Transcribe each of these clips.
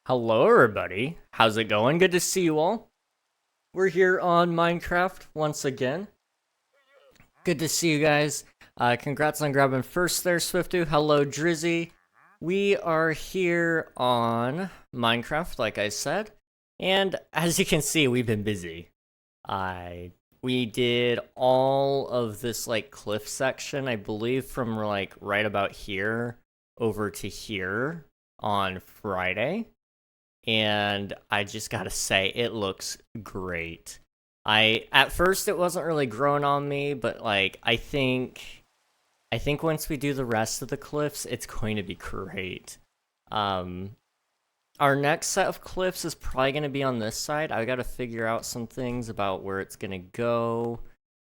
Hello, everybody. How's it going? Good to see you all. We're here on Minecraft once again. Good to see you guys. Congrats on grabbing first there, Swiftu. Hello, Drizzy. We are here on Minecraft, like I said. And as you can see, we've been busy. We did all of this, like, cliff section, I believe, from, like, right about here over to here on Friday. And I just gotta say, it looks great. At first it wasn't really growing on me, but like I think once we do the rest of the cliffs, it's going to be great. Um our next set of cliffs is probably gonna be on this side. I gotta figure out some things about where it's gonna go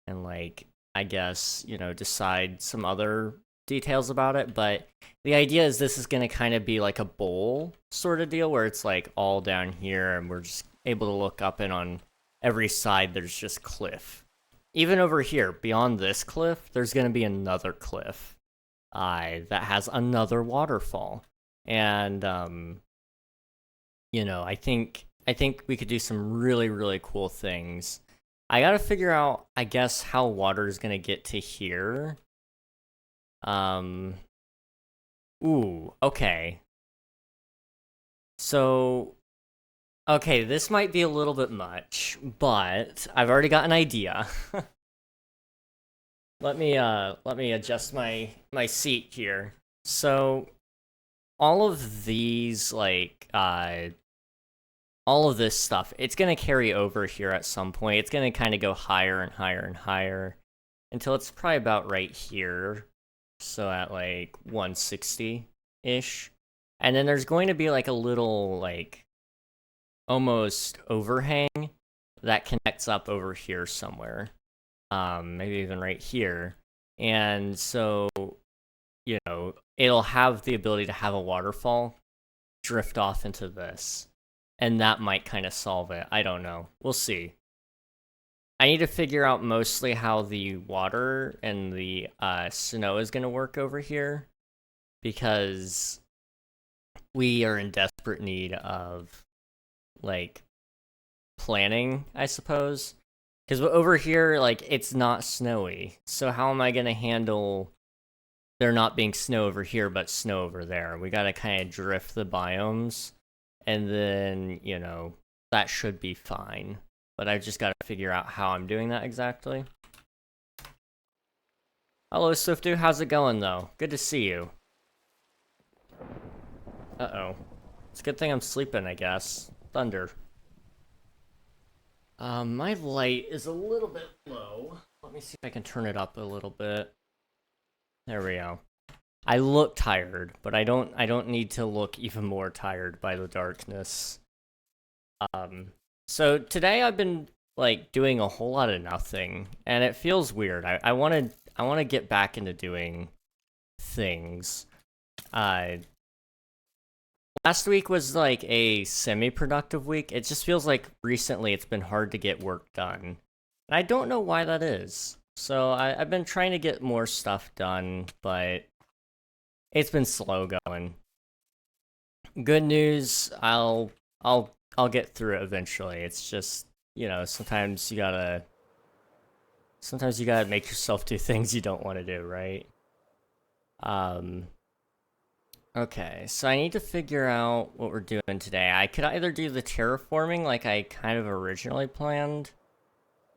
and like I guess, decide some other details about it, but the idea is this is going to kind of be like a bowl sort of deal where it's like all down here and we're just able to look up, and on every side there's just cliff. Even over here, beyond this cliff, there's going to be another cliff that has another waterfall. And I think we could do some really, really cool things. I gotta figure out, I guess, how water is gonna get to here. Um, ooh, okay. So, okay, this might be a little bit much, but I've already got an idea. Let me adjust my seat here. So, all of these, like, all of this stuff, it's gonna carry over here at some point. It's gonna kind of go higher and higher and higher until it's probably about right here. So at like 160-ish. And then there's going to be like a little like almost overhang that connects up over here somewhere. Maybe even right here. And so, it'll have the ability to have a waterfall drift off into this. And that might kind of solve it. I don't know. We'll see. I need to figure out mostly how the water and the snow is going to work over here, because we are in desperate need of, like, planning, I suppose. Because over here, like, it's not snowy. So how am I going to handle there not being snow over here, but snow over there? We got to kind of drift the biomes, and then, that should be fine. But I've just got to figure out how I'm doing that exactly. Hello, Swiftu. How's it going, though? Good to see you. Uh-oh. It's a good thing I'm sleeping, I guess. Thunder. My light is a little bit low. Let me see if I can turn it up a little bit. There we go. I look tired, but I don't need to look even more tired by the darkness. So today I've been like doing a whole lot of nothing, and it feels weird. I want to get back into doing things. Last week was like a semi-productive week. It just feels like recently it's been hard to get work done, and I don't know why that is. So I've been trying to get more stuff done, but it's been slow going. Good news, I'll get through it eventually. It's just, sometimes you gotta make yourself do things you don't want to do, right? Okay, so I need to figure out what we're doing today. I could either do the terraforming like I kind of originally planned,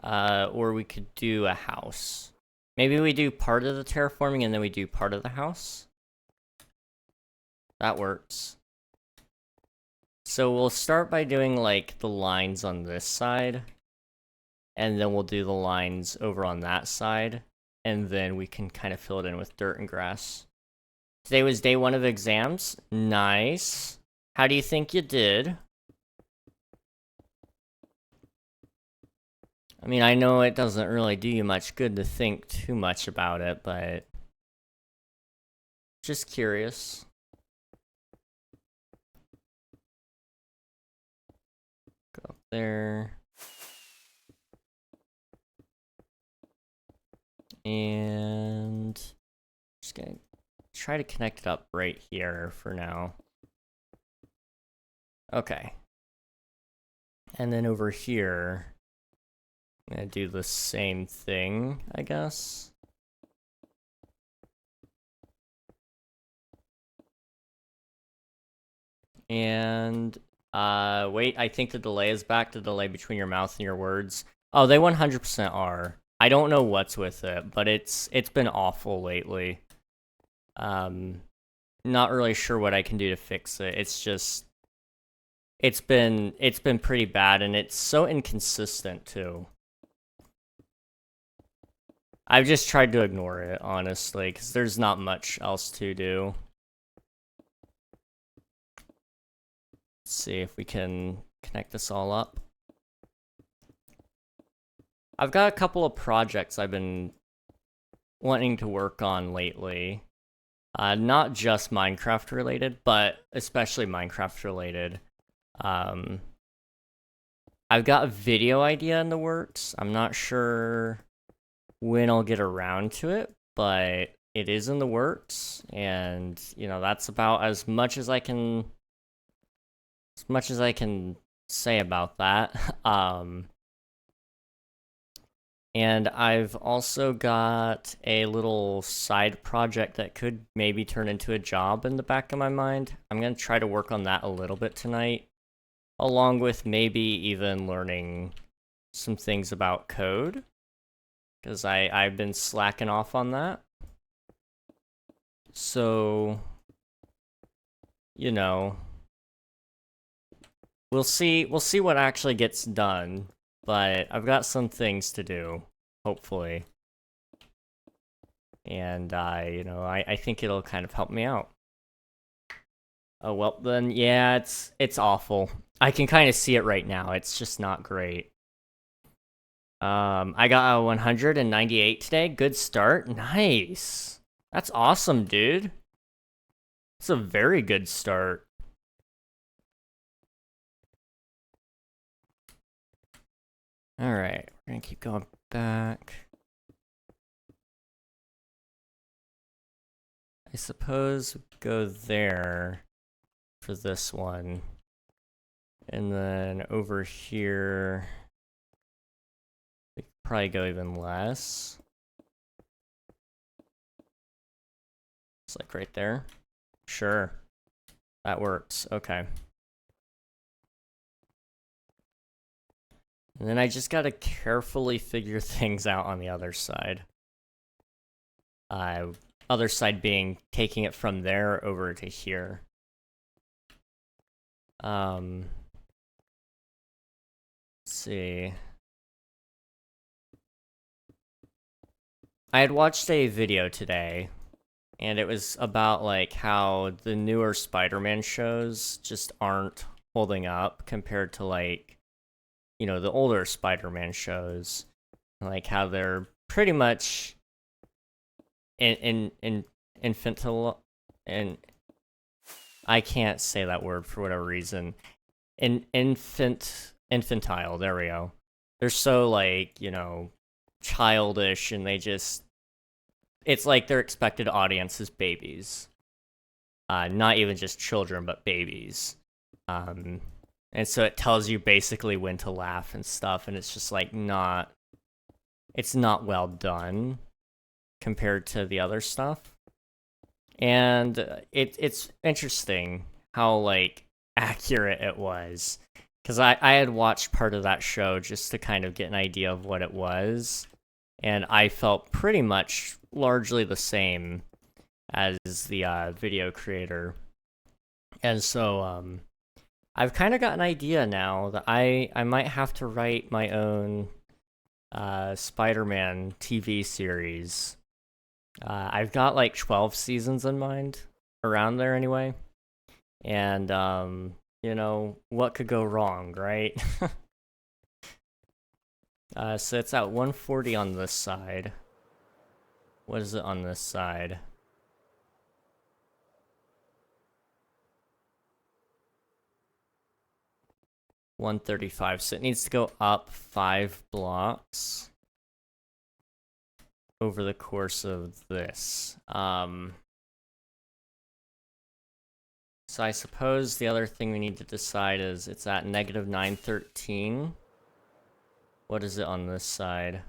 or we could do a house. Maybe we do part of the terraforming and then we do part of the house. That works. So we'll start by doing, like, the lines on this side, and then we'll do the lines over on that side, and then we can kind of fill it in with dirt and grass. Today was day 1 of exams. Nice. How do you think you did? I mean, I know it doesn't really do you much good to think too much about it, but just curious. Go up there. And just gonna try to connect it up right here for now. Okay. And then over here, I'm gonna do the same thing, I guess. And, wait, I think the delay is back. The delay between your mouth and your words. Oh, they 100% are. I don't know what's with it, but it's been awful lately. Not really sure what I can do to fix it. It's just, it's been pretty bad, and it's so inconsistent, too. I've just tried to ignore it, honestly, because there's not much else to do. Let's see if we can connect this all up. I've got a couple of projects I've been wanting to work on lately. Not just Minecraft related, but especially Minecraft related. I've got a video idea in the works. I'm not sure when I'll get around to it, but it is in the works, and you know, that's about as much as I can say about that. And I've also got a little side project that could maybe turn into a job in the back of my mind. I'm going to try to work on that a little bit tonight, along with maybe even learning some things about code, because I've been slacking off on that. So, you know, we'll see what actually gets done, but I've got some things to do, hopefully. And you know, I think it'll kind of help me out. Oh well, then yeah, it's awful. I can kind of see it right now. It's just not great. I got a 198 today. Good start. Nice. That's awesome, dude. It's a very good start. All right, we're gonna keep going back. I suppose go there for this one. And then over here, we could probably go even less. It's like right there. Sure. That works. Okay. And then I just gotta carefully figure things out on the other side. Other side being taking it from there over to here. Let's see. I had watched a video today, and it was about like how the newer Spider-Man shows just aren't holding up compared to, like, you know, the older Spider-Man shows, like how they're pretty much infantile, and I can't say that word for whatever reason. Infantile, there we go. They're so, like, you know, childish, and it's like their expected audience is babies. Not even just children, but babies. And so it tells you basically when to laugh and stuff, and it's just like it's not well done compared to the other stuff. And it's interesting how, like, accurate it was, because I had watched part of that show just to kind of get an idea of what it was, and I felt pretty much largely the same as the video creator. And so I've kind of got an idea now that I might have to write my own Spider-Man TV series. I've got like 12 seasons in mind, around there anyway. And, you know, what could go wrong, right? So it's at 140 on this side. What is it on this side? $135, so it needs to go up 5 blocks over the course of this. So I suppose the other thing we need to decide is it's at negative 913. What is it on this side?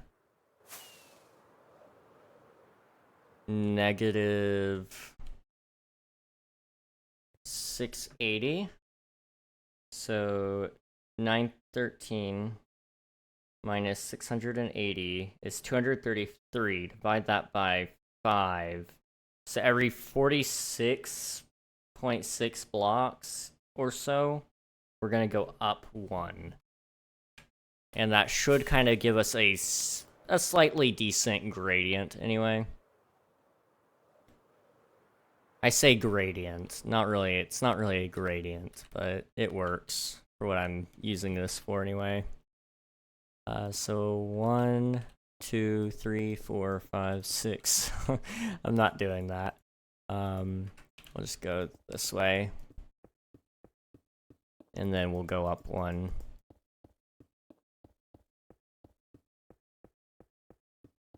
Negative 680. So 913 minus 680 is 233. Divide that by 5. So every 46.6 blocks or so, we're going to go up 1. And that should kind of give us a slightly decent gradient anyway. I say gradient, not really, it's not really a gradient, but it works for what I'm using this for anyway. So 1, 2, 3, 4, 5, 6. I'm not doing that. We'll just go this way. And then we'll go up 1.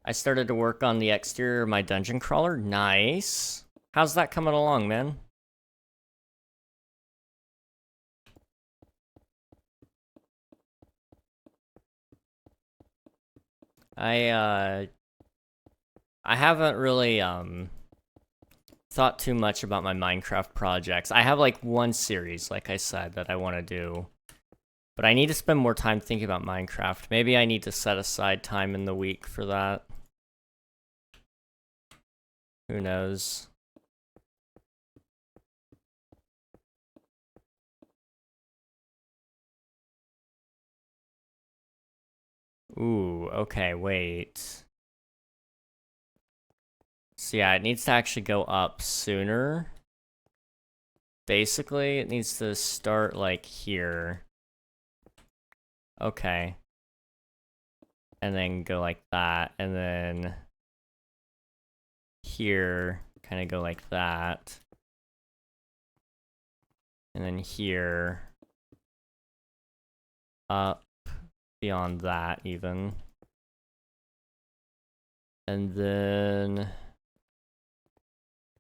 I started to work on the exterior of my dungeon crawler. Nice. How's that coming along, man? I haven't really thought too much about my Minecraft projects. I have like one series, like I said, that I want to do. But I need to spend more time thinking about Minecraft. Maybe I need to set aside time in the week for that. Who knows? Ooh, okay, wait. So yeah, it needs to actually go up sooner. Basically, it needs to start like here. Okay. And then go like that, and then here, kind of go like that. And then here, up beyond that even. And then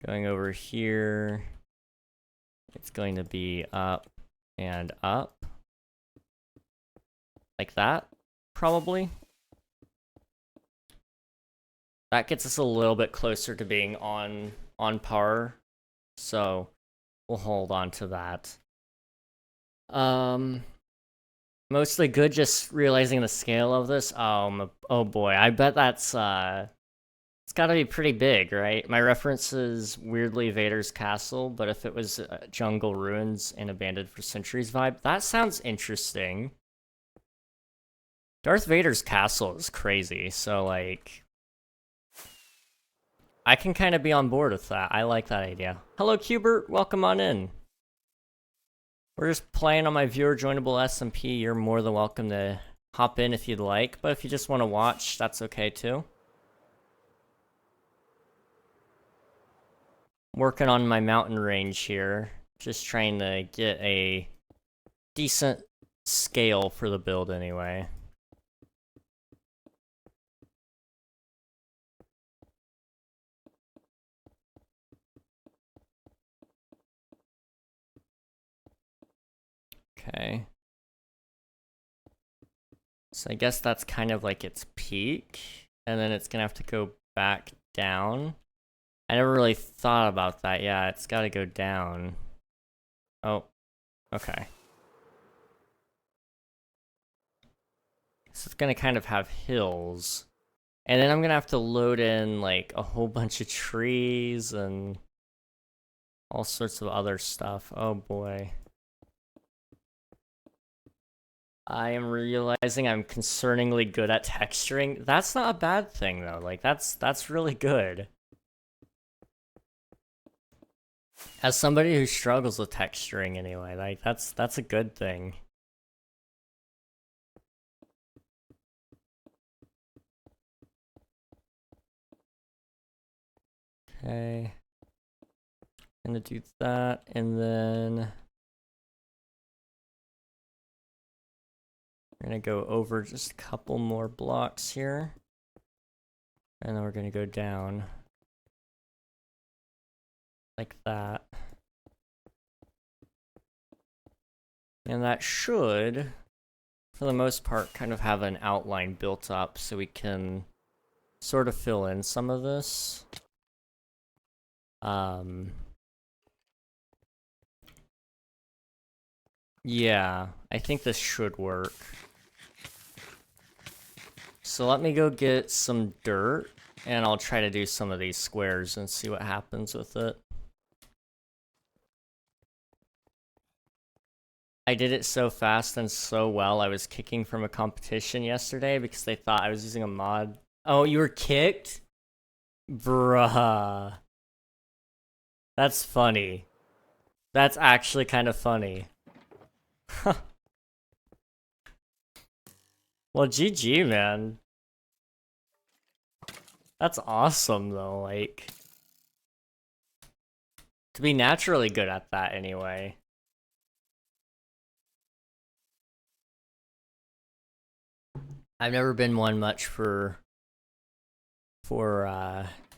going over here, it's going to be up and up. Like that, probably. That gets us a little bit closer to being on par. So we'll hold on to that. Mostly good, just realizing the scale of this. Oh boy, I bet that's it's gotta be pretty big, right? My reference is weirdly Vader's Castle, but if it was Jungle Ruins and Abandoned for Centuries vibe, that sounds interesting. Darth Vader's Castle is crazy, so like, I can kind of be on board with that. I like that idea. Hello, Cubert. Welcome on in. We're just playing on my viewer joinable SMP. You're more than welcome to hop in if you'd like, but if you just want to watch, that's okay too. Working on my mountain range here. Just trying to get a decent scale for the build anyway. Okay. So I guess that's kind of like its peak, and then it's gonna have to go back down. I never really thought about that. Yeah, it's gotta go down. Oh, okay. So it's gonna kind of have hills. And then I'm gonna have to load in like a whole bunch of trees and all sorts of other stuff. Oh boy. I am realizing I'm concerningly good at texturing. That's not a bad thing though. Like that's really good. As somebody who struggles with texturing anyway, like that's a good thing. Okay. Gonna do that, and then we're gonna go over just a couple more blocks here. And then we're gonna go down. Like that. And that should, for the most part, kind of have an outline built up so we can sort of fill in some of this. Yeah, I think this should work. So let me go get some dirt, and I'll try to do some of these squares and see what happens with it. I did it so fast and so well, I was kicking from a competition yesterday because they thought I was using a mod. Oh, you were kicked? Bruh. That's funny. That's actually kind of funny. Well, GG, man. That's awesome, though, like... to be naturally good at that, anyway. I've never been one much for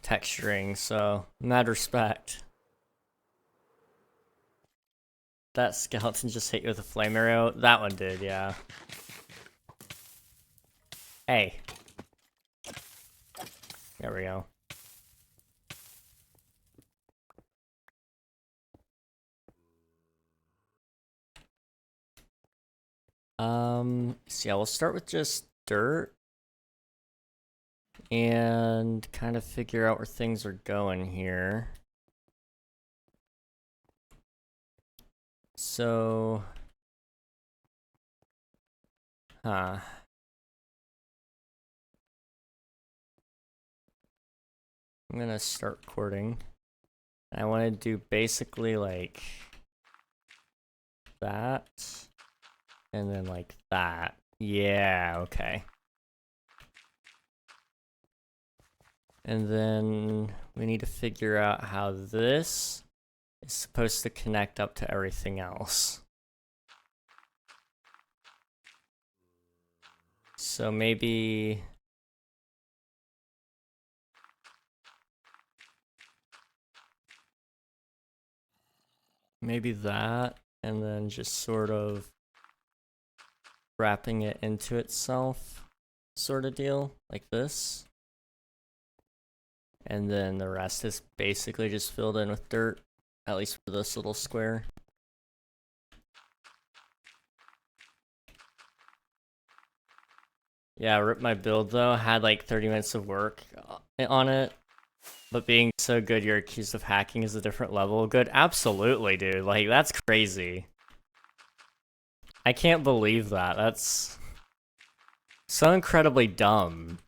texturing, so mad respect. That skeleton just hit you with a flame arrow? That one did, yeah. Hey. There we go. So yeah, we'll start with just dirt. And kind of figure out where things are going here. So... I'm gonna start recording. I want to do basically like that, and then like that. Yeah, okay. And then we need to figure out how this is supposed to connect up to everything else. So maybe... maybe that, and then just sort of wrapping it into itself sort of deal, like this. And then the rest is basically just filled in with dirt, at least for this little square. Yeah, rip my build though, had like 30 minutes of work on it. But being so good you're accused of hacking is a different level of good? Absolutely, dude. Like, that's crazy. I can't believe that. That's so incredibly dumb,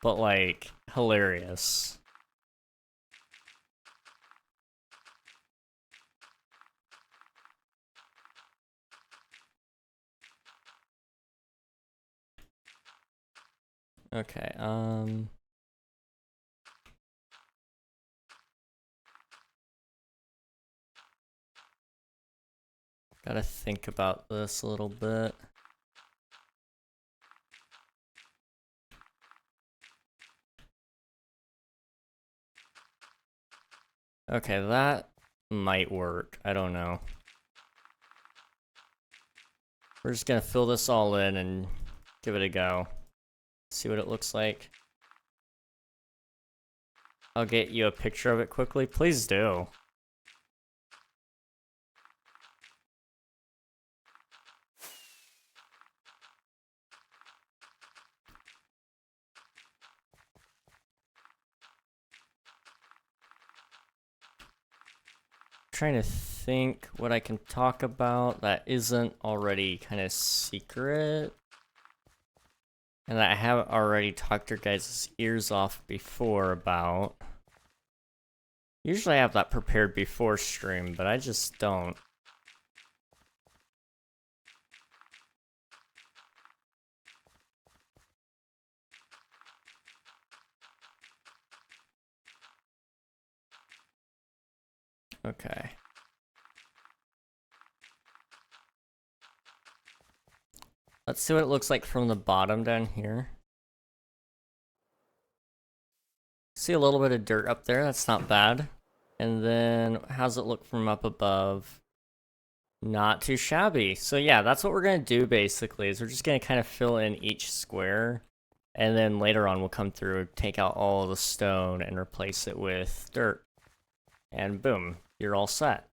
but like, hilarious. Okay, gotta think about this a little bit. Okay, that might work. I don't know. We're just gonna fill this all in and give it a go. See what it looks like. I'll get you a picture of it quickly. Please do. Trying to think what I can talk about that isn't already kind of secret. And that I haven't already talked your guys' ears off before about. Usually I have that prepared before stream, but I just don't. Okay. Let's see what it looks like from the bottom down here. See a little bit of dirt up there, that's not bad. And then how's it look from up above? Not too shabby. So yeah, that's what we're gonna do basically, is we're just gonna kind of fill in each square, and then later on we'll come through, take out all the stone, and replace it with dirt. And boom, you're all set.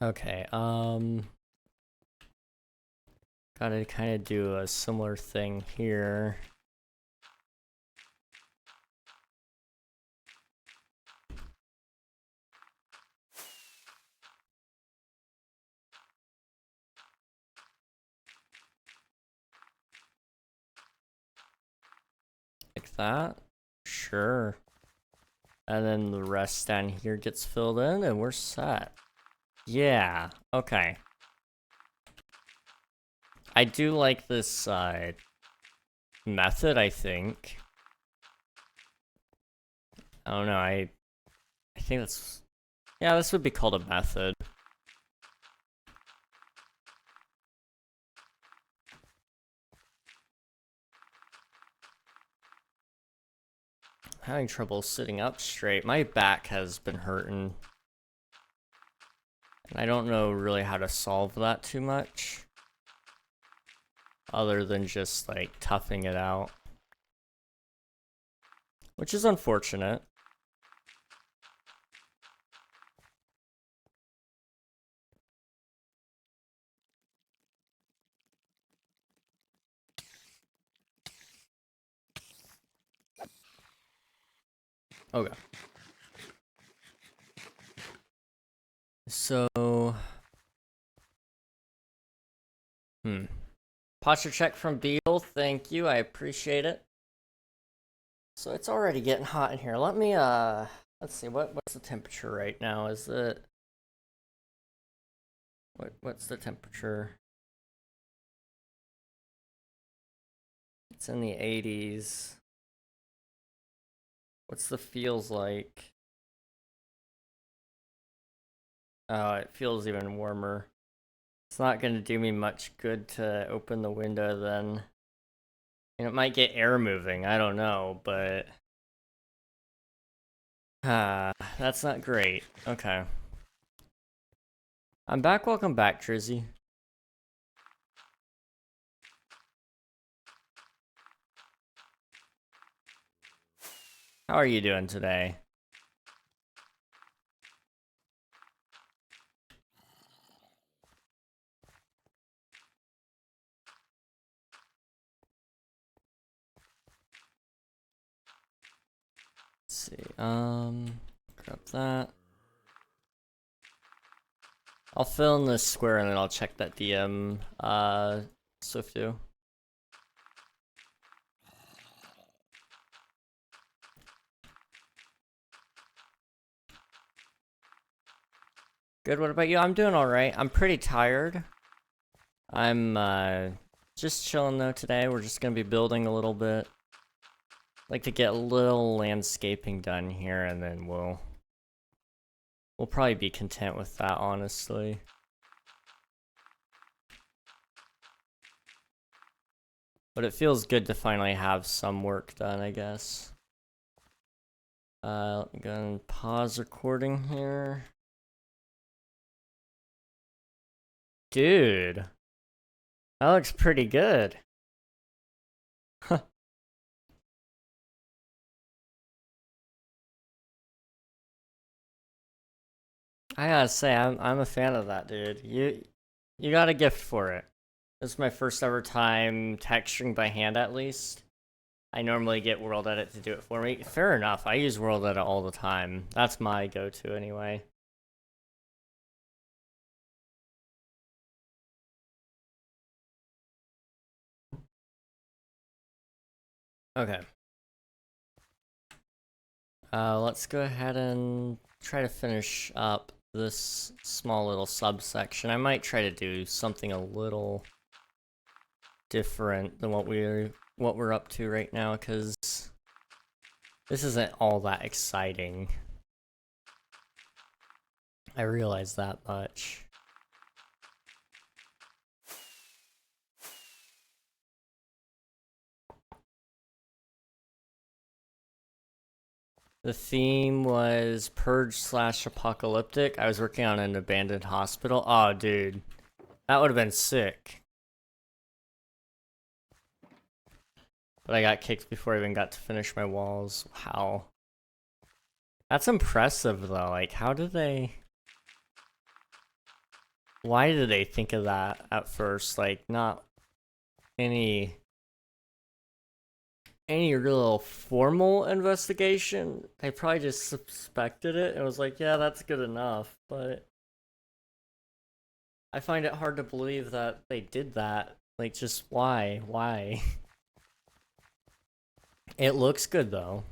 Okay, gotta kind of do a similar thing here. Like that? Sure. And then the rest down here gets filled in, and we're set. Yeah, okay. I do like this method, I think. I don't know, I think that's... Yeah, this would be called a method. I'm having trouble sitting up straight. My back has been hurting. And I don't know really how to solve that too much. Other than just, like, toughing it out. Which is unfortunate. Okay. So... Posture check from Beal, thank you, I appreciate it. So it's already getting hot in here. Let me, let's see, what's the temperature right now? Is it... What's the temperature? It's in the 80s. What's the feels like? Oh, it feels even warmer. It's not gonna do me much good to open the window then. And it might get air moving, I don't know, but... that's not great. Okay. I'm back, welcome back, Trizzy. How are you doing today? Let's see, grab that. I'll fill in this square and then I'll check that DM, Swiftu. Good, what about you? I'm doing alright. I'm pretty tired. I'm, just chilling though today. We're just gonna be building a little bit. Like to get a little landscaping done here and then we'll probably be content with that, honestly. But it feels good to finally have some work done, I guess. Let me go and pause recording here. Dude. That looks pretty good. Huh. I gotta say, I'm a fan of that, dude. You got a gift for it. This is my first ever time texturing by hand, at least. I normally get World Edit to do it for me. Fair enough, I use World Edit all the time. That's my go-to anyway. Okay. Let's go ahead and try to finish up this small little subsection. I might try to do something a little different than what we're up to right now, because this isn't all that exciting. I realize that much. The theme was purge/apocalyptic. I was working on an abandoned hospital. Oh, dude. That would have been sick. But I got kicked before I even got to finish my walls. Wow. That's impressive, though. Like, how did they... Why did they think of that at first? Like, not any real formal investigation. They probably just suspected it and was like, yeah, that's good enough. But I find it hard to believe that they did that. Like, just why? Why? It looks good, though.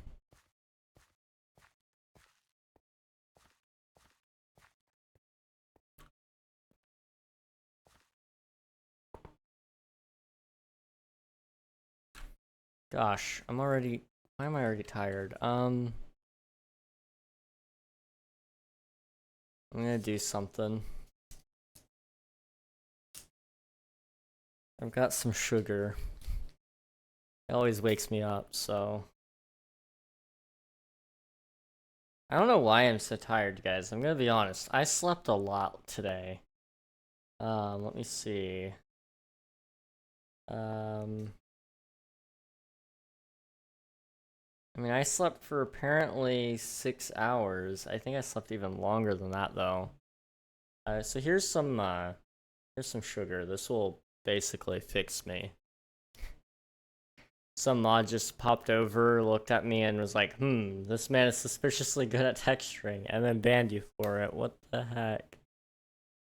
Gosh, I'm already... Why am I already tired? I'm gonna do something. I've got some sugar. It always wakes me up, so... I don't know why I'm so tired, guys. I'm gonna be honest. I slept a lot today. Let me see. I mean, I slept for apparently 6 hours. I think I slept even longer than that, though. So here's some sugar. This will basically fix me. Some mod just popped over, looked at me, and was like, this man is suspiciously good at texturing, and then banned you for it. What the heck?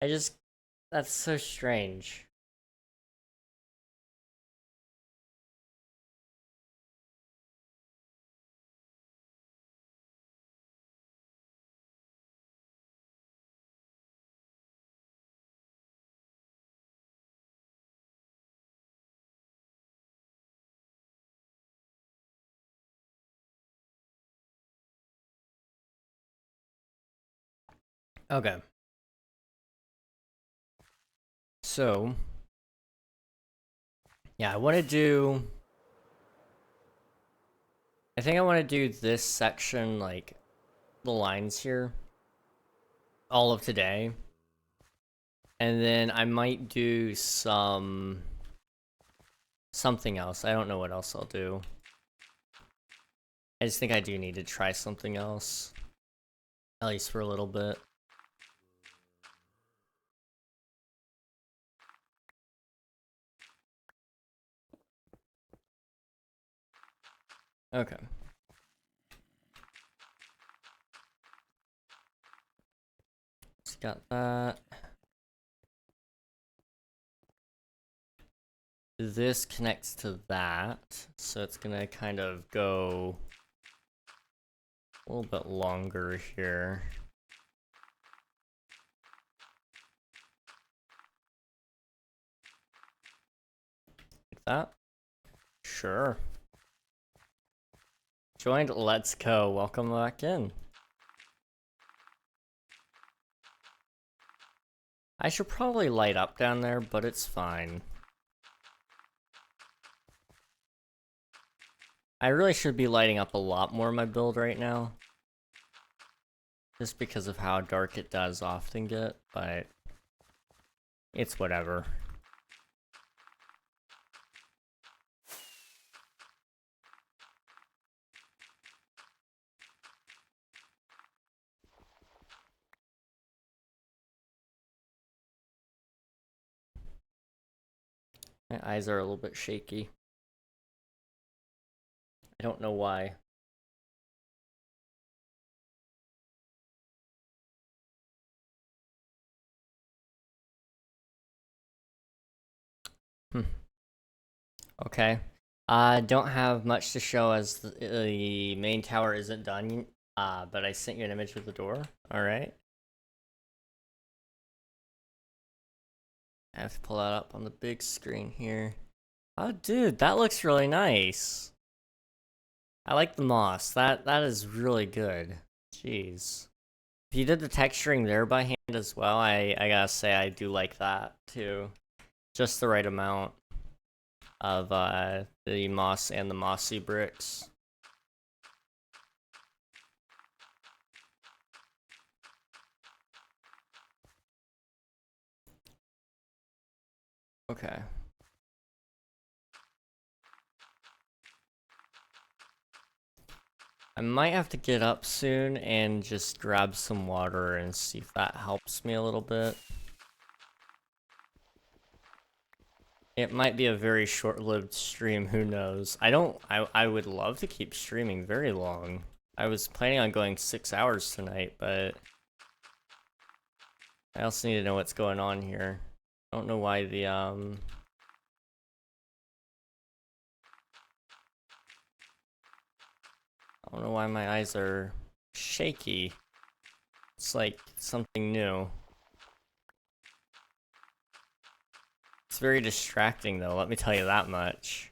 That's so strange. Okay. So, yeah, I think I want to do this section, like, the lines here, all of today. And then I might do something else. I don't know what else I'll do. I just think I do need to try something else. At least for a little bit. Okay. Just got that. This connects to that, so it's gonna kind of go a little bit longer here. Like that? Sure. Joined, let's go. Welcome back in. I should probably light up down there, but it's fine. I really should be lighting up a lot more in my build right now. Just because of how dark it does often get, but it's whatever. My eyes are a little bit shaky. I don't know why. Okay. I don't have much to show as the main tower isn't done, but I sent you an image of the door. Alright. I have to pull that up on the big screen here. Oh, dude, that looks really nice. I like the moss. That is really good. Jeez. If you did the texturing there by hand as well, I gotta say I do like that too. Just the right amount of the moss and the mossy bricks. Okay. I might have to get up soon and just grab some water and see if that helps me a little bit. It might be a very short-lived stream, who knows. I would love to keep streaming very long. I was planning on going 6 hours tonight, but I also need to know what's going on here. I don't know why the, I don't know why my eyes are shaky. It's like something new. It's very distracting though, let me tell you that much.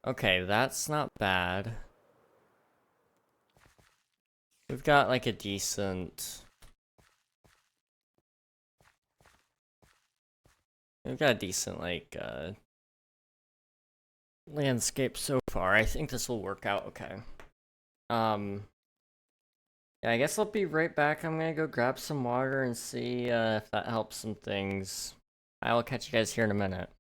Okay, that's not bad. We've got like a decent... We've got a decent, like, landscape so far. I think this will work out okay. Yeah, I guess I'll be right back. I'm gonna go grab some water and see if that helps some things. I will catch you guys here in a minute.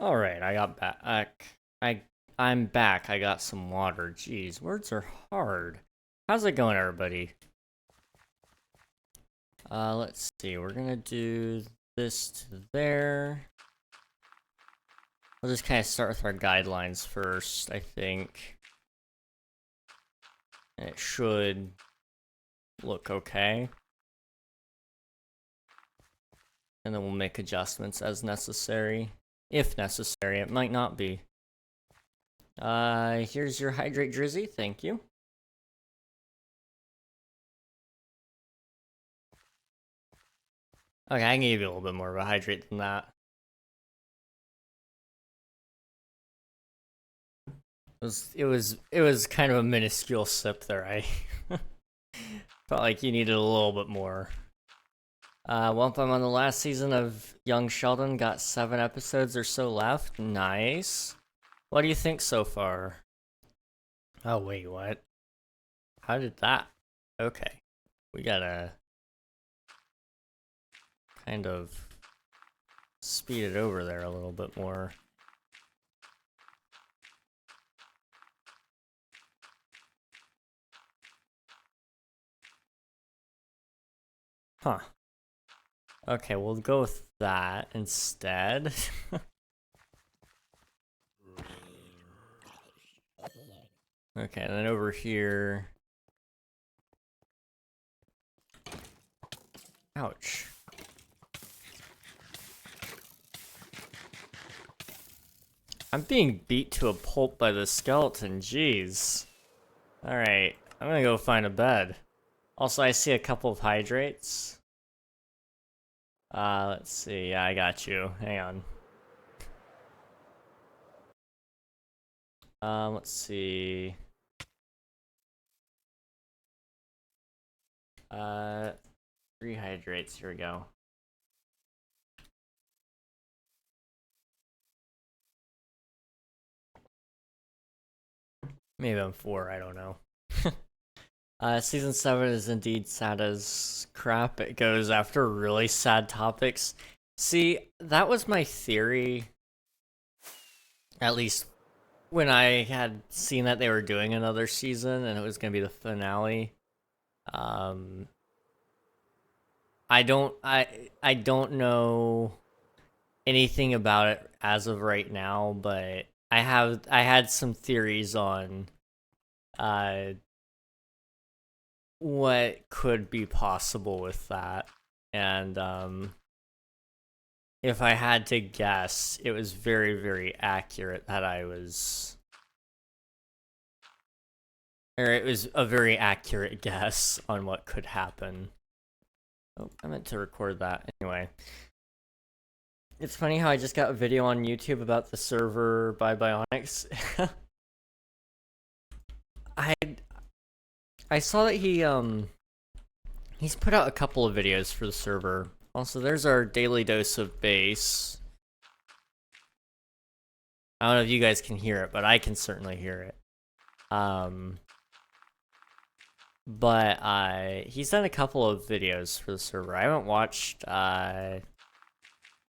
Alright, I got back. I I'm back. I got some water. Jeez, words are hard. How's it going, everybody? Let's see. We're gonna do this to there. We'll just kind of start with our guidelines first, I think. And it should look okay. And then we'll make adjustments as necessary. If necessary, it might not be. Here's your hydrate drizzy, thank you. Okay, I can give you a little bit more of a hydrate than that. It was kind of a minuscule sip there. I felt like you needed a little bit more. Well, I'm on the last season of Young Sheldon, got 7 episodes or so left. Nice. What do you think so far? Oh, wait, what? How did that? Okay. We gotta kind of speed it over there a little bit more. Huh. Okay, we'll go with that instead. Okay, and then over here. Ouch. I'm being beat to a pulp by the skeleton, jeez. Alright, I'm gonna go find a bed. Also, I see a couple of hydrates. Let's see, yeah, I got you. Hang on. Let's see. 3 hydrates, here we go. Maybe I'm 4, I don't know. Season 7 is indeed sad as crap. It goes after really sad topics. See, that was my theory. At least when I had seen that they were doing another season and it was going to be the finale. I don't know anything about it as of right now, but I had some theories on what could be possible with that. And if I had to guess, it was very, very accurate that it was a very accurate guess on what could happen. Oh, I meant to record that. Anyway. It's funny how I just got a video on YouTube about the server by Bionics. I saw that he's put out a couple of videos for the server. Also, there's our daily dose of bass. I don't know if you guys can hear it, but I can certainly hear it. But he's done a couple of videos for the server. I haven't watched I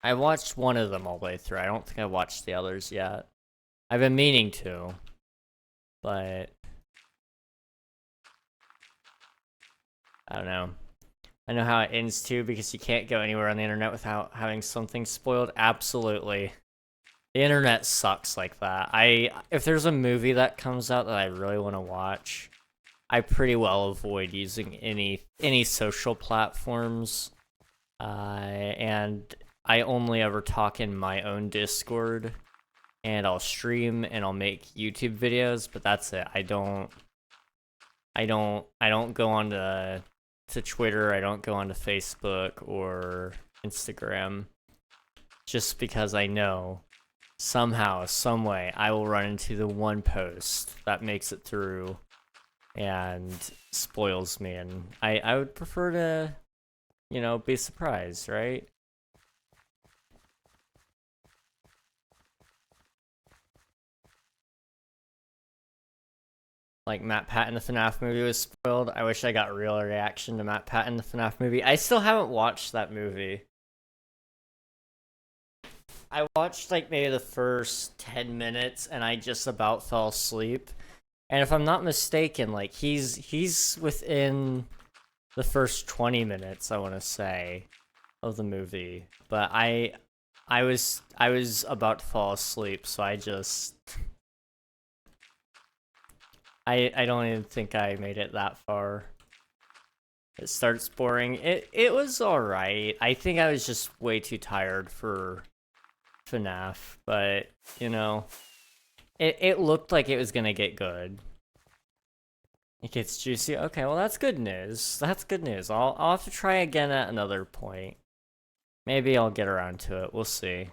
watched one of them all the way through. I don't think I watched the others yet. I've been meaning to, but I don't know. I know how it ends too, because you can't go anywhere on the internet without having something spoiled. Absolutely. The internet sucks like that. If there's a movie that comes out that I really want to watch, I pretty well avoid using any social platforms. And I only ever talk in my own Discord, and I'll stream and I'll make YouTube videos, but that's it. I don't go on to Twitter, I don't go on to Facebook or Instagram, just because I know somehow, some way, I will run into the one post that makes it through and spoils me, and I would prefer to, be surprised, right? Like Matt Patton, the FNAF movie was spoiled. I wish I got real reaction to Matt Patton, the FNAF movie. I still haven't watched that movie. I watched like maybe the first 10 minutes and I just about fell asleep. And if I'm not mistaken, like he's within the first 20 minutes, I want to say, of the movie. But I was about to fall asleep, so I don't even think I made it that far. It starts boring. It was alright. I think I was just way too tired for FNAF, but you know, it looked like it was gonna get good. It gets juicy. Okay, well that's good news. That's good news. I'll have to try again at another point. Maybe I'll get around to it. We'll see.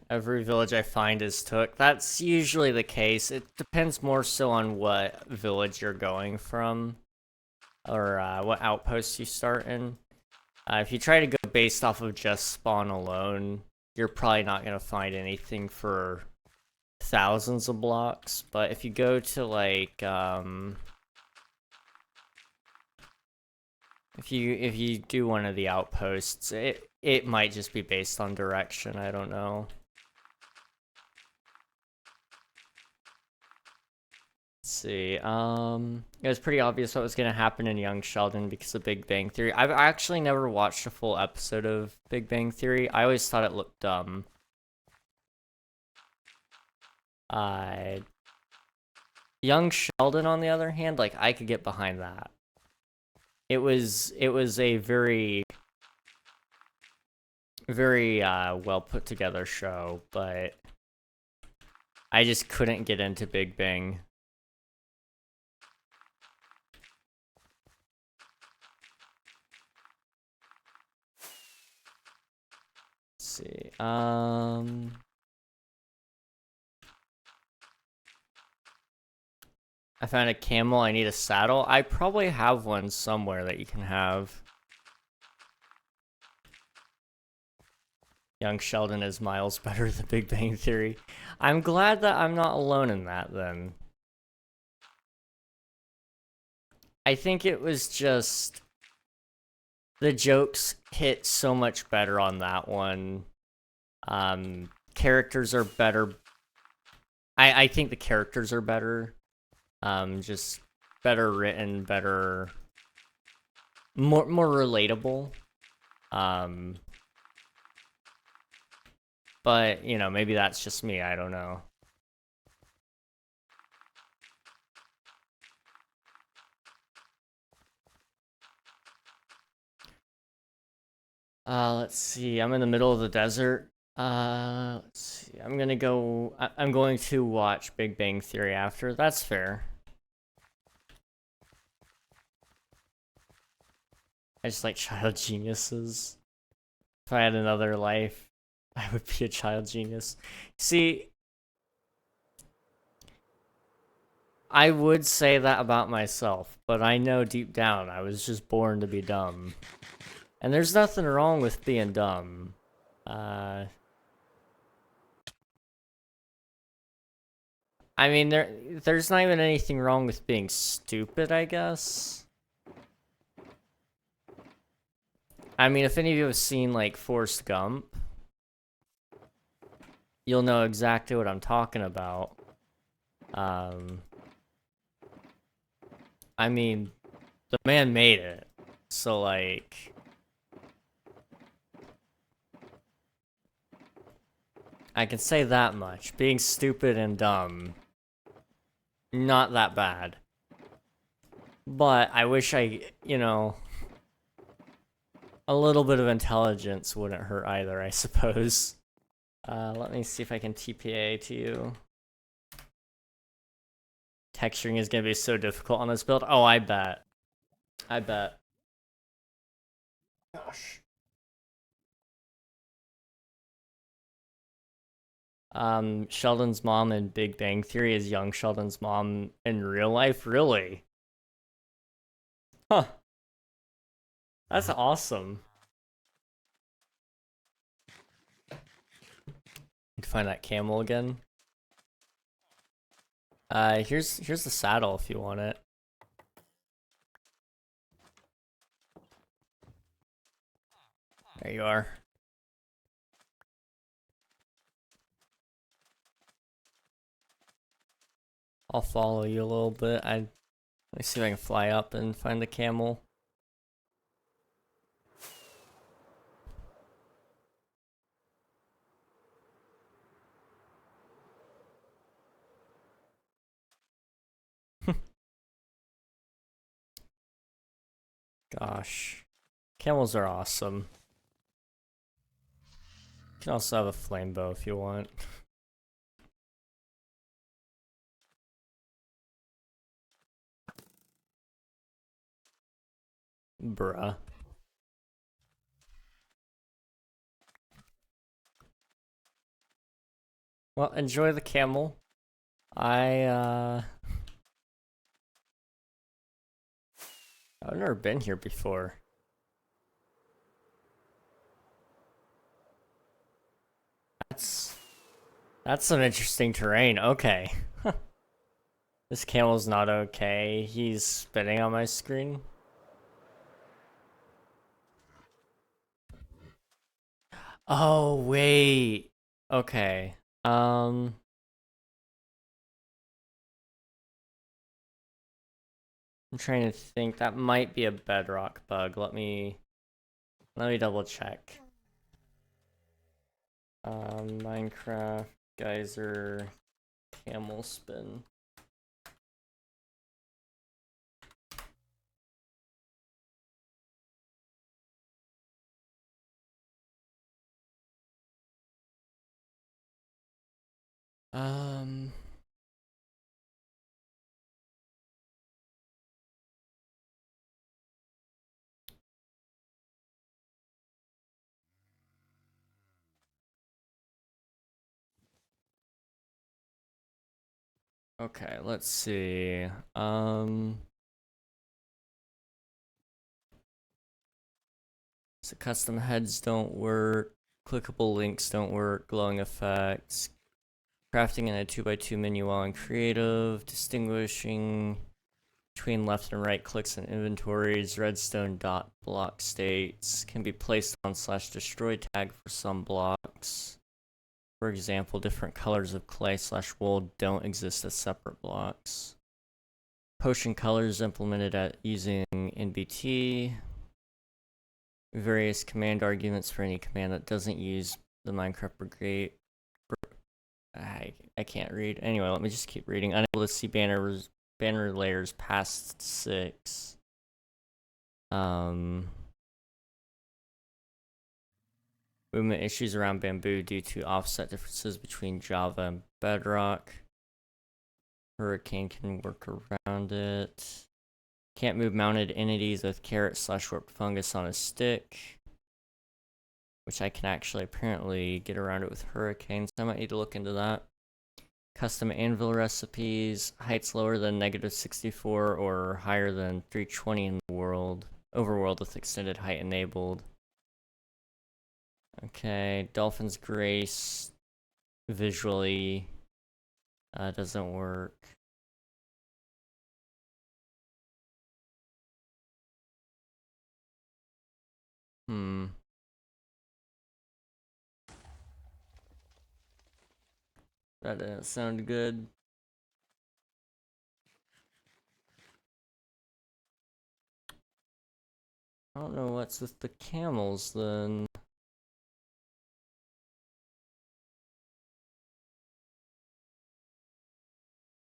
Every village I find is took. That's usually the case. It depends more so on what village you're going from, or what outpost you start in. If you try to go based off of just spawn alone, you're probably not going to find anything for thousands of blocks. But if you go to like, if you do one of the outposts, it might just be based on direction. I don't know. Let's see. It was pretty obvious what was going to happen in Young Sheldon because of Big Bang Theory. I've actually never watched a full episode of Big Bang Theory. I always thought it looked dumb. Young Sheldon, on the other hand, like I could get behind that. It was a very well put together show, but I just couldn't get into Big Bang. Let's see. I found a camel. I need a saddle. I probably have one somewhere that you can have. Young Sheldon is miles better than Big Bang Theory. I'm glad that I'm not alone in that, then. I think it was just... the jokes hit so much better on that one. Characters are better. I think the characters are better. Just better written, better... more relatable. But, you know, maybe that's just me, I don't know. Let's see, I'm in the middle of the desert. Let's see, I'm going to watch Big Bang Theory after, that's fair. I just like child geniuses. If I had another life, I would be a child genius. See, I would say that about myself, but I know deep down I was just born to be dumb. And there's nothing wrong with being dumb. I mean, there's not even anything wrong with being stupid, I guess. I mean, if any of you have seen, like, Forrest Gump, you'll know exactly what I'm talking about. I mean, the man made it. So, like... I can say that much. Being stupid and dumb, not that bad. But I wish you know, a little bit of intelligence wouldn't hurt either, I suppose. Let me see if I can TPA to you. Texturing is gonna be so difficult on this build. Oh, I bet. I bet. Gosh. Sheldon's mom in Big Bang Theory is young Sheldon's mom in real life? Really? Huh. That's awesome. Need to find that camel again. Here's the saddle if you want it. There you are. I'll follow you a little bit. Let me see if I can fly up and find the camel. Gosh. Camels are awesome. You can also have a flame bow if you want. Bruh. Well, enjoy the camel. I've never been here before. That's some interesting terrain. Okay. This camel's not okay. He's spitting on my screen. Oh, wait. Okay. I'm trying to think. That might be a bedrock bug. Let me double check. Minecraft geyser camel spin. Okay, let's see. So custom heads don't work, clickable links don't work, glowing effects, crafting in a 2x2 menu while in creative, distinguishing between left and right clicks and inventories, redstone dot block states, can be placed on /destroy tag for some blocks. For example, different colors of clay /wool don't exist as separate blocks. Potion colors implemented at using NBT. Various command arguments for any command that doesn't use the Minecraft brigade. I can't read. Anyway, let me just keep reading. Unable to see banner layers past 6. Movement issues around bamboo due to offset differences between Java and Bedrock. Hurricane can work around it. Can't move mounted entities with carrot /warped fungus on a stick. Which I can actually apparently get around it with Hurricane, so I might need to look into that. Custom anvil recipes. Heights lower than -64 or higher than 320 in the world. Overworld with extended height enabled. Okay, Dolphin's Grace. Visually doesn't work. That didn't sound good. I don't know what's with the camels then.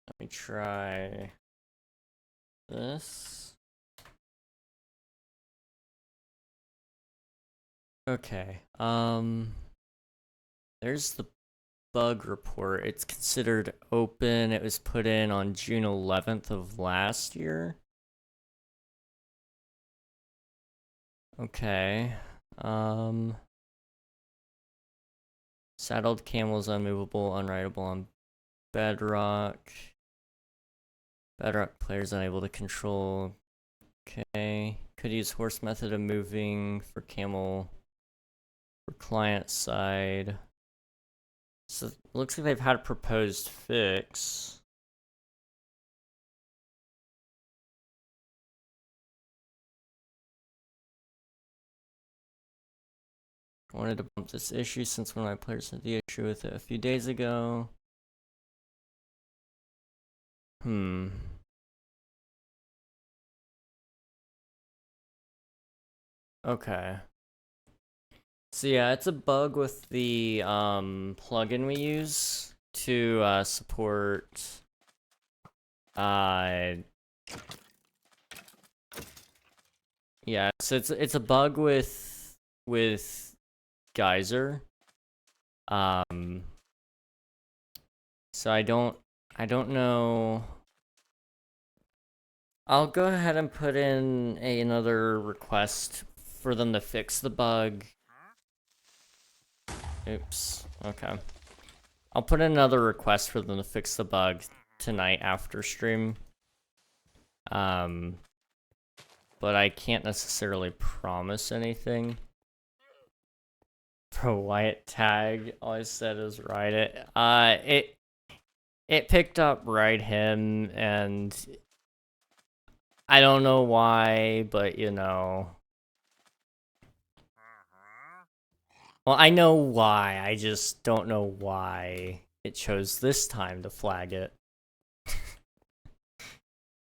Let me try this. Okay, there's the bug report. It's considered open. It was put in on June 11th of last year. Okay, saddled camels unmovable, unrideable on bedrock. Bedrock players unable to control. Okay, could use horse method of moving for camel for client side. So it looks like they've had a proposed fix. wanted to bump this issue since one of my players had the issue with it a few days ago. Okay. So yeah, it's a bug with the plugin we use to support yeah, so it's a bug with Geyser. So I don't know. I'll go ahead and put in another request for them to fix the bug. Oops. Okay. I'll put in another request for them to fix the bug tonight after stream. But I can't necessarily promise anything. Bro, Wyatt tag. All I said is ride it. It picked up ride him, and I don't know why, but you know. Well, I know why. I just don't know why it chose this time to flag it.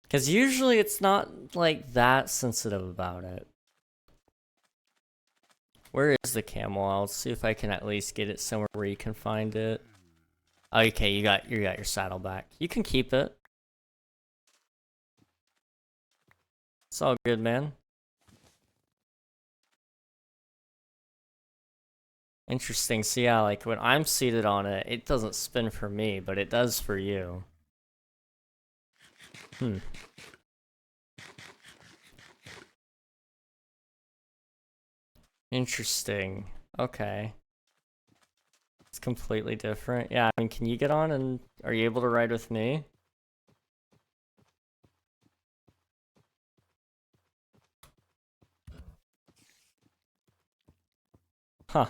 Because usually it's not like that sensitive about it. Where is the camel? I'll see if I can at least get it somewhere where you can find it. Okay, you got your saddle back. You can keep it. It's all good, man. Interesting. So yeah, like when I'm seated on it, it doesn't spin for me, but it does for you. Interesting. Okay. It's completely different. Yeah, I mean, can you get on and are you able to ride with me? Huh.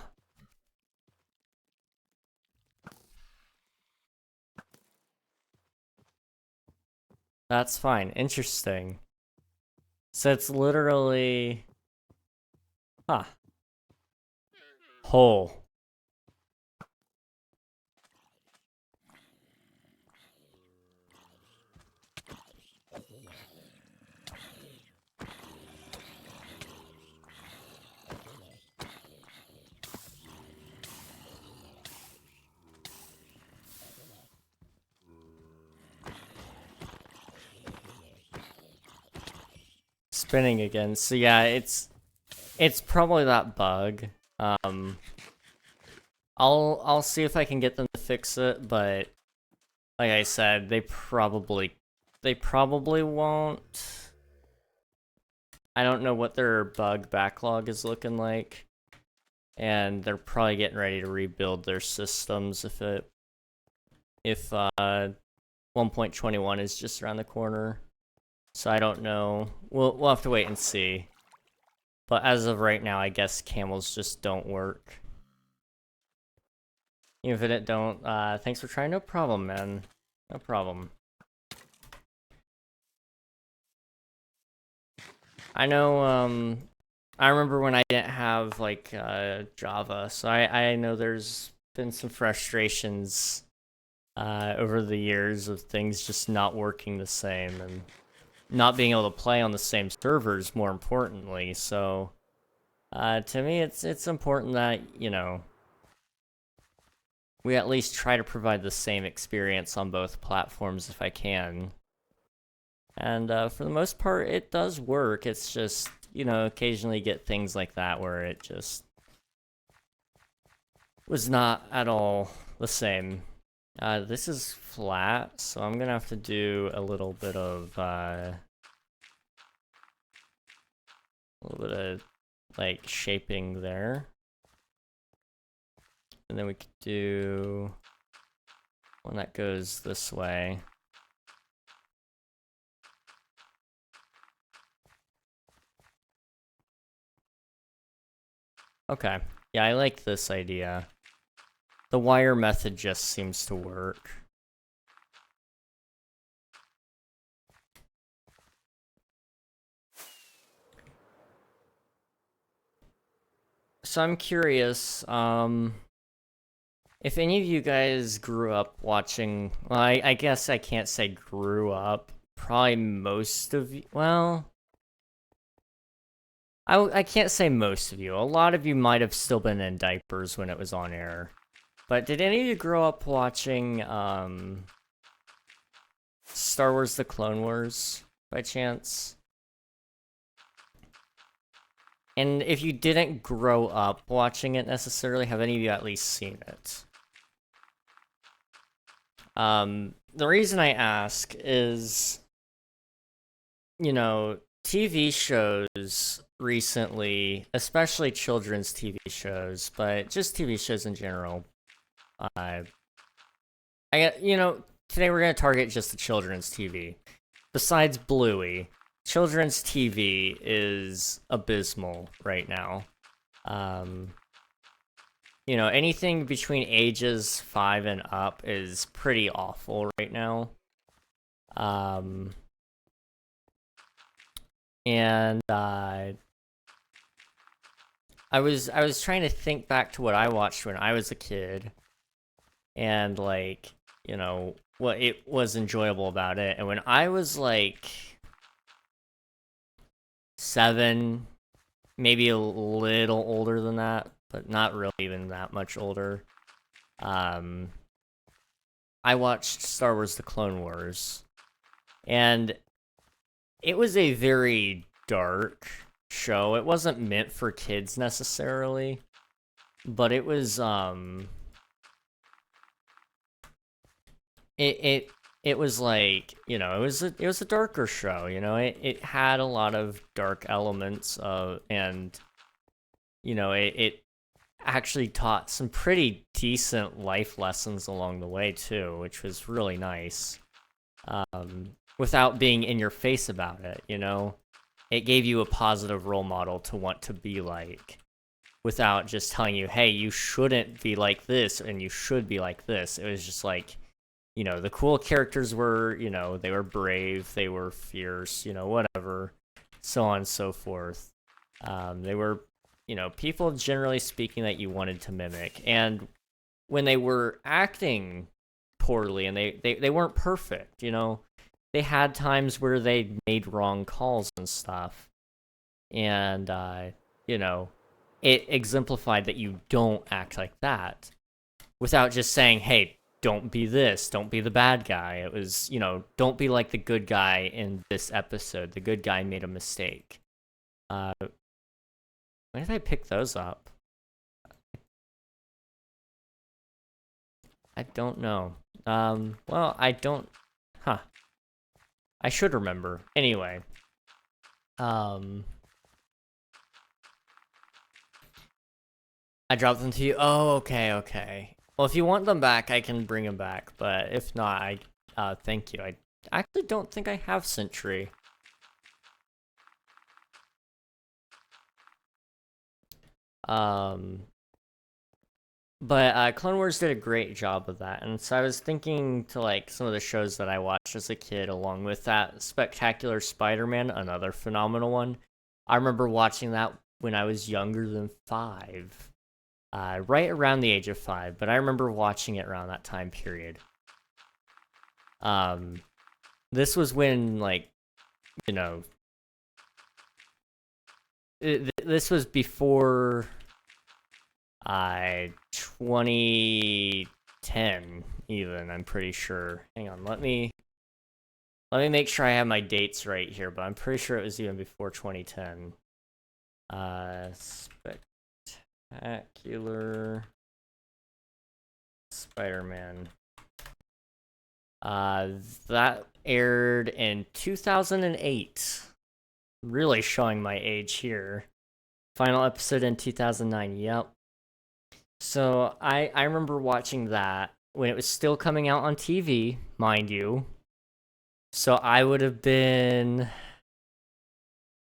That's fine. Interesting. So it's literally... Huh. Hole. Spinning again. So yeah, it's probably that bug. I'll see if I can get them to fix it, but like I said, they probably won't. I don't know what their bug backlog is looking like, and they're probably getting ready to rebuild their systems if 1.21 is just around the corner. So I don't know. We'll have to wait and see. But as of right now, I guess camels just don't work. Even if it don't, thanks for trying. No problem, man. No problem. I know, I remember when I didn't have, like, Java, so I know there's been some frustrations, over the years of things just not working the same, and not being able to play on the same servers, more importantly, so, to me, it's important that, you know, we at least try to provide the same experience on both platforms if I can. And for the most part, it does work. It's just, you know, occasionally get things like that where it just was not at all the same. This is flat, so I'm gonna have to do a little bit of, like, shaping there. And then we could do one that goes this way. Okay. Yeah, I like this idea. The wire method just seems to work. So I'm curious, if any of you guys grew up watching, well, I guess I can't say grew up. Probably most of you, well, I can't say most of you. A lot of you might have still been in diapers when it was on air. But did any of you grow up watching, Star Wars: The Clone Wars, by chance? And if you didn't grow up watching it necessarily, have any of you at least seen it? The reason I ask is, you know, TV shows recently, especially children's TV shows, but just TV shows in general. Today we're gonna target just the children's TV. Besides Bluey, children's TV is abysmal right now. Anything between ages 5 and up is pretty awful right now. I was trying to think back to what I watched when I was a kid, and what it was enjoyable about it. And when I was like 7, maybe a little older than that, but not really even that much older, I watched Star Wars: The Clone Wars, and it was a very dark show. It wasn't meant for kids necessarily, but it was it was like, it was a darker show. It had a lot of dark elements and it actually taught some pretty decent life lessons along the way too, which was really nice. Without being in your face about it, it gave you a positive role model to want to be like, without just telling you, hey, you shouldn't be like this and you should be like this. It was just like, the cool characters were, they were brave, they were fierce, whatever, so on and so forth. They were, people generally speaking that you wanted to mimic. And when they were acting poorly, and they weren't perfect, they had times where they made wrong calls and stuff. And, it exemplified that you don't act like that without just saying, hey, don't be this, don't be the bad guy. It was, don't be like the good guy in this episode. The good guy made a mistake. When did I pick those up? I don't know. Well, I don't... Huh. I should remember. Anyway. I dropped them to you. Oh, okay. Well, if you want them back, I can bring them back. But if not, thank you. I actually don't think I have Sentry. But Clone Wars did a great job of that. And so I was thinking to, some of the shows that I watched as a kid, along with that Spectacular Spider-Man, another phenomenal one. I remember watching that when I was younger than 5. Right around the age of 5, but I remember watching it around that time period. This was when, this was before 2010, even, I'm pretty sure. Hang on, let me make sure I have my dates right here, but I'm pretty sure it was even before 2010. Spectacular Spider-Man. That aired in 2008. Really showing my age here. Final episode in 2009, yep. So I remember watching that when it was still coming out on TV, mind you. So I would have been,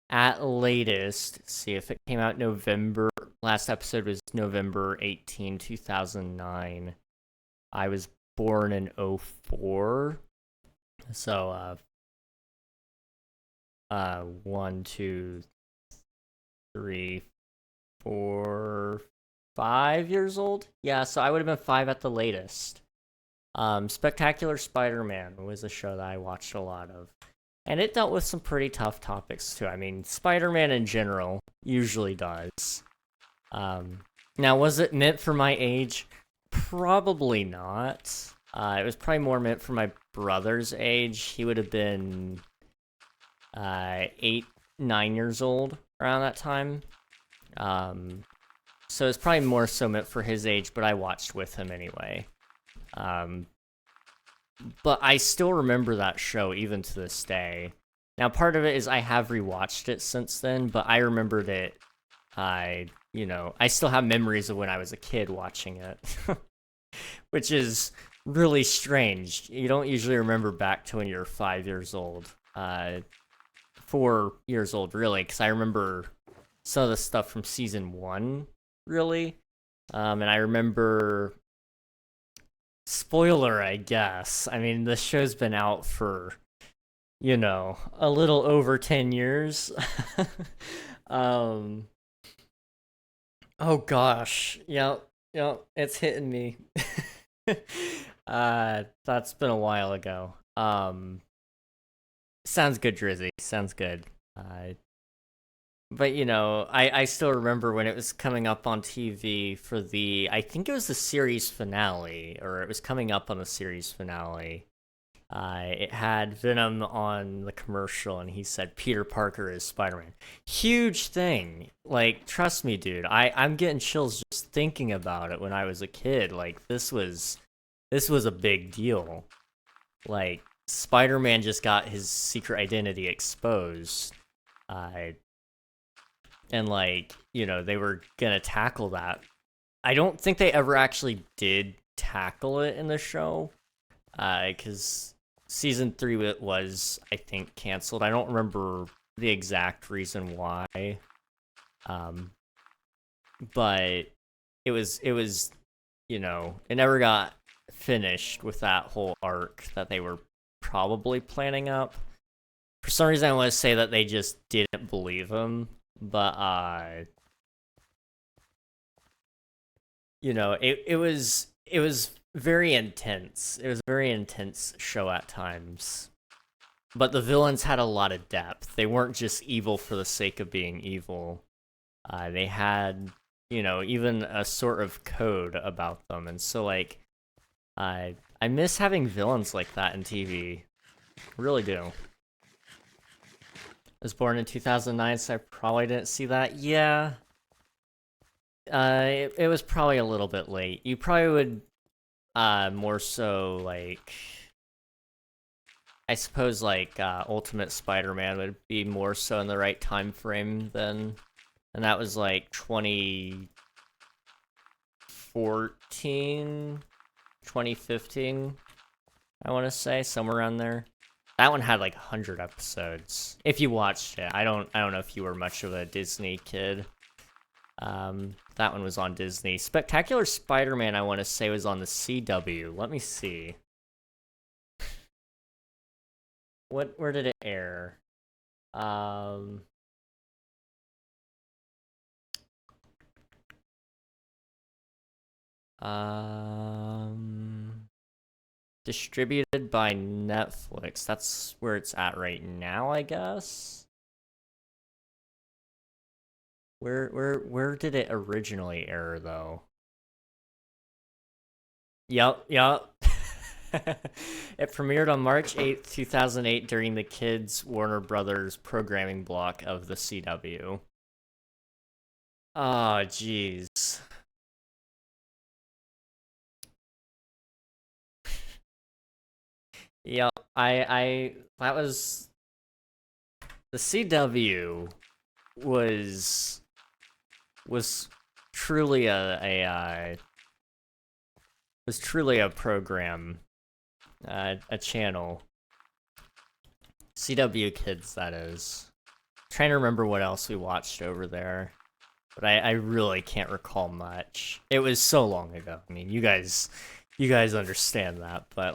at latest, see if it came out November. Last episode was November 18, 2009. I was born in 04. So, 1, 2, 3, 4, 5 years old. Yeah, so I would have been 5 at the latest. Spectacular Spider-Man was a show that I watched a lot of. And it dealt with some pretty tough topics too. I mean, Spider-Man in general usually does. Now, was it meant for my age? Probably not. It was probably more meant for my brother's age. He would have been 8, 9 years old around that time. So it's probably more so meant for his age, but I watched with him anyway. But I still remember that show even to this day. Now, part of it is I have rewatched it since then, but I remembered it. I still have memories of when I was a kid watching it, which is really strange. You don't usually remember back to when you're 5 years old. 4 years old, really, because I remember some of the stuff from season 1, really. And I remember... Spoiler, I guess. I mean, the show's been out for, a little over 10 years. Oh gosh. Yep, it's hitting me. That's been a while ago. Sounds good, Drizzy. Sounds good. But, I still remember when it was coming up on TV for I think it was the series finale, or it was coming up on the series finale. It had Venom on the commercial, and he said Peter Parker is Spider-Man. Huge thing. Like, trust me, dude. I'm getting chills just thinking about it when I was a kid. Like, this was a big deal. Like, Spider-Man just got his secret identity exposed. And, they were gonna tackle that. I don't think they ever actually did tackle it in the show. Because season 3 was, I think, canceled. I don't remember the exact reason why. But it was, it never got finished with that whole arc that they were probably planning up. For some reason, I want to say that they just didn't believe him. But, it was very intense. It was a very intense show at times. But the villains had a lot of depth. They weren't just evil for the sake of being evil. They had, even a sort of code about them. And so, I miss having villains like that in TV. Really do. I was born in 2009, so I probably didn't see that. Yeah. It was probably a little bit late. You probably would, more so, I suppose, Ultimate Spider-Man would be more so in the right time frame then. And that was, 2014, 2015, I want to say, somewhere around there. That one had 100 episodes. If you watched it, I don't know if you were much of a Disney kid. That one was on Disney. Spectacular Spider-Man, I want to say, was on the CW. Let me see. Where did it air? Distributed by Netflix. That's where it's at right now, I guess. Where did it originally air, though? Yep. It premiered on March 8th, 2008 during the Kids Warner Brothers programming block of the CW. Oh, jeez. Yeah, that was... The CW was truly was truly a program, a channel. CW Kids, that is. Trying to remember what else we watched over there, but I really can't recall much. It was so long ago. I mean, you guys understand that, but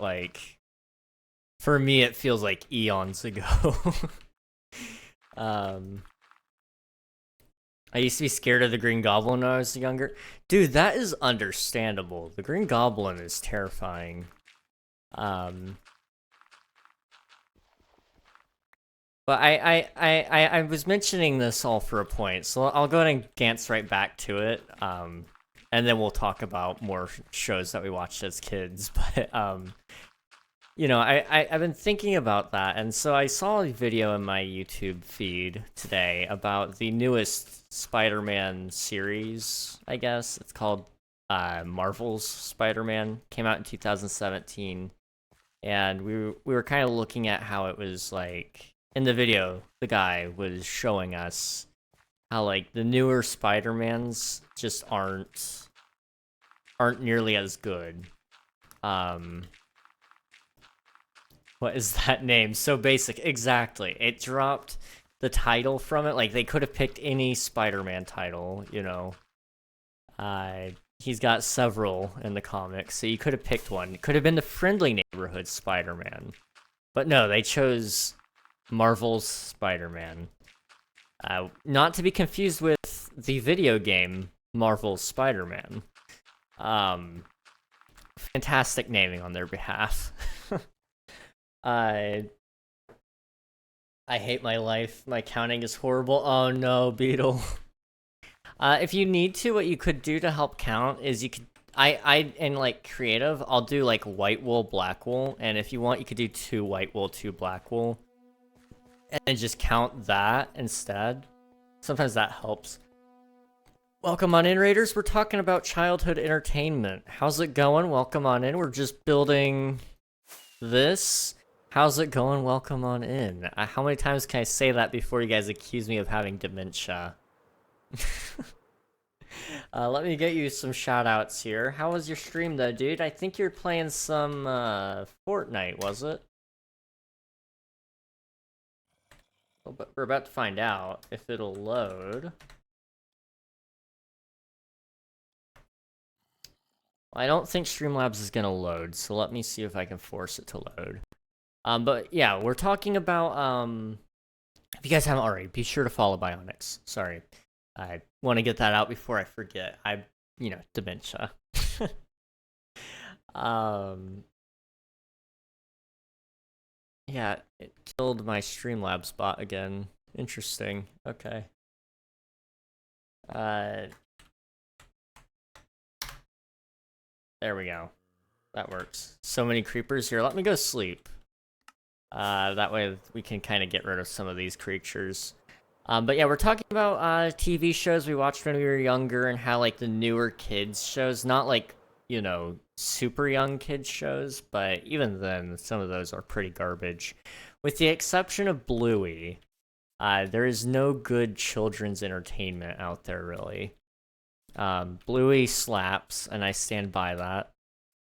for me, it feels like eons ago. I used to be scared of the Green Goblin when I was younger. Dude, that is understandable. The Green Goblin is terrifying. But I was mentioning this all for a point, so I'll go ahead and glance right back to it. And then we'll talk about more shows that we watched as kids. But you know, I've been thinking about that, and so I saw a video in my YouTube feed today about the newest Spider-Man series, I guess. It's called Marvel's Spider-Man. Came out in 2017, and we were kind of looking at how it was like in the video. The guy was showing us how like the newer Spider-Mans just aren't nearly as good. What is that name? So basic. Exactly. It dropped the title from it. Like, they could have picked any Spider-Man title, you know. He's got several in the comics, so you could have picked one. It could have been the Friendly Neighborhood Spider-Man. But no, they chose Marvel's Spider-Man. Not to be confused with the video game Marvel's Spider-Man. Fantastic naming on their behalf. I hate my life. My counting is horrible. Oh no, Beetle. If you need to, what you could do to help count is you could... in like creative, I'll do like white wool, black wool, and if you want, you could do 2 white wool, 2 black wool. And then just count that instead. Sometimes that helps. Welcome on in, Raiders. We're talking about childhood entertainment. How's it going? Welcome on in. We're just building this. How's it going? Welcome on in. How many times can I say that before you guys accuse me of having dementia? Let me get you some shout-outs here. How was your stream, though, dude? I think you're playing some, Fortnite, was it? Well, but we're about to find out if it'll load. I don't think Streamlabs is gonna load, so let me see if I can force it to load. But yeah, we're talking about, if you guys haven't already, be sure to follow Bionics. Sorry. I want to get that out before I forget. You know, dementia. Yeah, it killed my Streamlabs bot again. Interesting. Okay. There we go. That works. So many creepers here. Let me go sleep. That way we can kind of get rid of some of these creatures. But yeah, we're talking about TV shows we watched when we were younger and how like the newer kids shows, not like, you know, super young kids shows, but even then, some of those are pretty garbage. With the exception of Bluey, there is no good children's entertainment out there, really. Bluey slaps, and I stand by that.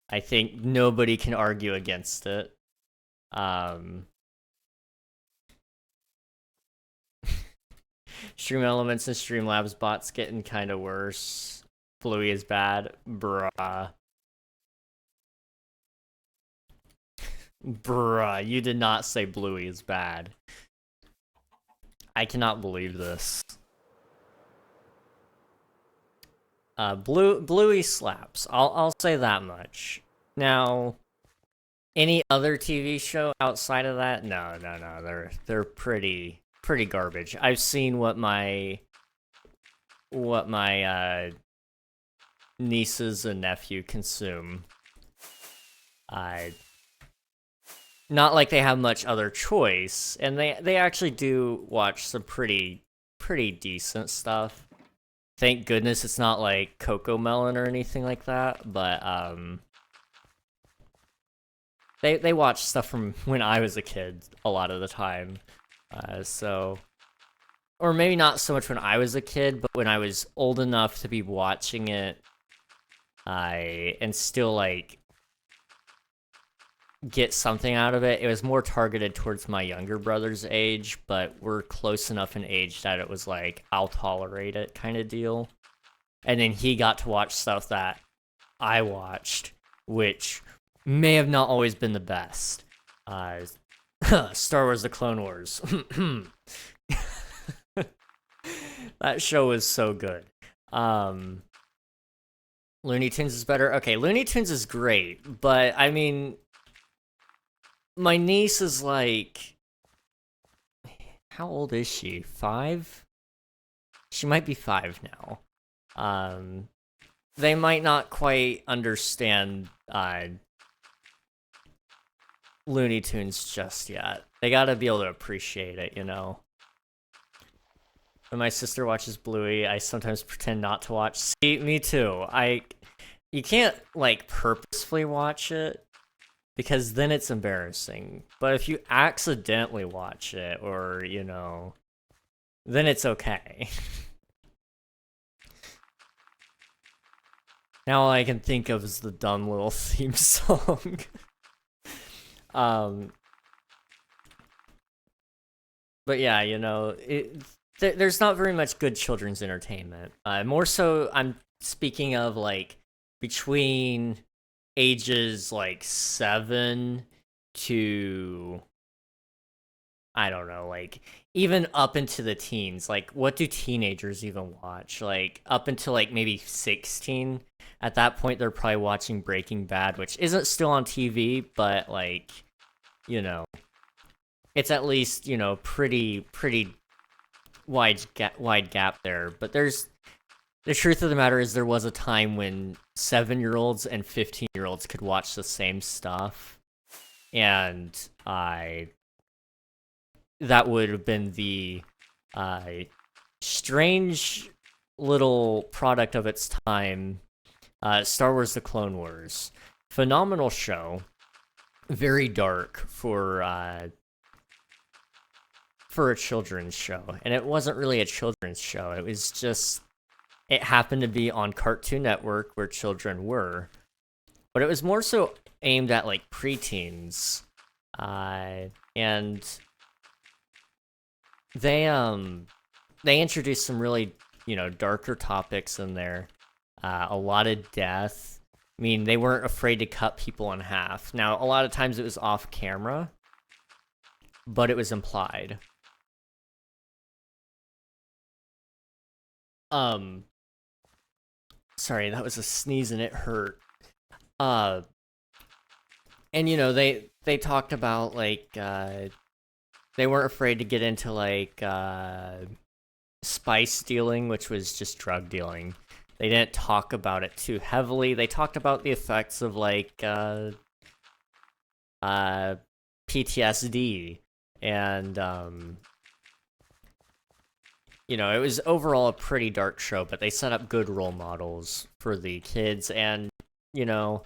I think nobody can argue against it. Stream Elements and Streamlabs bots getting kind of worse. Bluey is bad. Bruh. Bruh, you did not say Bluey is bad. I cannot believe this. Bluey slaps. I'll say that much. Now, any other TV show outside of that? No. They're pretty garbage. I've seen what my nieces and nephew consume. Not like they have much other choice, and they actually do watch some pretty decent stuff. Thank goodness it's not like Cocomelon or anything like that, but they watch stuff from when I was a kid a lot of the time. So, or maybe not so much when I was a kid, but when I was old enough to be watching it, and still like get something out of it. It was more targeted towards my younger brother's age, but we're close enough in age that it was like, I'll tolerate it kind of deal. And then he got to watch stuff that I watched, which may have not always been the best. Star Wars: The Clone Wars. That show is so good. Looney Tunes is better. Okay, Looney Tunes is great, but I mean, my niece is like, how old is she? 5? She might be 5 now. They might not quite understand Looney Tunes just yet. They gotta be able to appreciate it, you know? When my sister watches Bluey, I sometimes pretend not to watch. See, me too. You can't, like, purposefully watch it, because then it's embarrassing. But if you accidentally watch it, or, you know, then it's okay. Now all I can think of is the dumb little theme song. But yeah, you know, there's not very much good children's entertainment. More so, I'm speaking of, like, between ages, like, 7 to, I don't know, like, even up into the teens. Like, what do teenagers even watch? Like, up until, like, maybe 16. At that point, they're probably watching Breaking Bad, which isn't still on TV, but, like, you know, it's at least, you know, pretty wide gap there. But the truth of the matter is there was a time when 7-year-olds and 15-year-olds could watch the same stuff, and that would have been the strange little product of its time. Star Wars: The Clone Wars, phenomenal show, very dark for a children's show, and it wasn't really a children's show. It was just, it happened to be on Cartoon Network where children were, but it was more so aimed at, like, preteens, and they introduced some really, you know, darker topics in there. A lot of death. I mean, they weren't afraid to cut people in half. Now, a lot of times it was off camera, but it was implied. Sorry, that was a sneeze and it hurt. And, you know, they talked about, like, they weren't afraid to get into, like, spice dealing, which was just drug dealing. They didn't talk about it too heavily. They talked about the effects of, like, PTSD, and, you know, it was overall a pretty dark show, but they set up good role models for the kids, and, you know,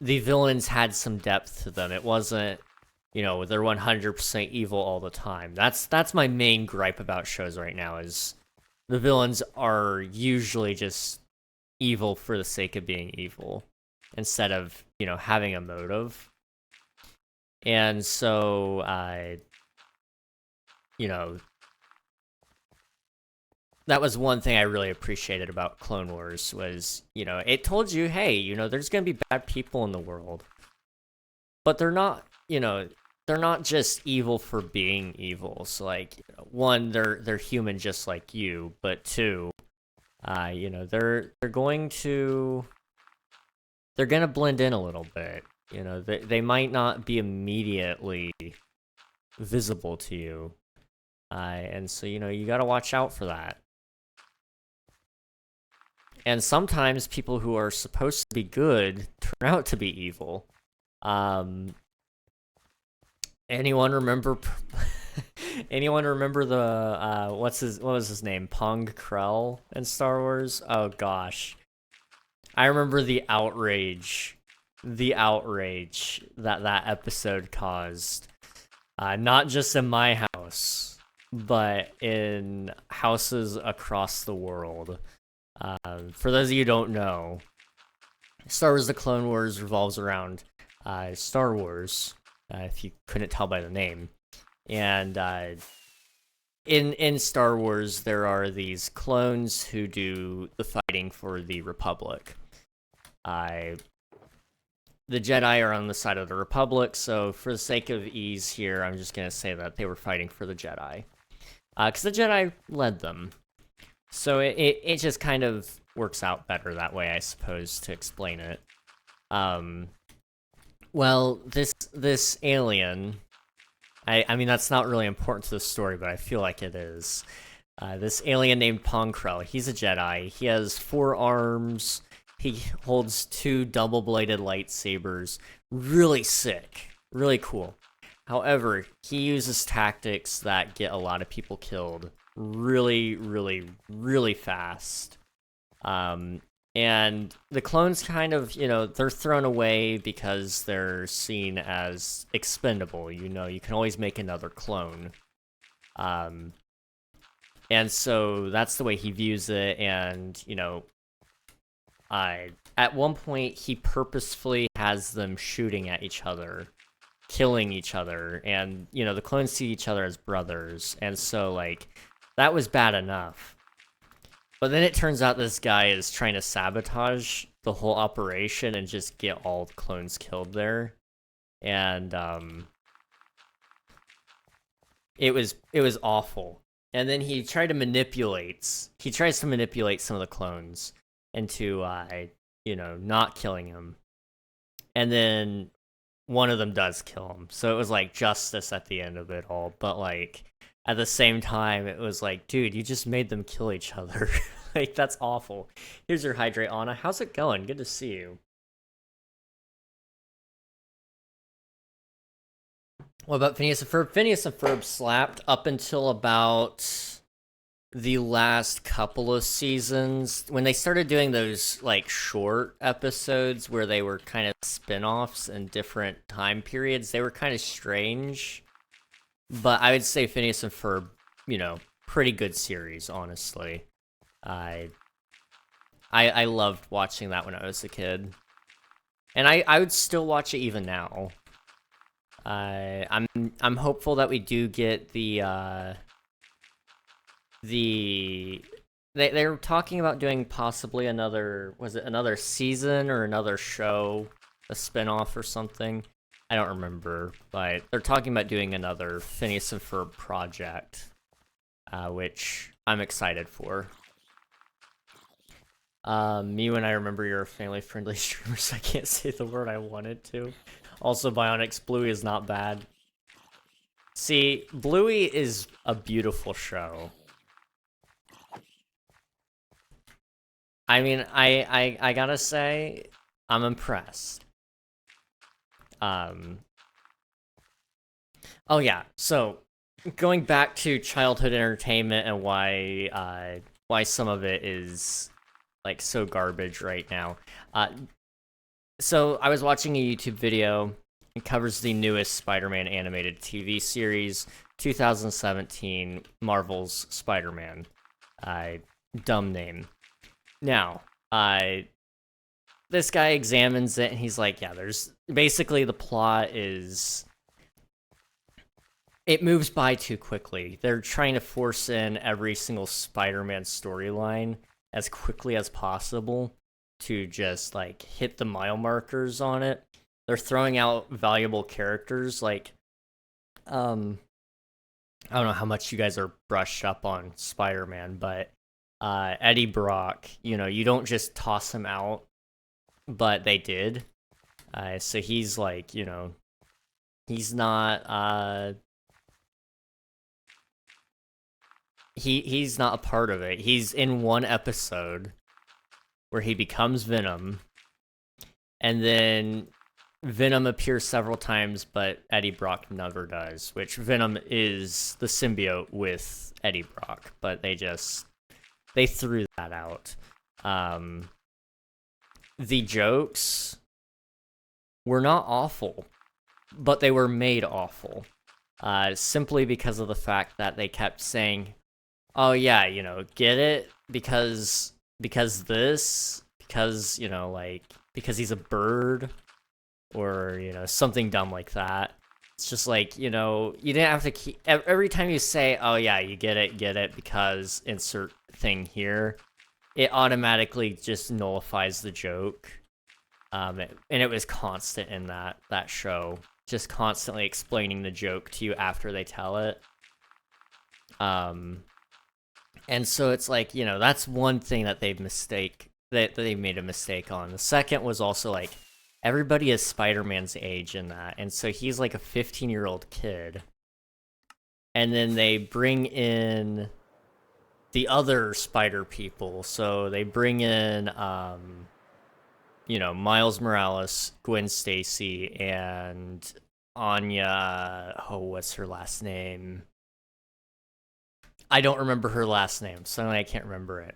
the villains had some depth to them. It wasn't, you know, they're 100% evil all the time. That's my main gripe about shows right now, is the villains are usually just evil for the sake of being evil, instead of, you know, having a motive. And so, you know, that was one thing I really appreciated about Clone Wars, was, you know, it told you, hey, you know, there's gonna be bad people in the world, but they're not, you know, they're not just evil for being evil. So, like, one, they're human just like you, but two, you know, they're gonna blend in a little bit. You know, they might not be immediately visible to you, and so, you know, you gotta watch out for that. And sometimes people who are supposed to be good turn out to be evil. Anyone remember the what was his name? Pong Krell in Star Wars? Oh gosh. I remember the outrage that episode caused. Not just in my house, but in houses across the world. For those of you who don't know, Star Wars: The Clone Wars revolves around Star Wars, if you couldn't tell by the name. And in Star Wars, there are these clones who do the fighting for the Republic. The Jedi are on the side of the Republic, so for the sake of ease here, I'm just going to say that they were fighting for the Jedi. Because the Jedi led them. So it just kind of works out better that way, I suppose, to explain it. Well, this alien, I mean, that's not really important to the story, but I feel like it is. This alien named Ponkrell, he's a Jedi. He has 4 arms. He holds 2 double-bladed lightsabers. Really sick. Really cool. However, he uses tactics that get a lot of people killed really, really, really fast. And the clones kind of, they're thrown away because they're seen as expendable. You can always make another clone. And so that's the way he views it, and, at one point, he purposefully has them shooting at each other, killing each other, and, the clones see each other as brothers, and so, like, that was bad enough. But then it turns out this guy is trying to sabotage the whole operation and just get all the clones killed there. And, it was awful. And then he tries to manipulate some of the clones into, not killing him. And then one of them does kill him. So it was like justice at the end of it all. But like, at the same time, it was like, dude, you just made them kill each other. Like, that's awful. Here's your hydrate, Anna. How's it going? Good to see you. What about Phineas and Ferb? Phineas and Ferb slapped up until about the last couple of seasons. When they started doing those, like, short episodes where they were kind of spin-offs in different time periods, they were kind of strange. But I would say Phineas and Ferb, pretty good series, honestly. I loved watching that when I was a kid. And I would still watch it even now. I'm hopeful that we do get they're talking about doing possibly another season or another show, a spinoff or something. I don't remember, but they're talking about doing another Phineas and Ferb project, which I'm excited for. Me when I remember you're a family-friendly streamer, so I can't say the word I wanted to. Also, Bionics Bluey is not bad. See, Bluey is a beautiful show. I mean, I gotta say, I'm impressed. Oh yeah, so going back to childhood entertainment and why some of it is like so garbage right now. So I was watching a YouTube video. It covers the newest Spider-Man animated TV series, 2017, Marvel's Spider-Man. Dumb name. Now, this guy examines it, and he's like, yeah, there's... Basically, the plot is... It moves by too quickly. They're trying to force in every single Spider-Man storyline as quickly as possible to just, like, hit the mile markers on it. They're throwing out valuable characters, like... I don't know how much you guys are brushed up on Spider-Man, but... Eddie Brock, you don't just toss him out, but they did. So he's like, he's not, he's not a part of it. He's in one episode where he becomes Venom, and then Venom appears several times, but Eddie Brock never does, which Venom is the symbiote with Eddie Brock, but they threw that out. The jokes were not awful, but they were made awful. Simply because of the fact that they kept saying, oh yeah, get it? Because this? Because, because he's a bird? Or, something dumb like that. It's just like, you didn't have to keep... Every time you say, oh yeah, you get it, because insert thing here, it automatically just nullifies the joke. And it was constant in that show. Just constantly explaining the joke to you after they tell it. And And so it's like, you know, that's one thing that they made a mistake on. The second was also like everybody is Spider-Man's age in that, and so he's like a 15-year-old kid. And then they bring in the other Spider people. So they bring in you know, Miles Morales, Gwen Stacy, and Anya. Oh, what's her last name? I don't remember her last name, so I can't remember it.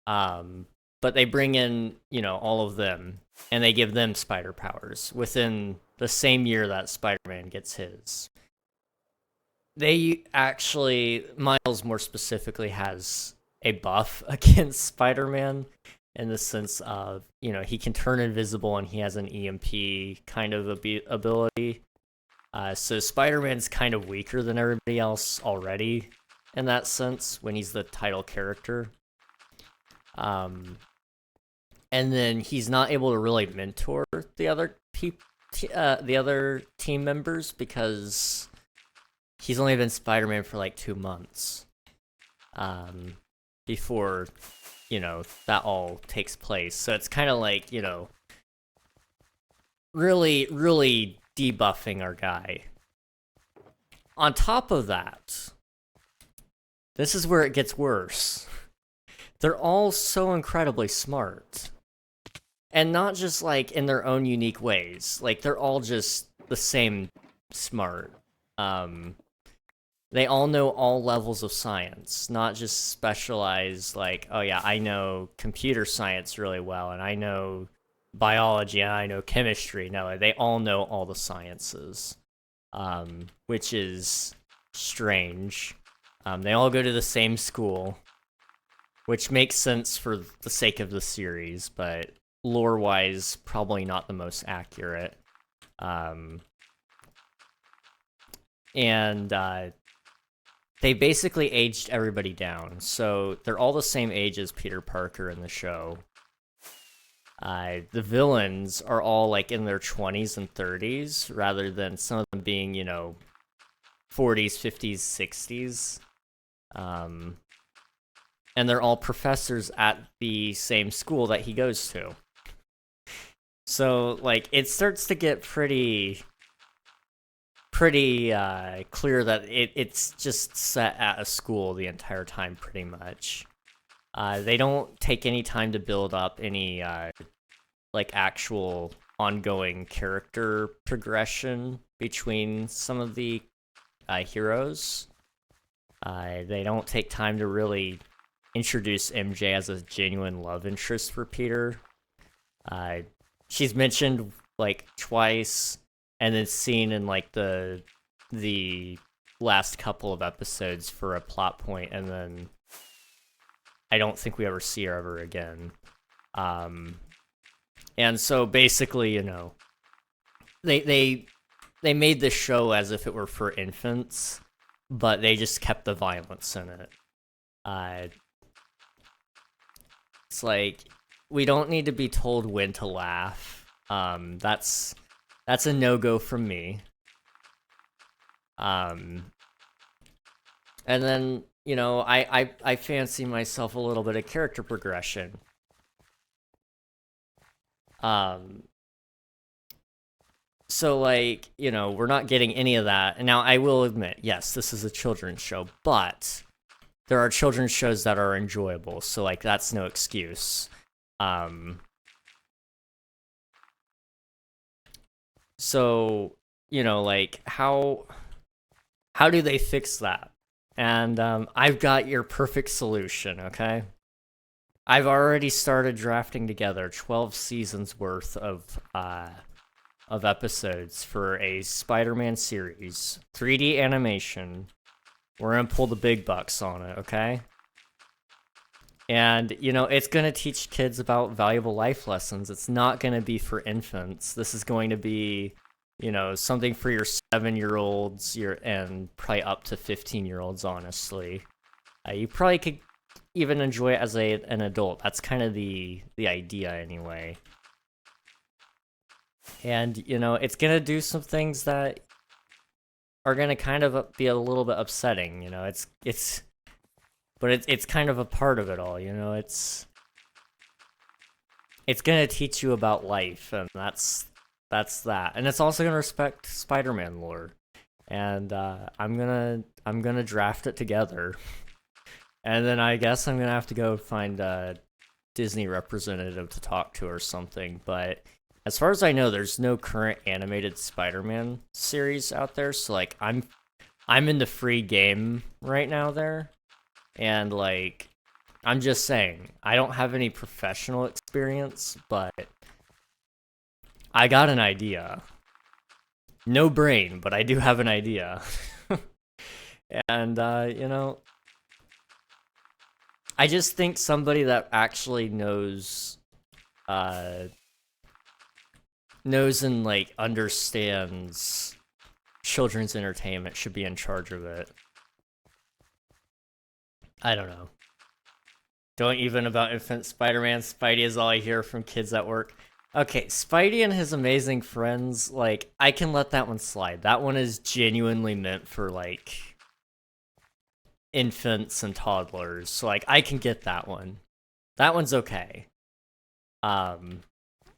But they bring in, you know, all of them, and they give them spider powers within the same year that Spider-Man gets his. They actually, Miles more specifically, has a buff against Spider-Man in the sense of, you know, he can turn invisible and he has an EMP kind of ability. So Spider-Man's kind of weaker than everybody else already in that sense when he's the title character. And then he's not able to really mentor the other team members because he's only been Spider-Man for like 2 months before, you know, that all takes place. So it's kind of like, you know, really, really debuffing our guy. On top of that, this is where it gets worse. They're all so incredibly smart. And not just, like, in their own unique ways. Like, they're all just the same smart. They all know all levels of science, not just specialized, like, oh yeah, I know computer science really well, and I know biology, and I know chemistry. No, they all know all the sciences, which is strange. They all go to the same school, which makes sense for the sake of the series, but lore-wise, probably not the most accurate. They basically aged everybody down, so they're all the same age as Peter Parker in the show. The villains are all like in their 20s and 30s, rather than some of them being, you know, 40s, 50s, 60s. And they're all professors at the same school that he goes to. So, like, it starts to get pretty clear that it's just set at a school the entire time, pretty much. They don't take any time to build up any, like, actual ongoing character progression between some of the heroes. They don't take time to really introduce MJ as a genuine love interest for Peter. She's mentioned, like, twice, and then seen in, like, the last couple of episodes for a plot point, and then I don't think we ever see her ever again. And so basically, you know, they made this show as if it were for infants, but they just kept the violence in it. It's like, we don't need to be told when to laugh. That's a no-go from me. And then, you know, I fancy myself a little bit of character progression. So, like, you know, we're not getting any of that. And now, I will admit, yes, this is a children's show, but there are children's shows that are enjoyable, so, like, that's no excuse. So, you know, like, how do they fix that? And I've got your perfect solution, okay? I've already started drafting together 12 seasons worth of episodes for a Spider-Man series, 3D animation. We're gonna pull the big bucks on it, okay? And, you know, it's gonna teach kids about valuable life lessons. It's not gonna be for infants. This is going to be, you know, something for your 7-year-olds, and probably up to 15-year-olds, honestly. You probably could even enjoy it as an adult. That's kind of the idea, anyway. And, you know, it's gonna do some things that are gonna kind of be a little bit upsetting, you know? It's but it's kind of a part of it all, you know. It's gonna teach you about life, and that's that. And it's also gonna respect Spider-Man lore. And I'm gonna draft it together, and then I guess I'm gonna have to go find a Disney representative to talk to or something. But as far as I know, there's no current animated Spider-Man series out there, so like I'm in the free game right now there, and like I'm just saying I don't have any professional experience, but I got an idea. No brain, but I do have an idea. And, you know, I just think somebody that actually knows and, like, understands children's entertainment should be in charge of it. I don't know. Don't even about Infant Spider-Man. Spidey is all I hear from kids at work. Okay, Spidey and His Amazing Friends, like, I can let that one slide. That one is genuinely meant for, like, infants and toddlers. So, like, I can get that one. That one's okay. I'll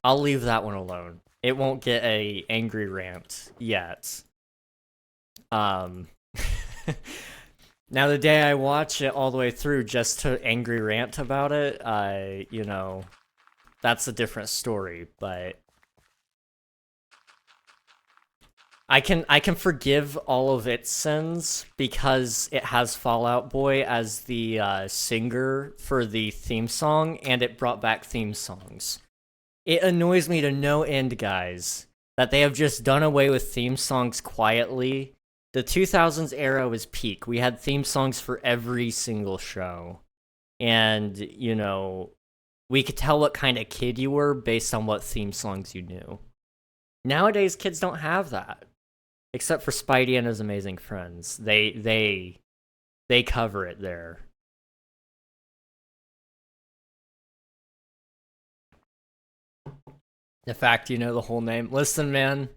leave that one alone. It won't get a angry rant yet. Now, the day I watch it all the way through just to angry rant about it, you know, that's a different story, but I can forgive all of its sins because it has Fall Out Boy as the singer for the theme song, and it brought back theme songs. It annoys me to no end, guys, that they have just done away with theme songs quietly. The 2000s era was peak. We had theme songs for every single show. And, you know, we could tell what kind of kid you were based on what theme songs you knew. Nowadays, kids don't have that. Except for Spidey and His Amazing Friends. They cover it there. The fact you know the whole name. Listen, man,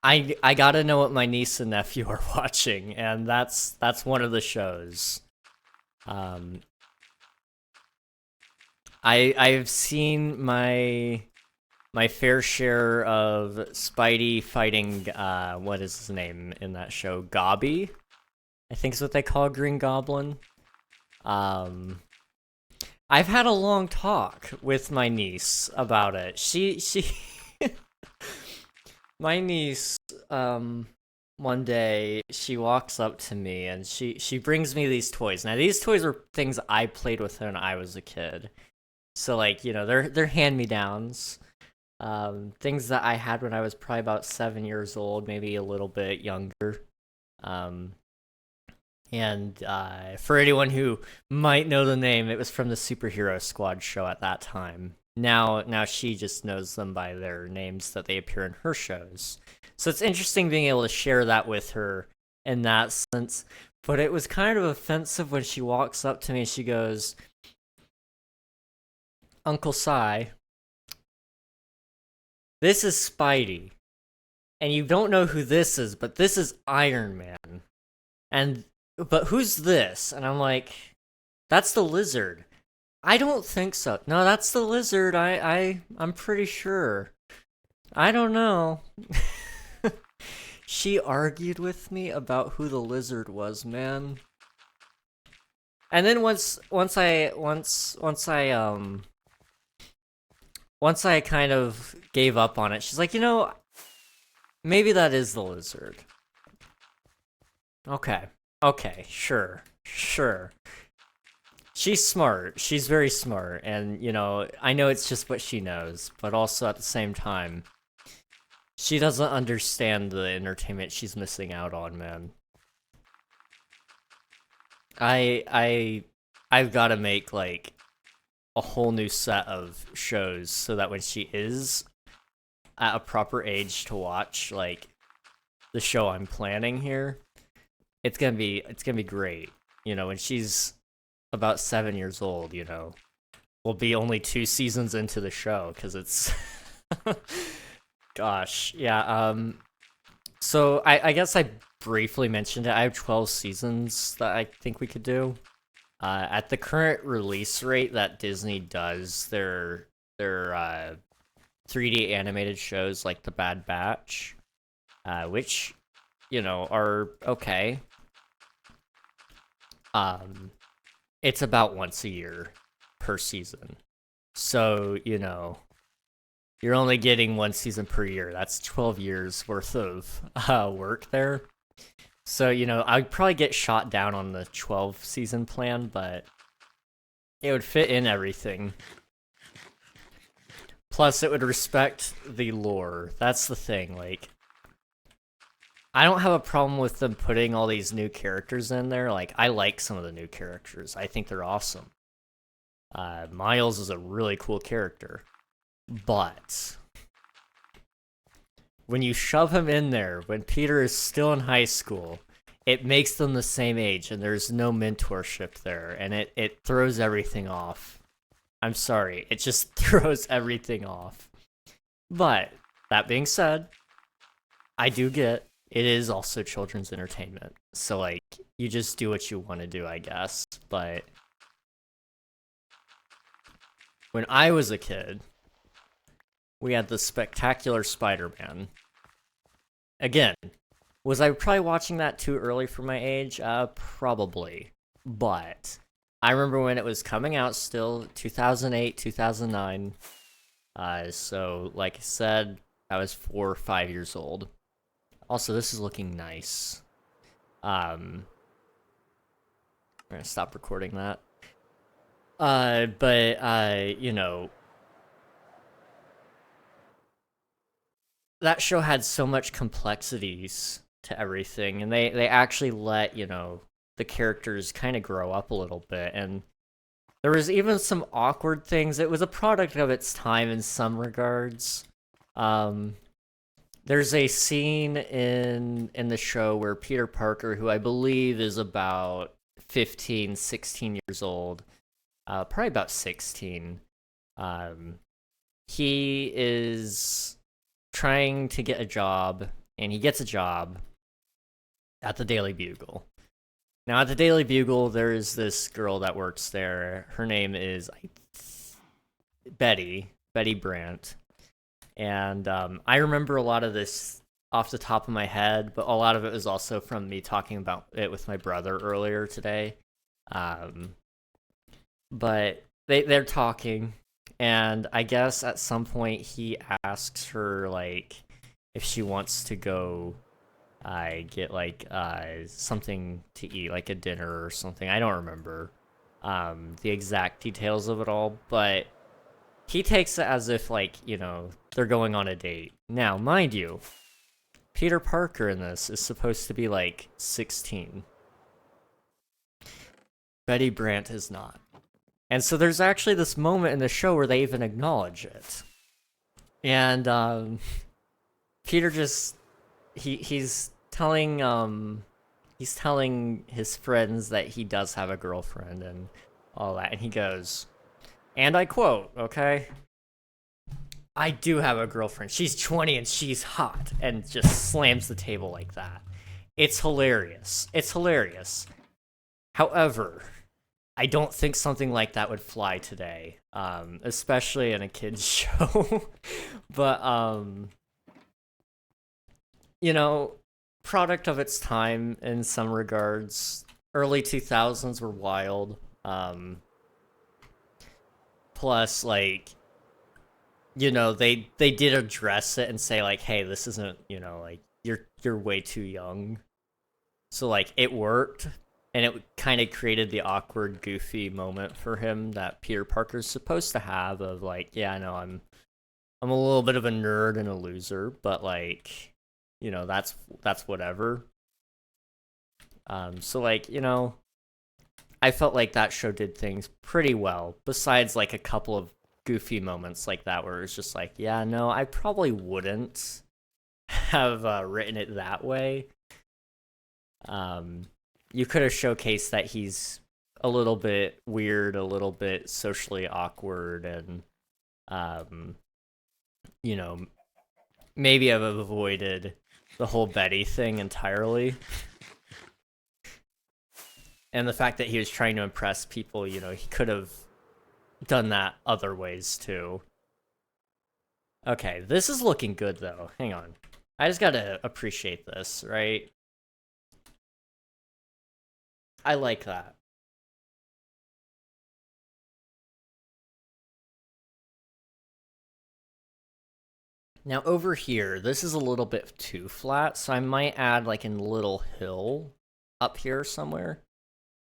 I gotta know what my niece and nephew are watching, and that's one of the shows. I've seen my fair share of Spidey fighting what is his name in that show? Gobby, I think is what they call Green Goblin. I've had a long talk with my niece about it. She my niece, one day she walks up to me and she brings me these toys. Now these toys are things I played with when I was a kid. So like, you know, they're hand-me-downs. Things that I had when I was probably about 7 years old, maybe a little bit younger. And for anyone who might know the name, it was from the Superhero Squad show at that time. Now she just knows them by their names that they appear in her shows. So it's interesting being able to share that with her in that sense. But it was kind of offensive when she walks up to me and she goes, "Uncle Si, this is Spidey. And you don't know who this is, but this is Iron Man. But who's this?" And I'm like, "That's the Lizard." "I don't think so." "No, that's the Lizard. I'm pretty sure." "I don't know." She argued with me about who the Lizard was, man. And then once I kind of gave up on it, she's like, "You know, maybe that is the Lizard." Okay, sure. She's smart. She's very smart. And, you know, I know it's just what she knows. But also at the same time, she doesn't understand the entertainment she's missing out on, man. I've got to make, like, a whole new set of shows so that when she is at a proper age to watch, like, the show I'm planning here, it's gonna be great. You know, when she's about 7 years old, you know, we'll be only 2 seasons into the show because it's gosh, yeah. So I guess I briefly mentioned it. I have 12 seasons that I think we could do. At the current release rate that Disney does their 3D animated shows like The Bad Batch, which, you know, are okay. It's about once a year per season. So, you know, you're only getting one season per year. That's 12 years worth of work there. So, you know, I'd probably get shot down on the 12 season plan, but it would fit in everything. Plus, it would respect the lore. That's the thing, like, I don't have a problem with them putting all these new characters in there. Like, I like some of the new characters. I think they're awesome. Miles is a really cool character. But when you shove him in there, when Peter is still in high school, it makes them the same age, and there's no mentorship there, and it throws everything off. I'm sorry, it just throws everything off. But, that being said, I do get it is also children's entertainment. So, like, you just do what you want to do, I guess. But when I was a kid, we had the Spectacular Spider-Man. Again, was I probably watching that too early for my age? Probably. But I remember when it was coming out still, 2008, 2009. So, like I said, I was 4 or 5 years old. Also, this is looking nice. I'm gonna stop recording that. But you know, that show had so much complexities to everything, and they actually let, you know, the characters kind of grow up a little bit, and there was even some awkward things. It was a product of its time in some regards. There's a scene in the show where Peter Parker, who I believe is about 15, 16 years old, probably about 16, he is trying to get a job, and he gets a job at the Daily Bugle. Now, at the Daily Bugle, there's this girl that works there. Her name is Betty Brandt. And I remember a lot of this off the top of my head, but a lot of it was also from me talking about it with my brother earlier today. But they're talking, and I guess at some point he asks her, like, if she wants to go get, like, something to eat, like a dinner or something. I don't remember the exact details of it all, but he takes it as if, like, you know, they're going on a date. Now, mind you, Peter Parker in this is supposed to be, like, 16. Betty Brandt is not. And so there's actually this moment in the show where they even acknowledge it. And Peter just he's telling his friends that he does have a girlfriend and all that, and he goes, and I quote, okay, I do have a girlfriend. She's 20 and she's hot, and just slams the table like that. It's hilarious. It's hilarious. However, I don't think something like that would fly today, especially in a kid's show. But, you know, product of its time in some regards. Early 2000s were wild. Plus, like, you know, they did address it and say, like, hey, this isn't, you know, like, you're way too young. So, like, it worked, and it kind of created the awkward, goofy moment for him that Peter Parker's supposed to have of, like, yeah, I know I'm a little bit of a nerd and a loser, but, like, you know, that's whatever. So, like, you know, I felt like that show did things pretty well, besides, like, a couple of goofy moments like that where it's just like, yeah, no, I probably wouldn't have written it that way. You could have showcased that he's a little bit weird, a little bit socially awkward, and, you know, maybe I've avoided the whole Betty thing entirely. And the fact that he was trying to impress people, you know, he could have done that other ways too. Okay, this is looking good though. Hang on. I just gotta appreciate this, right? I like that. Now over here, this is a little bit too flat, so I might add like a little hill up here somewhere.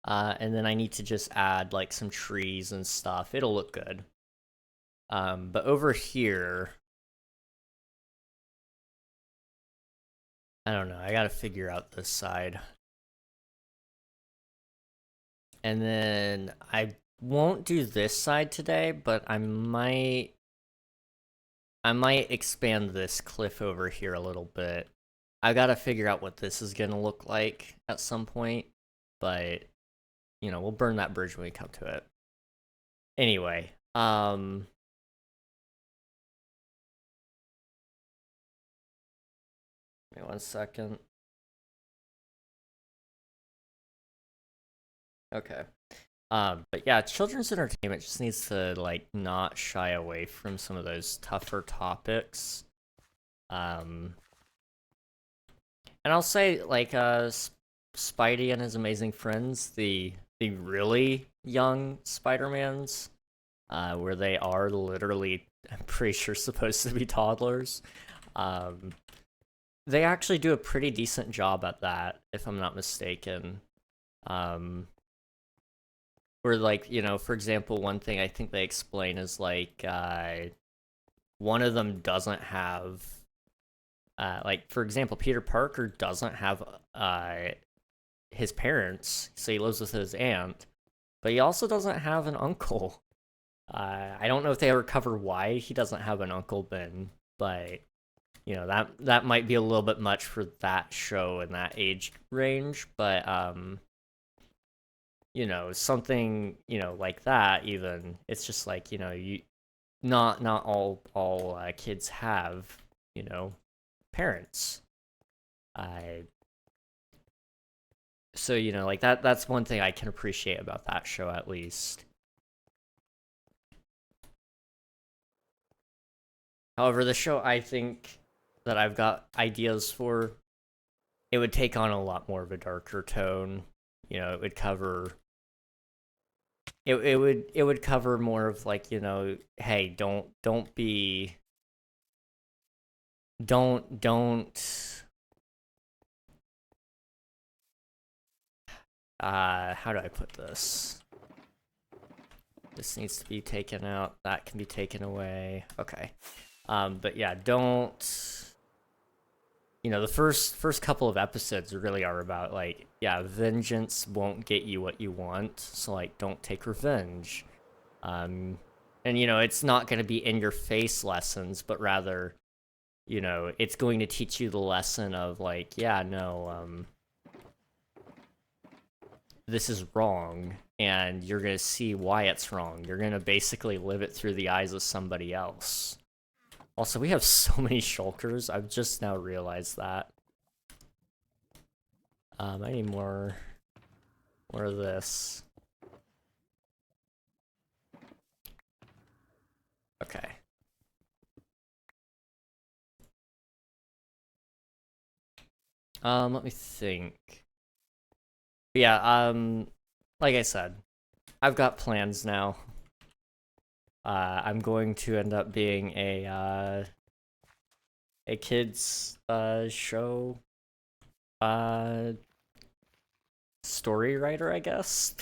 And then I need to just add like some trees and stuff. It'll look good. But over here, I don't know. I gotta figure out this side. And then I won't do this side today, but I might expand this cliff over here a little bit. I gotta figure out what this is gonna look like at some point, but you know, we'll burn that bridge when we come to it. Anyway, wait 1 second. Okay. But yeah, children's entertainment just needs to like not shy away from some of those tougher topics. And I'll say like Spidey and His Amazing Friends, the really young Spider-Mans, where they are literally, I'm pretty sure, supposed to be toddlers. They actually do a pretty decent job at that, if I'm not mistaken. Or like, you know, for example, one thing I think they explain is like one of them doesn't have like, for example, Peter Parker doesn't have his parents, so he lives with his aunt, but he also doesn't have an uncle. I don't know if they ever cover why he doesn't have an Uncle Ben, but you know, that might be a little bit much for that show and that age range, but you know, something, you know, like that, even, it's just like, you know, you not all kids have, you know, parents. So, you know, like that's one thing I can appreciate about that show, at least. However, the show I think that I've got ideas for, it would take on a lot more of a darker tone. You know, it would cover it would cover more of like, you know, hey, don't be don't how do I put this? This needs to be taken out, that can be taken away. Okay. But yeah, don't, you know, the first couple of episodes really are about like, yeah, vengeance won't get you what you want, so like don't take revenge. And you know, it's not going to be in your face lessons, but rather, you know, it's going to teach you the lesson of like, yeah, no, this is wrong, and you're going to see why it's wrong. You're going to basically live it through the eyes of somebody else. Also, we have so many shulkers. I've just now realized that. I need more of this. Okay. Let me think. But yeah, like I said, I've got plans now. I'm going to end up being a kids show story writer, I guess.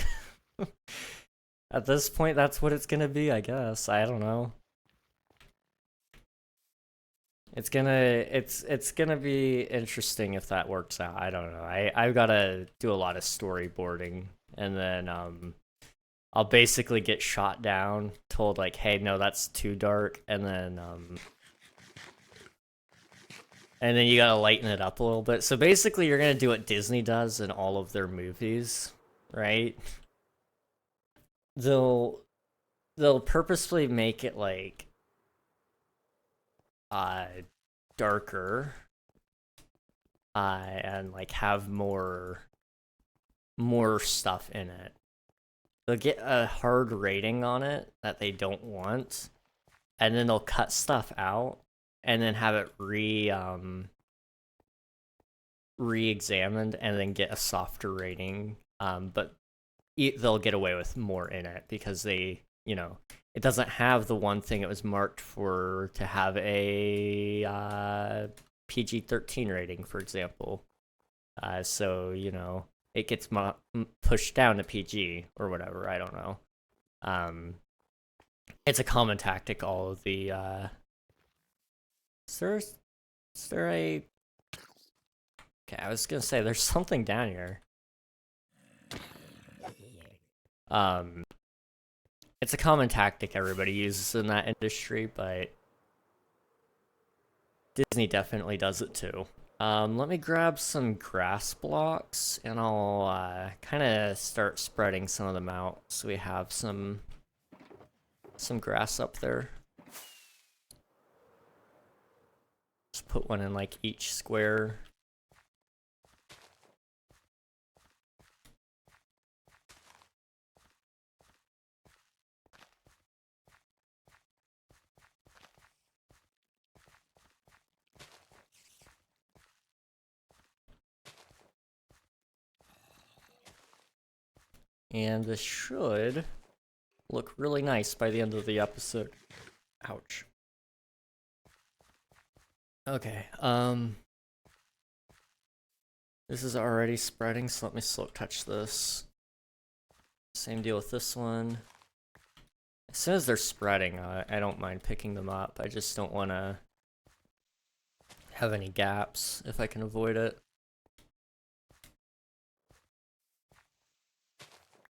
At this point, that's what it's gonna be, I guess. I don't know. It's gonna be interesting if that works out. I don't know. I've gotta do a lot of storyboarding, and then I'll basically get shot down, told like, hey, no, that's too dark, and then you gotta lighten it up a little bit. So basically, you're gonna do what Disney does in all of their movies, right? They'll purposefully make it like uh darker and like have more more stuff in it. They'll get a hard rating on it that they don't want, and then they'll cut stuff out and then have it re-examined and then get a softer rating. But they'll get away with more in it because they, it doesn't have the one thing it was marked for to have a PG-13 rating, for example. So, it gets pushed down to PG or whatever, I don't know. It's a common tactic, all of the, is there a... Okay, I was gonna say, there's something down here. It's a common tactic everybody uses in that industry, but Disney definitely does it too. Let me grab some grass blocks, and I'll kind of start spreading some of them out so we have some grass up there. Just put one in like each square. And this should look really nice by the end of the episode. Ouch. Okay, this is already spreading, so let me slow touch this. Same deal with this one. As soon as they're spreading, I don't mind picking them up. I just don't want to have any gaps if I can avoid it.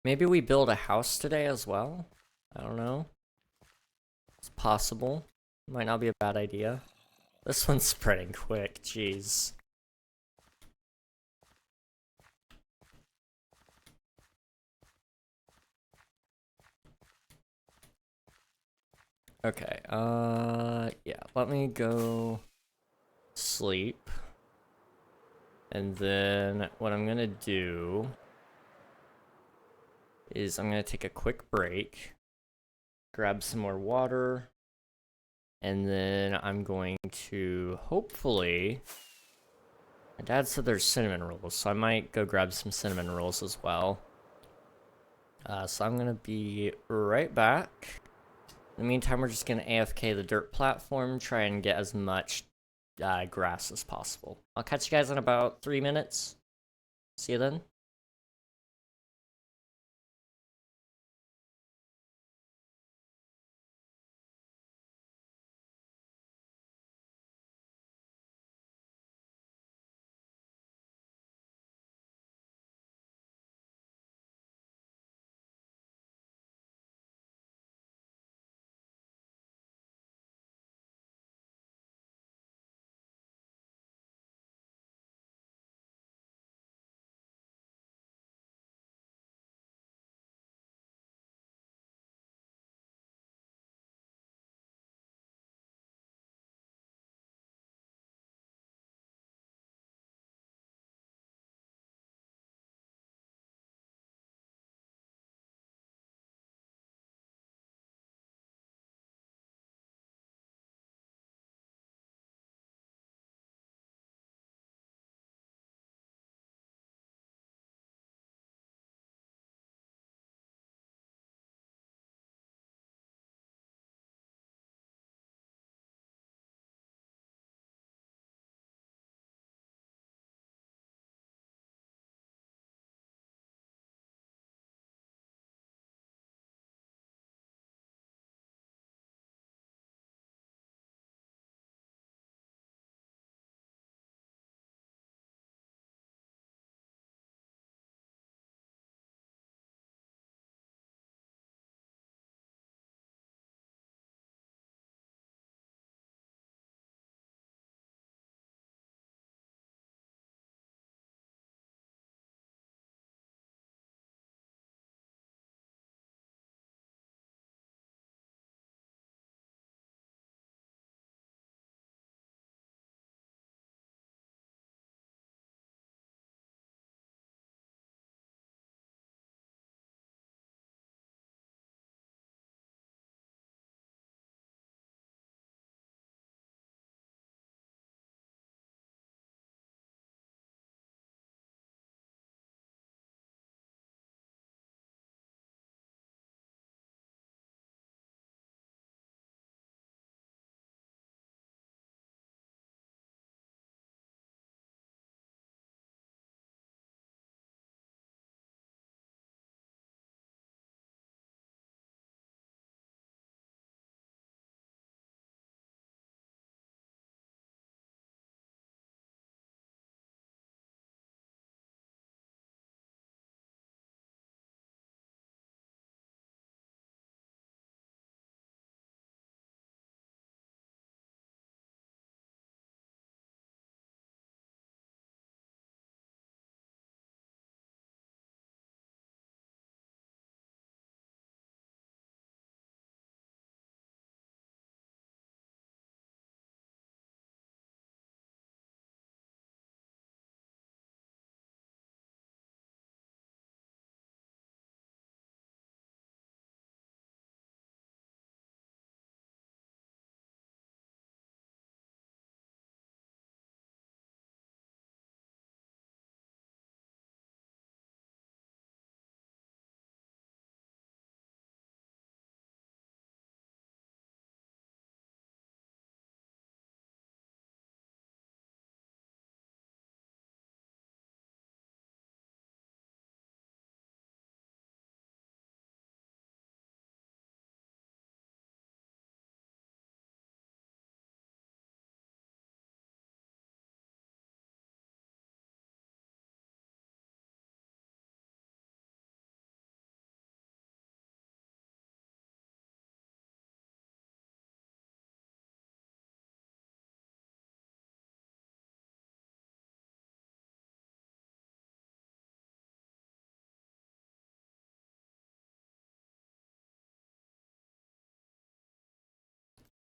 Maybe we build a house today as well? I don't know. It's possible. Might not be a bad idea. This one's spreading quick, jeez. Okay, yeah, let me go sleep. And then what I'm gonna do is I'm gonna take a quick break, grab some more water, and then I'm going to hopefully... My dad said there's cinnamon rolls, so I might go grab some cinnamon rolls as well. So I'm gonna be right back. In the meantime, we're just gonna AFK the dirt platform, try and get as much grass as possible. I'll catch you guys in about 3 minutes. See you then.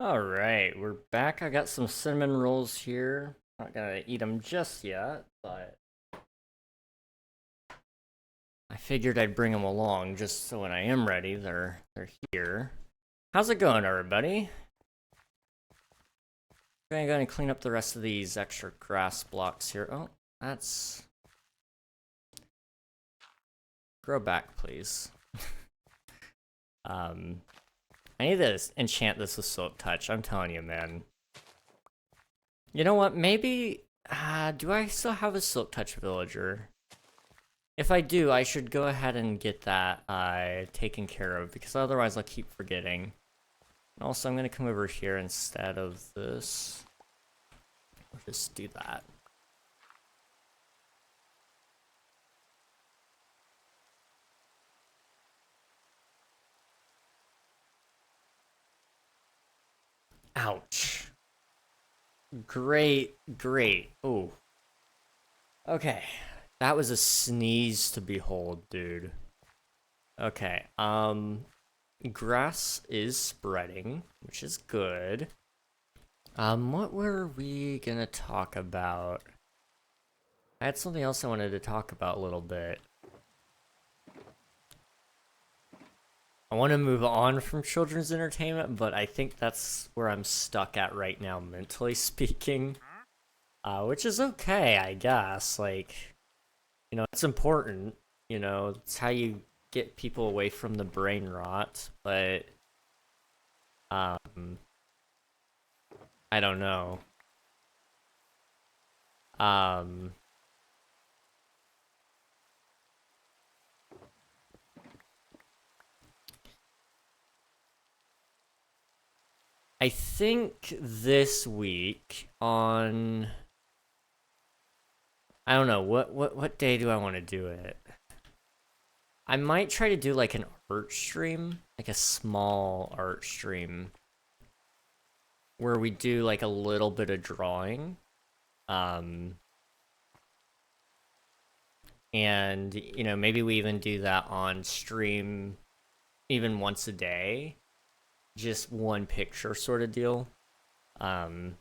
Alright, we're back. I got some cinnamon rolls here. Not gonna eat them just yet, but I figured I'd bring them along just so when I am ready, they're here. How's it going, everybody? I'm gonna clean up the rest of these extra grass blocks here. Oh, that's... Grow back, please. I need to enchant this with Silk Touch, I'm telling you, man. You know what, maybe... do I still have a Silk Touch villager? If I do, I should go ahead and get that taken care of, because otherwise I'll keep forgetting. And also, I'm gonna come over here instead of this. I'll just do that. Ouch. Great, great. Ooh. Okay. That was a sneeze to behold, dude. Okay, grass is spreading, which is good. What were we gonna talk about? I had something else I wanted to talk about a little bit. I want to move on from children's entertainment, but I think that's where I'm stuck at right now, mentally speaking. Which is okay, I guess. Like, you know, it's important. You know, it's how you get people away from the brain rot, but... I don't know. I think this week on... I don't know, what day do I want to do it? I might try to do like an art stream, like a small art stream, where we do like a little bit of drawing. And, you know, maybe we even do that on stream even once a day. Just one picture sort of deal. It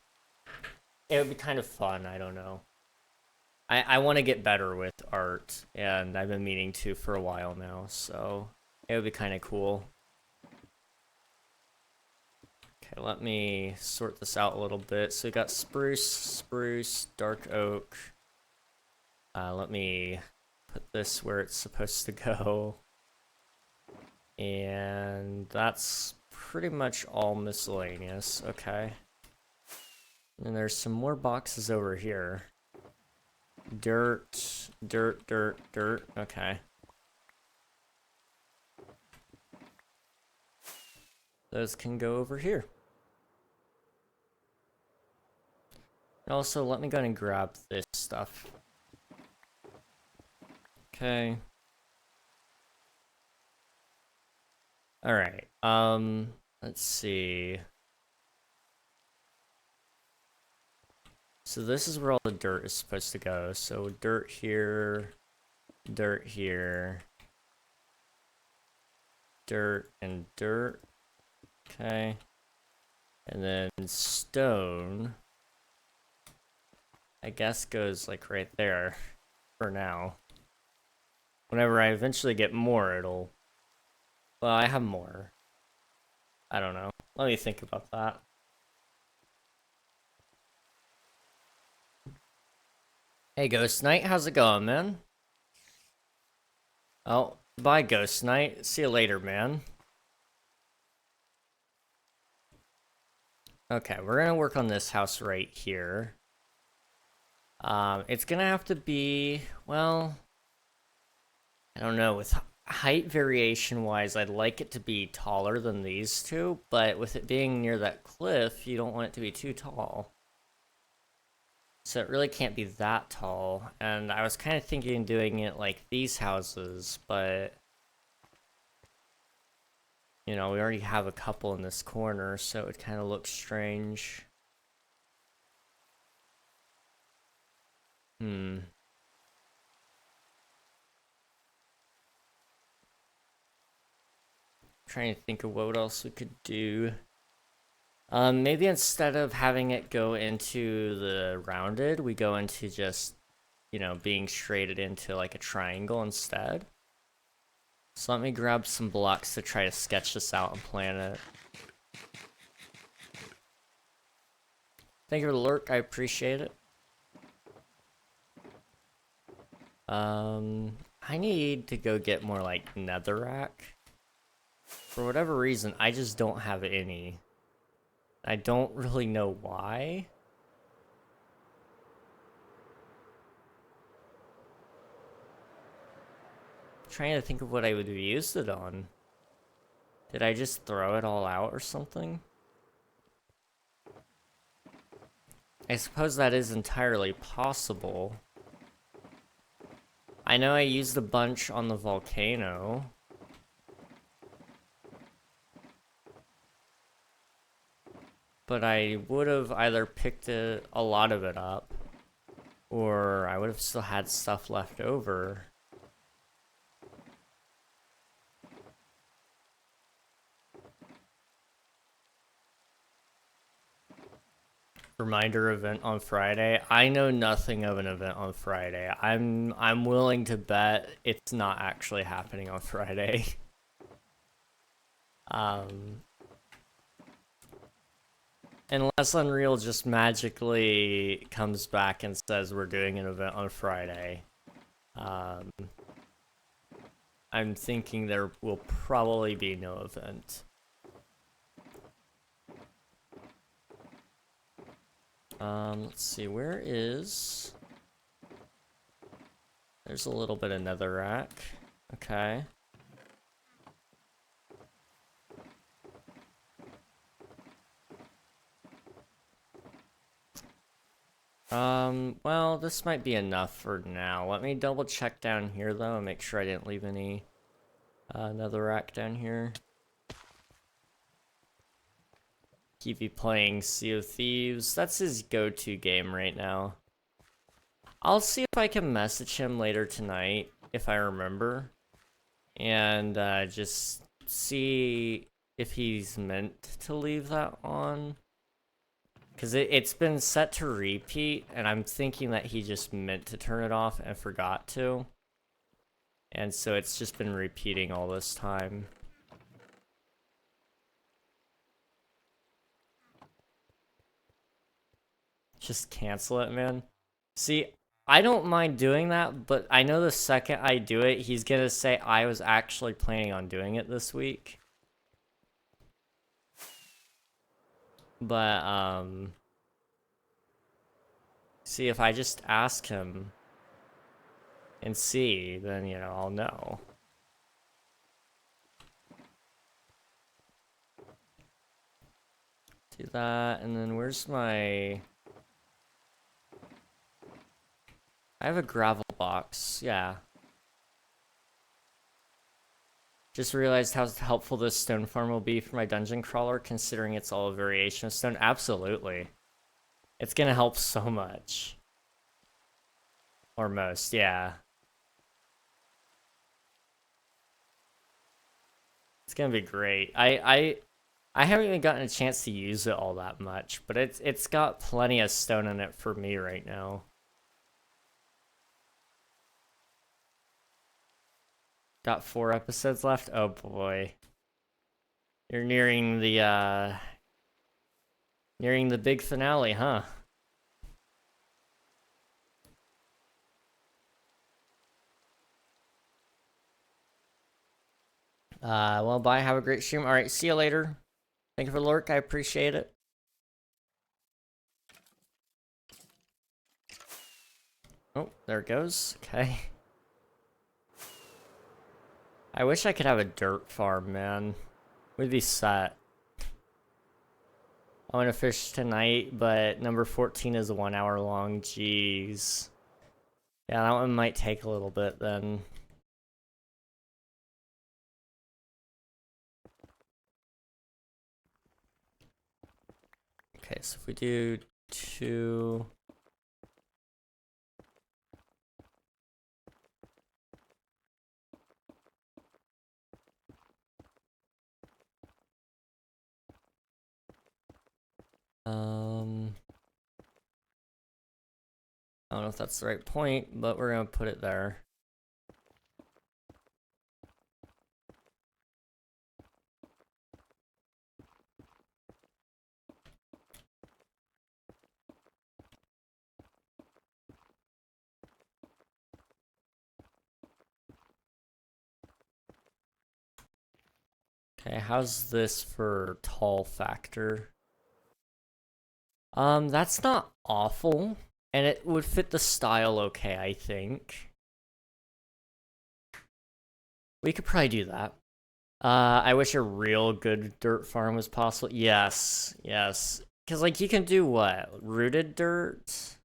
would be kind of fun, I don't know. I want to get better with art, and I've been meaning to for a while now, so it would be kind of cool. Okay, let me sort this out a little bit. So we got spruce, dark oak. Let me put this where it's supposed to go. And that's pretty much all miscellaneous, okay. And there's some more boxes over here. Dirt, okay. Those can go over here. And also, let me go ahead and grab this stuff. Okay. Alright, let's see. So this is where all the dirt is supposed to go. So dirt here, dirt here, dirt and dirt. Okay. And then stone, I guess, goes like right there for now. Whenever I eventually get more, it'll... Well, I have more. I don't know. Let me think about that. Hey, Ghost Knight, how's it going, man? Oh, bye, Ghost Knight. See you later, man. Okay, we're gonna work on this house right here. It's gonna have to be, well... I don't know, with height variation-wise, I'd like it to be taller than these two, but with it being near that cliff, you don't want it to be too tall. So it really can't be that tall, and I was kind of thinking of doing it like these houses, but... You know, we already have a couple in this corner, so it kind of looks strange. Trying to think of what else we could do. Maybe instead of having it go into the rounded, we go into just, you know, being straighted into like a triangle instead. So let me grab some blocks to try to sketch this out and plan it. Thank you for the lurk, I appreciate it. I need to go get more like netherrack. For whatever reason, I just don't have any. I don't really know why. I'm trying to think of what I would have used it on. Did I just throw it all out or something? I suppose that is entirely possible. I know I used a bunch on the volcano. But I would have either picked a lot of it up, or I would have still had stuff left over. Reminder event on Friday. I know nothing of an event on Friday. I'm willing to bet it's not actually happening on Friday. Unless Unreal just magically comes back and says we're doing an event on Friday. I'm thinking there will probably be no event. Let's see, where is... There's a little bit of netherrack. Okay. Well, this might be enough for now. Let me double check down here, though, and make sure I didn't leave any, netherrack down here. Keep playing Sea of Thieves. That's his go-to game right now. I'll see if I can message him later tonight, if I remember. And, just see if he's meant to leave that on. Because it's been set to repeat, and I'm thinking that he just meant to turn it off and forgot to. And so it's just been repeating all this time. Just cancel it, man. See, I don't mind doing that, but I know the second I do it, he's gonna say I was actually planning on doing it this week. But, see, if I just ask him and see, then, you know, I'll know. Do that, and then where's my... I have a gravel box, yeah. Just realized how helpful this stone farm will be for my dungeon crawler, considering it's all a variation of stone. Absolutely. It's gonna help so much. Or most, yeah. It's gonna be great. I haven't even gotten a chance to use it all that much, but it's got plenty of stone in it for me right now. Got 4 episodes left? Oh boy. You're nearing the big finale, huh? Well, bye. Have a great stream. All right, see you later. Thank you for the lurk. I appreciate it. Oh, there it goes. Okay. I wish I could have a dirt farm, man. We'd be set. I want to fish tonight, but number 14 is 1 hour long. Jeez. Yeah, that one might take a little bit then. Okay, so if we do 2... if that's the right point, but we're gonna put it there. Okay, how's this for tall factor? That's not awful, and it would fit the style okay, I think. We could probably do that. I wish a real good dirt farm was possible. Yes, yes. Because, like, you can do what? Rooted dirt?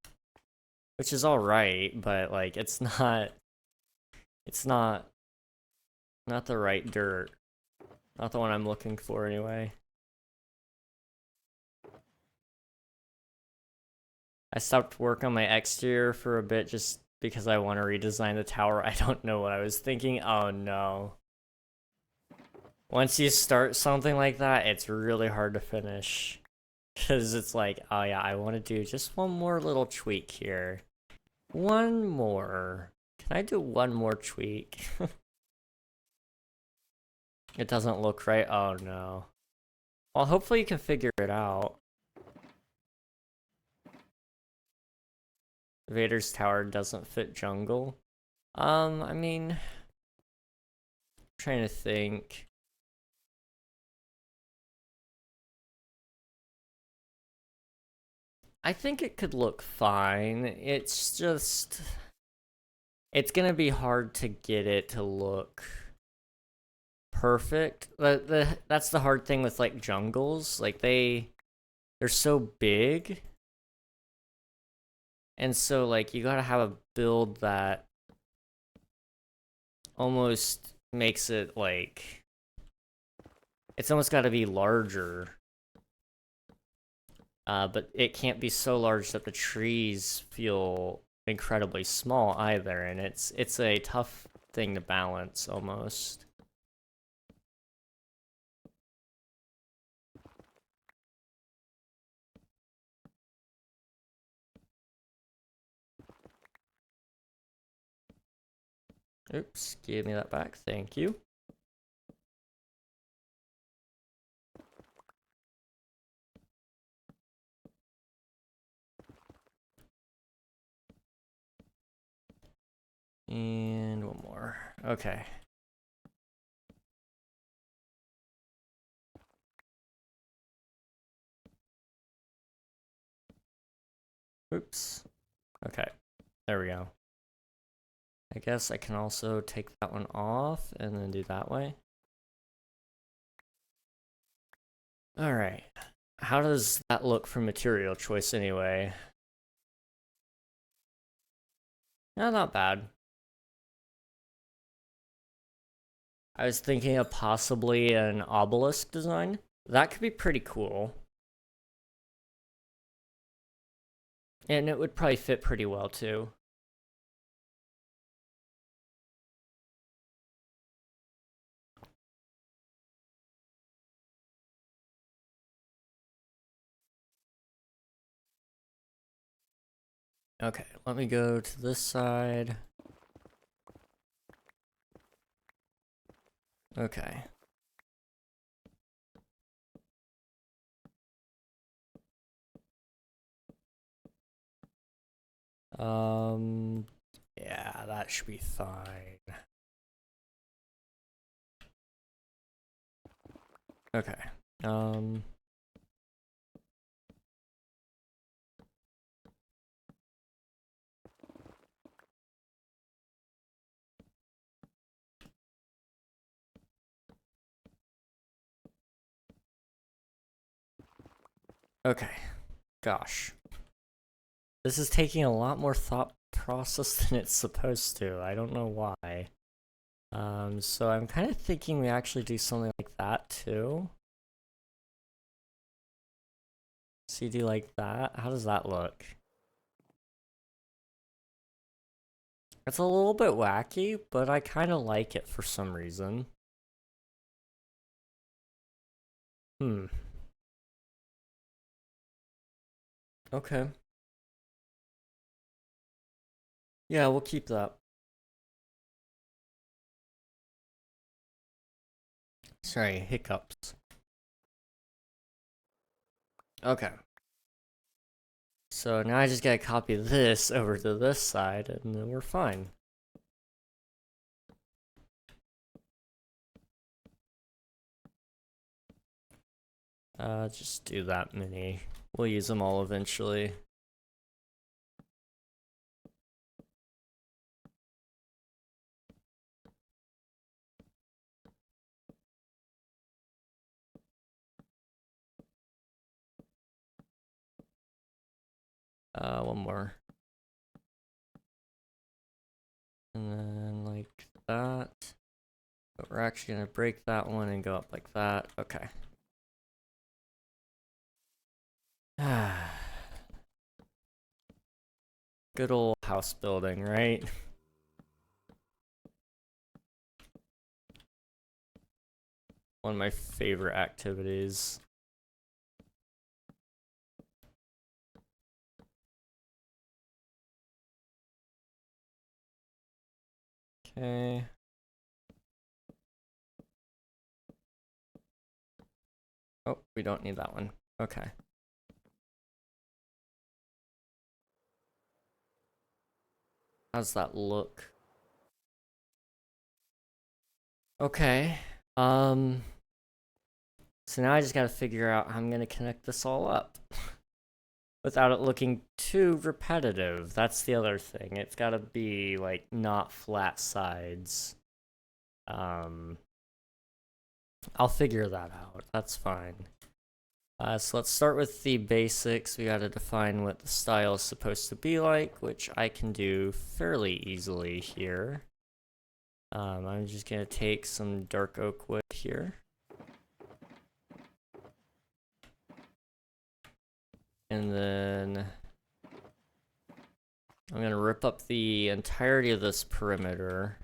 Which is alright, but, like, it's not... It's not the right dirt. Not the one I'm looking for, anyway. I stopped work on my exterior for a bit just because I want to redesign the tower. I don't know what I was thinking. Oh, no. Once you start something like that, it's really hard to finish. Because it's like, oh yeah, I want to do just one more little tweak here. One more. Can I do one more tweak? It doesn't look right. Oh no. Well, hopefully you can figure it out. Vader's tower doesn't fit jungle. I mean... I'm trying to think. I think it could look fine. It's just... It's gonna be hard to get it to look perfect. That's the hard thing with, like, jungles. Like, they're so big. And so, like, you gotta have a build that almost makes it, like... It's almost gotta be larger. But it can't be so large that the trees feel incredibly small either, and it's a tough thing to balance, almost. Oops, give me that back, thank you. And one more. Okay. Oops. Okay. There we go. I guess I can also take that one off and then do that way. Alright. How does that look for material choice anyway? No, not bad. I was thinking of possibly an obelisk design. That could be pretty cool. And it would probably fit pretty well, too. Okay, let me go to this side. Okay. Yeah, that should be fine. Okay. Okay. Gosh. This is taking a lot more thought process than it's supposed to. I don't know why. So I'm kind of thinking we actually do something like that, too. CD like that? How does that look? It's a little bit wacky, but I kind of like it for some reason. Okay. Yeah, we'll keep that. Sorry, hiccups. Okay. So now I just gotta copy this over to this side, and then we're fine. Just do that many. We'll use them all eventually. One more. And then like that. But we're actually gonna break that one and go up like that. Okay. Good old house building, right? One of my favorite activities. Okay. Oh, we don't need that one. Okay. How's that look? Okay. So now I just gotta figure out how I'm gonna connect this all up without it looking too repetitive. That's the other thing. It's gotta be like not flat sides. I'll figure that out. That's fine. So let's start with the basics. We gotta define what the style is supposed to be like, which I can do fairly easily here. I'm just gonna take some dark oak wood here. And then I'm gonna rip up the entirety of this perimeter.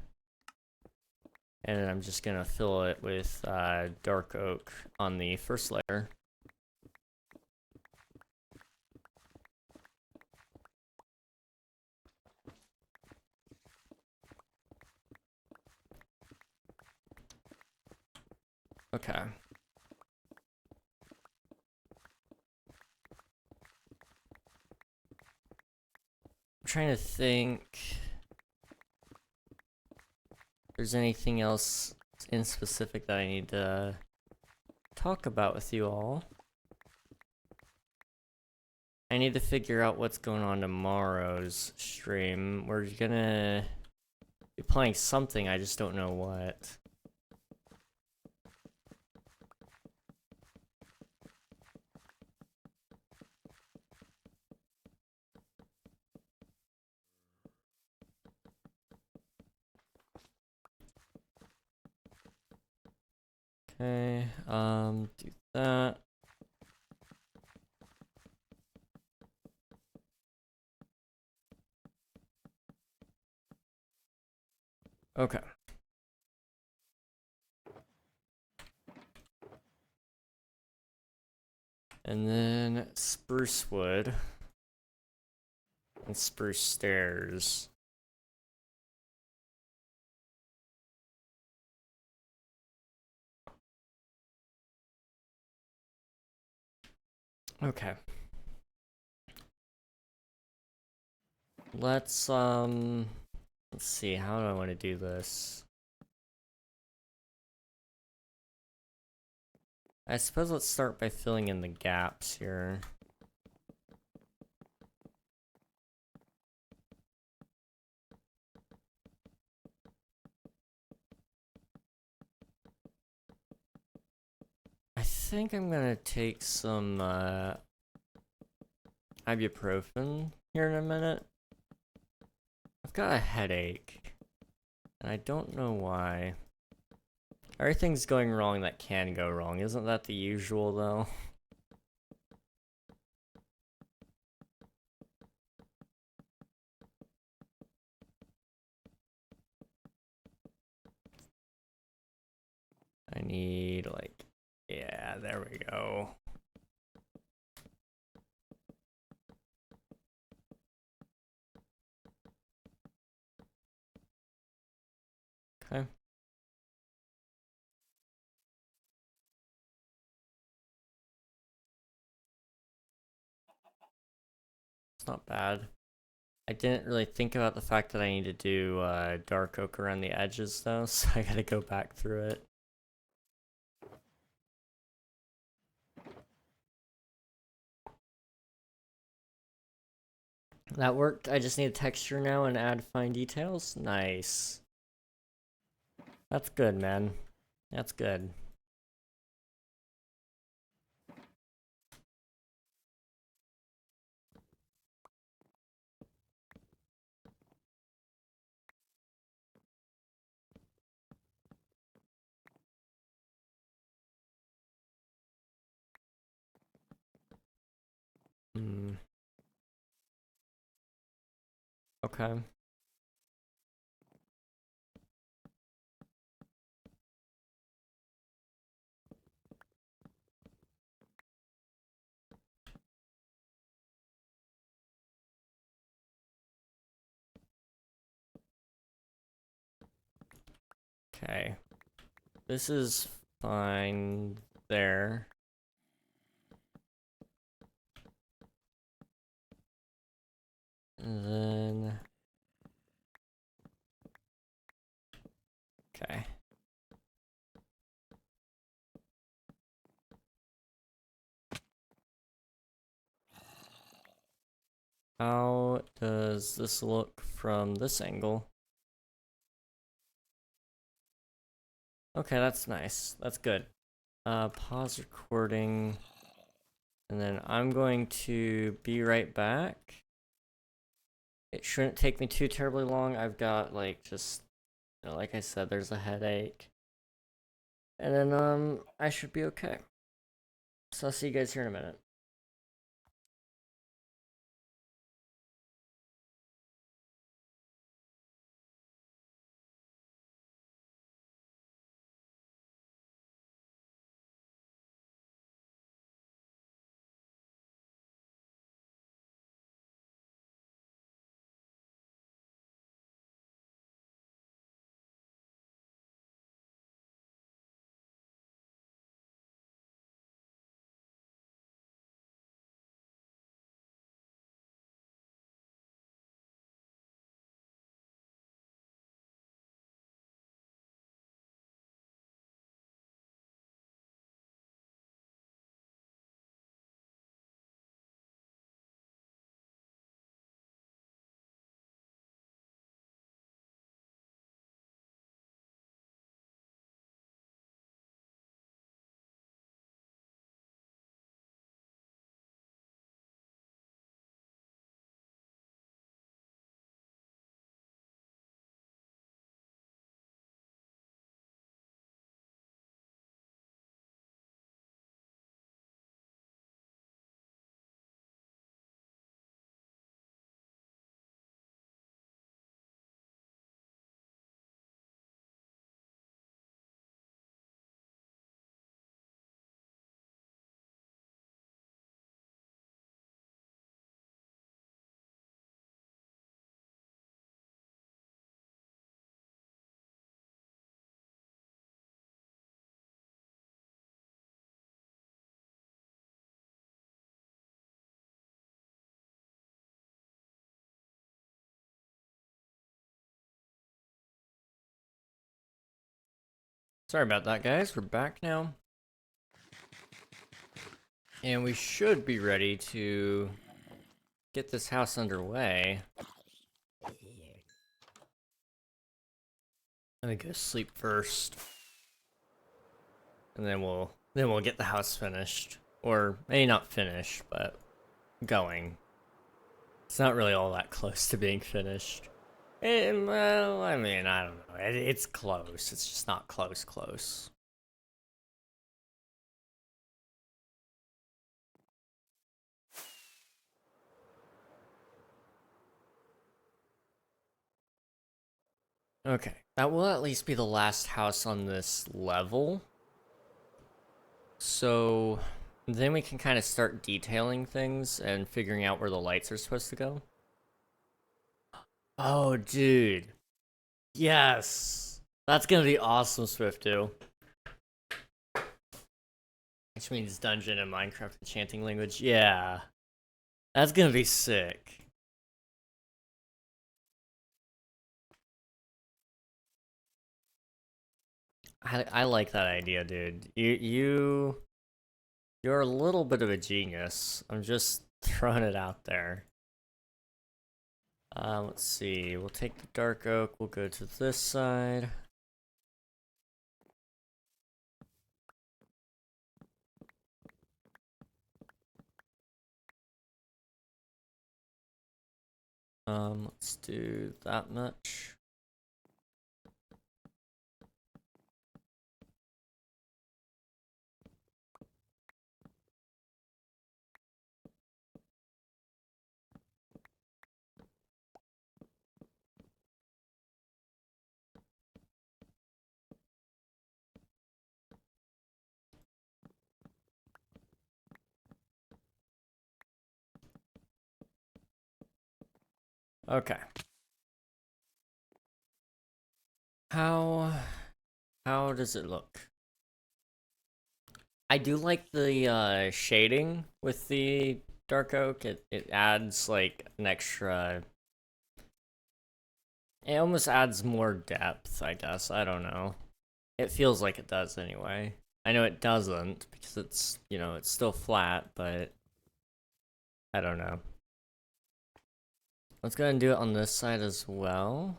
And then I'm just gonna fill it with dark oak on the first layer. Okay. I'm trying to think if there's anything else in specific that I need to talk about with you all. I need to figure out what's going on tomorrow's stream. We're gonna be playing something, I just don't know what. Okay, do that. Okay. And then spruce wood and spruce stairs. Okay. Let's see, how do I want to do this? I suppose let's start by filling in the gaps here. I think I'm gonna take some ibuprofen here in a minute. I've got a headache, and I don't know why. Everything's going wrong that can go wrong. Isn't that the usual, though? I need, like, yeah, there we go. It's not bad. I didn't really think about the fact that I need to do dark oak around the edges though, so I gotta go back through it. That worked. I just need a texture now and add fine details. Nice. That's good, man. That's good. Okay. Okay. This is fine there. And then... Okay. How does this look from this angle? Okay, that's nice. That's good. Pause recording. And then I'm going to be right back. It shouldn't take me too terribly long. I've got like just, you know, like I said, there's a headache. And then I should be okay. So I'll see you guys here in a minute. Sorry about that, guys. We're back now. And we should be ready to get this house underway. Let me go sleep first. And then we'll get the house finished. Or maybe not finished, but going. It's not really all that close to being finished. Well, I mean, I don't know. It's close. It's just not close. Okay, that will at least be the last house on this level. So then we can kind of start detailing things and figuring out where the lights are supposed to go. Oh, dude. Yes. That's gonna be awesome, Swiftu. Which means dungeon in Minecraft enchanting language. Yeah. That's gonna be sick. I like that idea, dude. You're a little bit of a genius. I'm just throwing it out there. Let's see. We'll take the dark oak. We'll go to this side. Let's do that much. Okay. How does it look? I do like the shading with the dark oak. It adds like an extra. It almost adds more depth, I guess. I don't know. It feels like it does anyway. I know it doesn't because it's, it's still flat, but I don't know. Let's go ahead and do it on this side as well.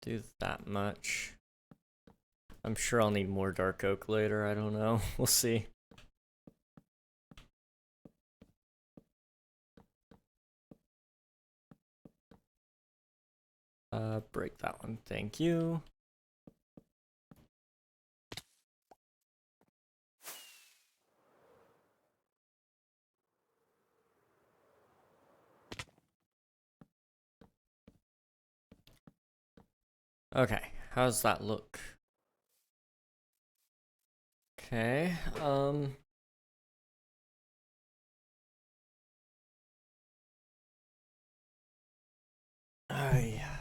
Do that much. I'm sure I'll need more dark oak later. I don't know. We'll see. Break that one. Thank you. Okay, how's that look? Okay, oh yeah.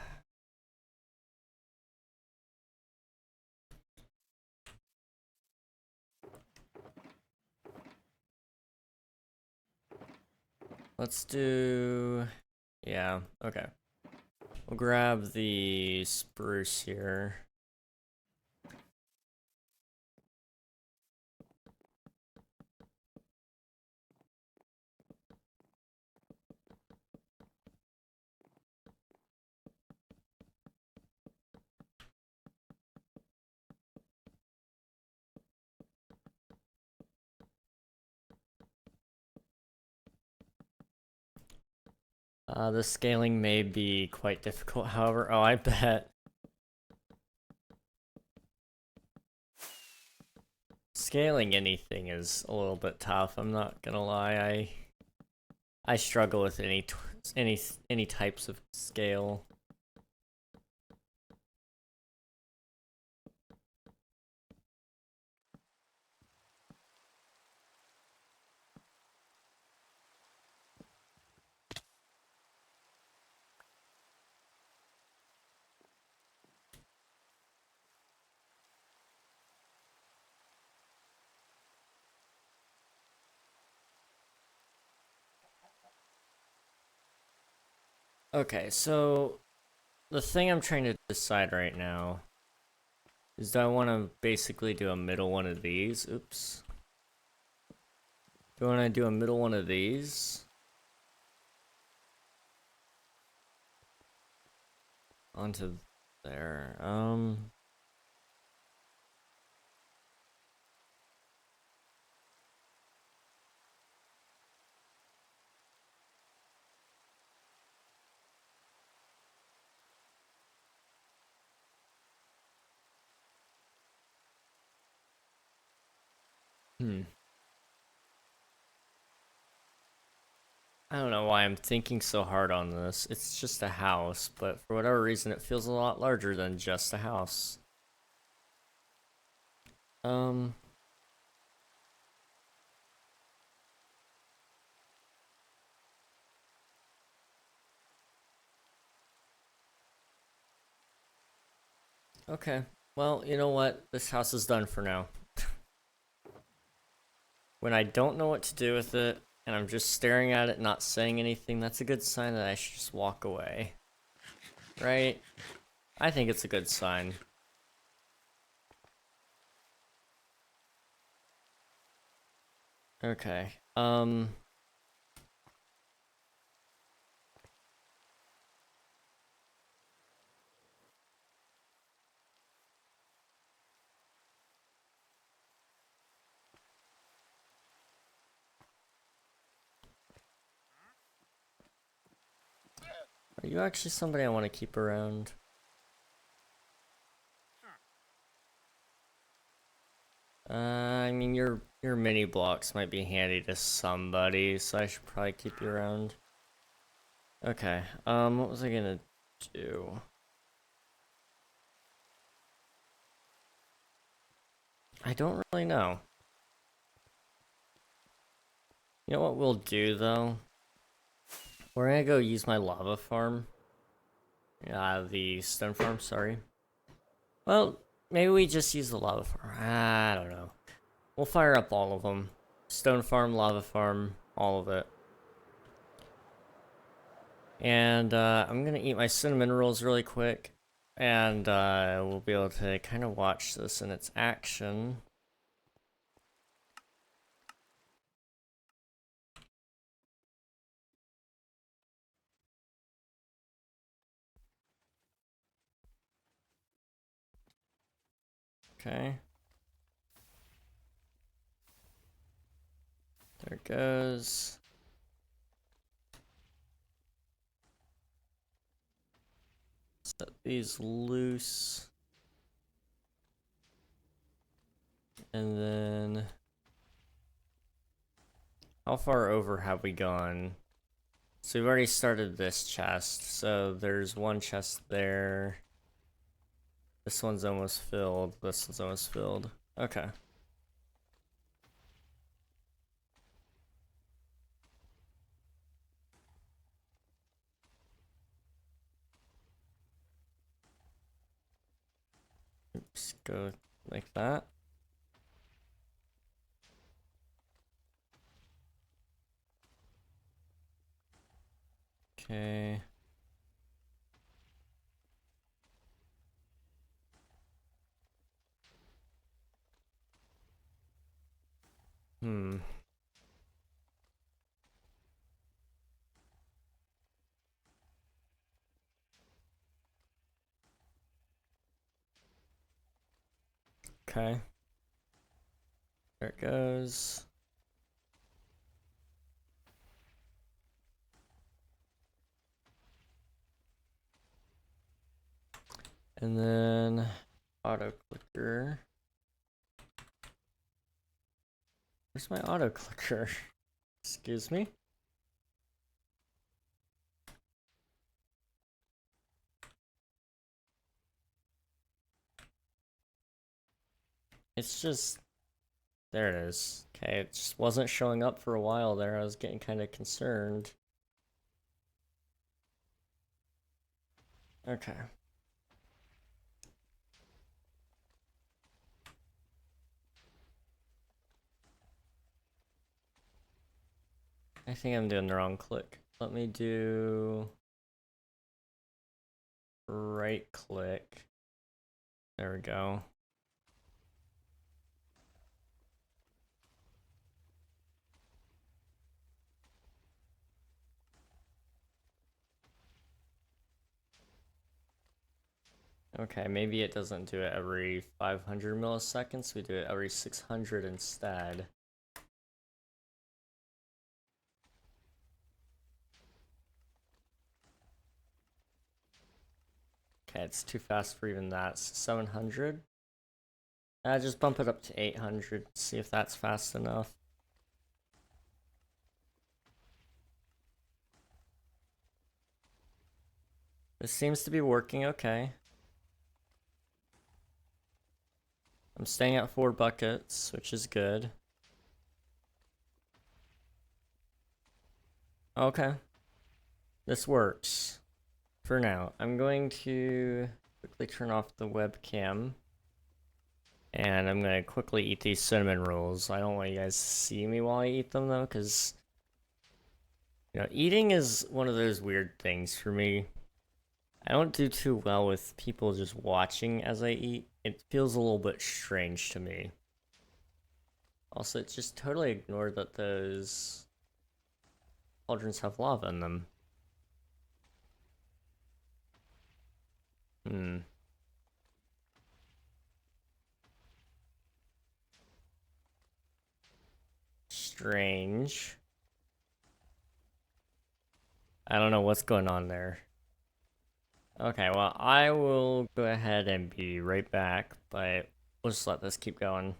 Let's do, yeah, okay. We'll grab the spruce here. The scaling may be quite difficult, however. Oh, I bet. Scaling anything is a little bit tough, I'm not gonna lie. I struggle with any types of scale. Okay, so the thing I'm trying to decide right now is do I want to basically do a middle one of these? Oops. Do I want to do a middle one of these? Onto there. I don't know why I'm thinking so hard on this. It's just a house, but for whatever reason it feels a lot larger than just a house. Um, Okay. Well, you know what? This house is done for now. When I don't know what to do with it, and I'm just staring at it, not saying anything, that's a good sign that I should just walk away. Right? I think it's a good sign. Okay. Are you actually somebody I want to keep around? I mean, your mini blocks might be handy to somebody, so I should probably keep you around. Okay, what was I gonna do? I don't really know. You know what we'll do, though? We're gonna go use my lava farm. The stone farm, sorry. Well, maybe we just use the lava farm. I don't know. We'll fire up all of them. Stone farm, lava farm, all of it. And I'm gonna eat my cinnamon rolls really quick. And we'll be able to kind of watch this in its action. Okay. There it goes. Set these loose. And then... how far over have we gone? So we've already started this chest. So there's one chest there. This one's almost filled. This one's almost filled. Okay. Oops, go like that. Okay. Hmm. Okay. There it goes. And then auto clicker. Where's my auto clicker? Excuse me? It's just... there it is. Okay, it just wasn't showing up for a while there. I was getting kind of concerned. Okay. I think I'm doing the wrong click. Let me do... right click. There we go. Okay, maybe it doesn't do it every 500 milliseconds. We do it every 600 instead. Okay, it's too fast for even that. 700. Just bump it up to 800. See if that's fast enough. This seems to be working okay. I'm staying at 4 buckets, which is good. Okay. This works. For now. I'm going to quickly turn off the webcam. And I'm gonna quickly eat these cinnamon rolls. I don't want you guys to see me while I eat them though, because eating is one of those weird things for me. I don't do too well with people just watching as I eat. It feels a little bit strange to me. Also, just totally ignore that those cauldrons have lava in them. Hmm. Strange. I don't know what's going on there. Okay, well, I will go ahead and be right back, but we'll just let this keep going.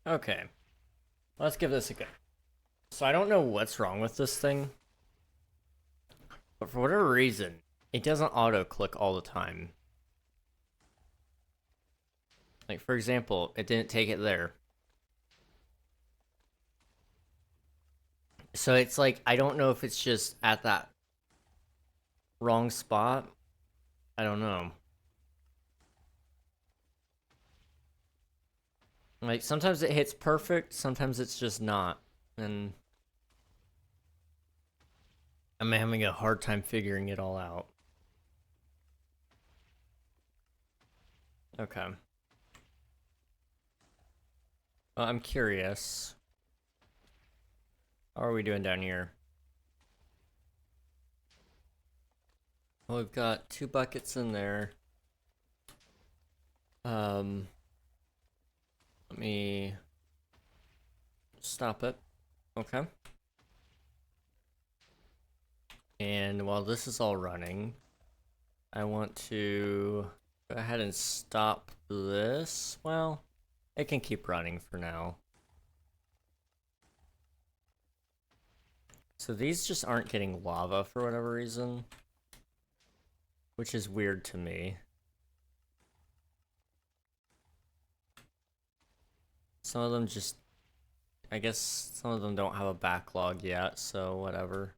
Okay. Let's give this a go. So I don't know what's wrong with this thing, but for whatever reason, it doesn't auto-click all the time. Like, for example, it didn't take it there. So it's like, I don't know if it's just at that wrong spot. I don't know. Like, sometimes it hits perfect, sometimes it's just not. And I'm having a hard time figuring it all out. Okay. Well, I'm curious. How are we doing down here? Well, we've got 2 buckets in there. Let me stop it. Okay. And while this is all running, I want to go ahead and stop this. Well, it can keep running for now. So these just aren't getting lava for whatever reason, which is weird to me. Some of them just, I guess some of them don't have a backlog yet, so whatever.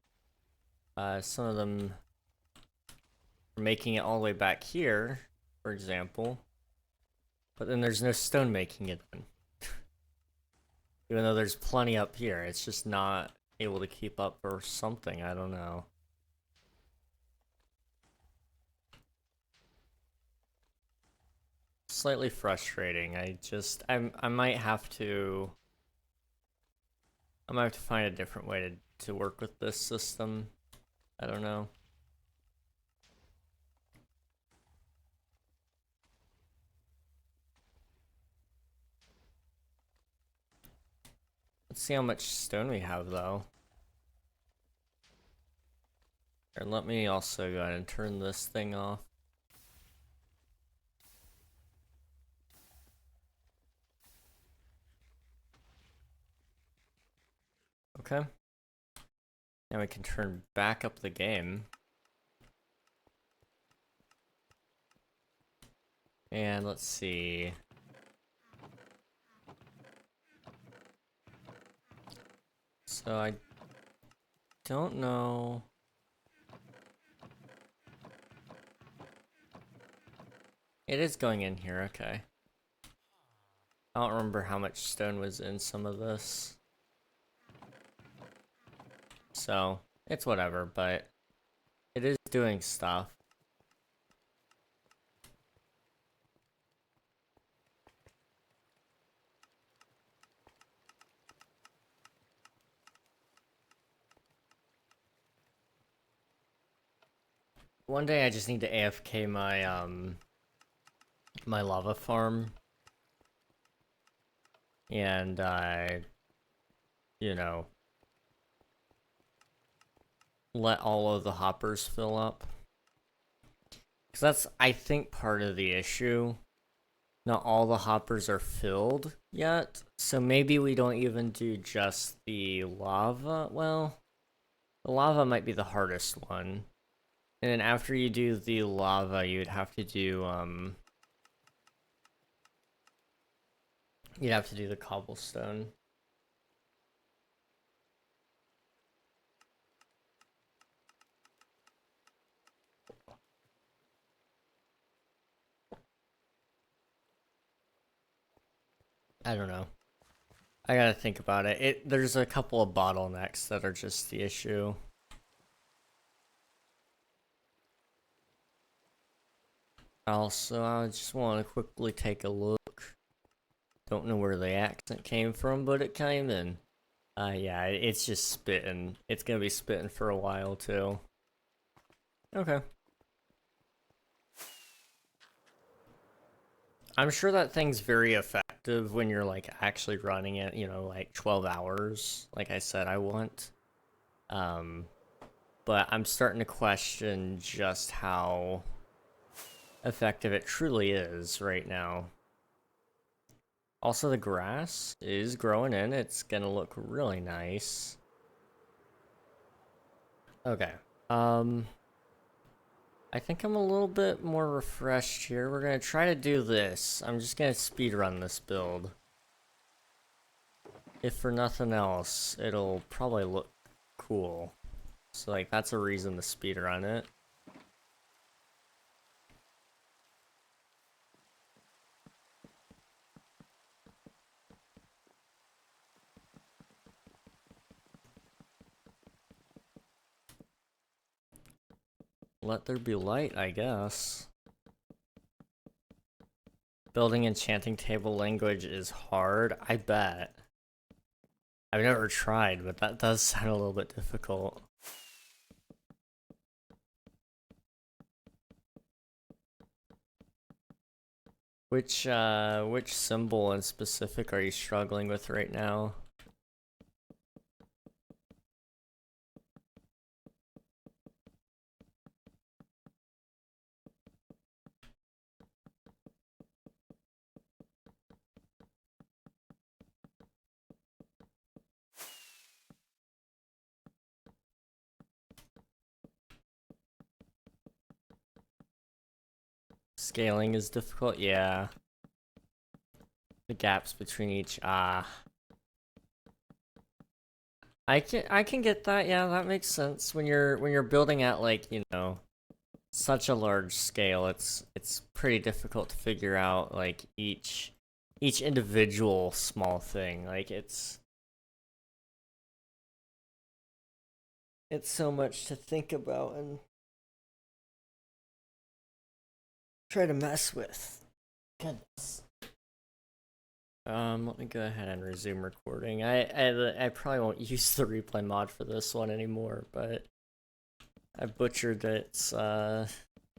Some of them are making it all the way back here, for example. But then there's no stone making it then. Even though there's plenty up here, it's just not able to keep up or something, I don't know. Slightly frustrating. I might have to find a different way to work with this system. I don't know. Let's see how much stone we have though. And let me also go ahead and turn this thing off. Okay. Now we can turn back up the game. And let's see. So I don't know. It is going in here, okay. I don't remember how much stone was in some of this. So, it's whatever, but it is doing stuff. One day I just need to AFK my, my lava farm. And, you know, let all of the hoppers fill up. Because that's, I think, part of the issue. Not all the hoppers are filled yet. So maybe we don't even do just the lava. Well, the lava might be the hardest one. And then after you do the lava, you'd have to do, you'd have to do the cobblestone. I don't know. I gotta think about it. There's a couple of bottlenecks that are just the issue. Also, I just want to quickly take a look. Don't know where the accent came from, but it came in. Yeah, it's just spitting. It's gonna be spitting for a while, too. Okay. I'm sure that thing's very effective when you're, like, actually running it, you know, like, 12 hours, like I said I want. But I'm starting to question just how effective it truly is right now. Also, the grass is growing in. It's gonna look really nice. Okay. I think I'm a little bit more refreshed here. We're gonna try to do this. I'm just gonna speed run this build. If for nothing else, it'll probably look cool. So like that's a reason to speed run it. Let there be light, I guess. Building enchanting table language is hard, I bet. I've never tried, but that does sound a little bit difficult. Which symbol in specific are you struggling with right now? Scaling is difficult, yeah. The gaps between each, I can get that, yeah, that makes sense. When you're building at like, you know, such a large scale, it's pretty difficult to figure out like each individual small thing. Like it's so much to think about and try to mess with. Goodness. Let me go ahead and resume recording. I probably won't use the replay mod for this one anymore, but I butchered its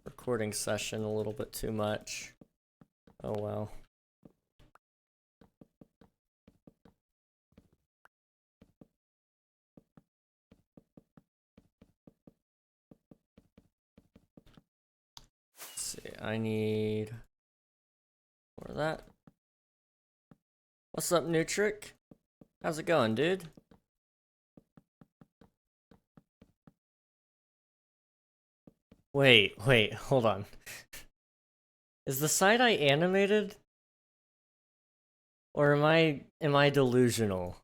recording session a little bit too much. Oh well. Let's see, I need more of that. What's up, Nutric? How's it going, dude? Wait, hold on. Is the side-eye animated? Or am I delusional?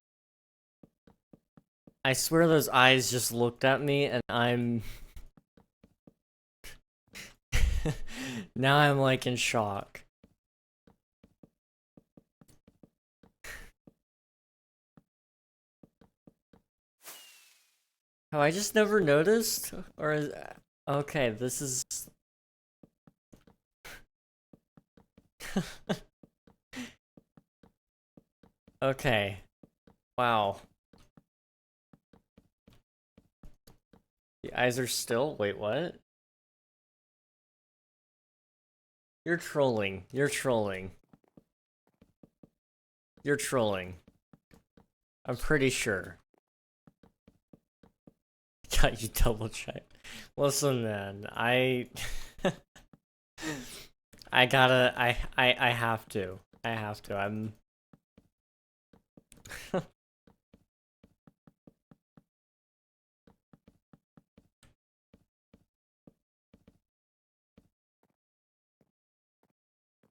I swear those eyes just looked at me and I'm now I'm like in shock. Have I just never noticed? Or is... Okay, this is... Okay. Wow. The eyes are still... Wait, what? You're trolling. You're trolling. You're trolling. I'm pretty sure. Got you double checked. Listen, man, I gotta, I have to. I have to. I'm...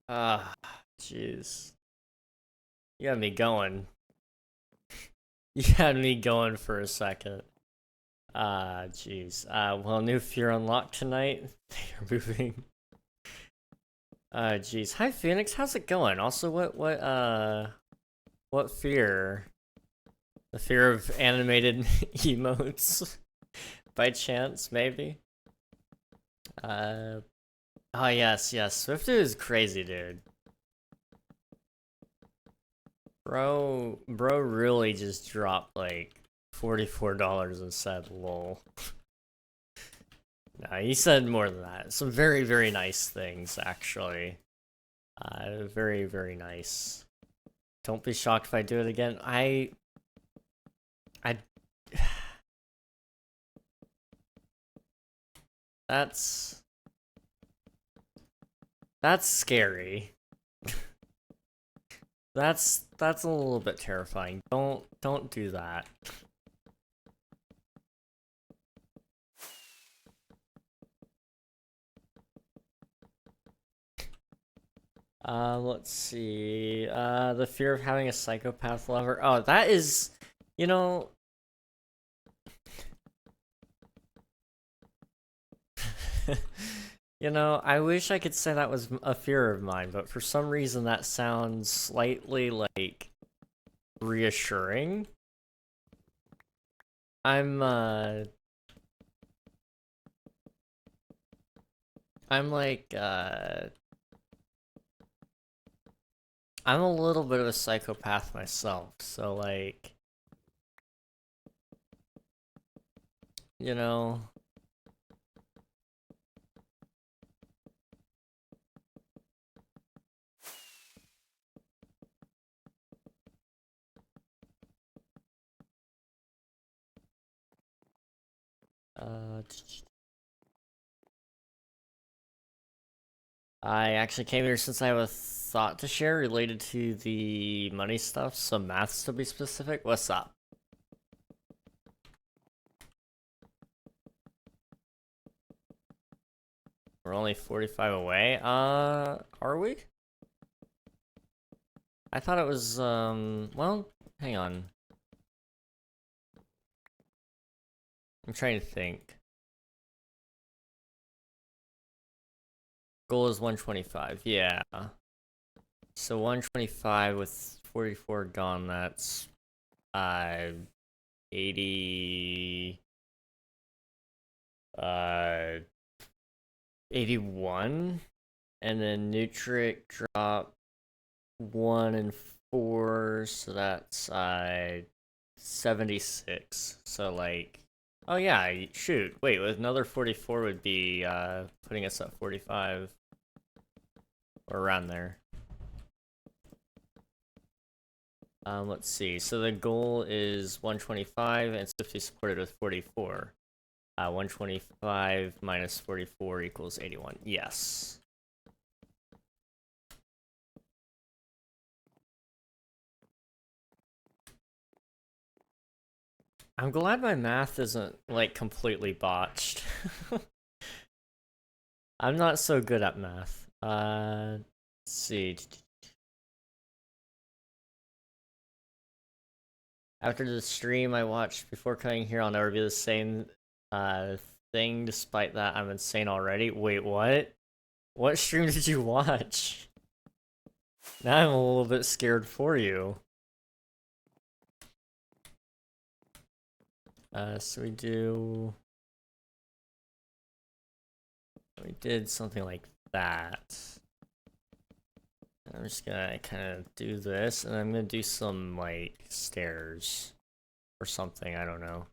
Ah, jeez. You had me going. You had me going for a second. Jeez. Well, new fear unlocked tonight. They are moving. Jeez. Hi, Phoenix. How's it going? Also, what fear? The fear of animated emotes? By chance, maybe? Oh, yes. Swift is crazy, dude. Bro really just dropped, like, $44 and said, lol. No, he said more than that. Some very, very nice things, actually. Very, very nice. Don't be shocked if I do it again. That's scary. That's a little bit terrifying. Don't do that. Let's see. The fear of having a psychopath lover. Oh, that is, you know. You know, I wish I could say that was a fear of mine, but for some reason that sounds slightly, like, reassuring. I'm like, I'm a little bit of a psychopath myself, so, like, you know. I actually came here since I have a thought to share related to the money stuff, some maths to be specific. What's up? We're only 45 away. Are we? I thought it was, well, hang on. I'm trying to think. Goal is 125, yeah. So 125 with 44 gone, that's 80 81, and then Nutric drop 1 and 4, so that's 76. So like, oh yeah, shoot, wait, with another 44 would be putting us at 45 or around there. Let's see. So the goal is 125 and 50 supported with 44. 125 minus 44 equals 81. Yes. I'm glad my math isn't, like, completely botched. I'm not so good at math. Let's see. After the stream I watched before coming here, I'll never be the same thing. Despite that, I'm insane already. Wait, what? What stream did you watch? Now I'm a little bit scared for you. So we did something like that. I'm just gonna kind of do this, and I'm gonna do some, like, stairs or something, I don't know.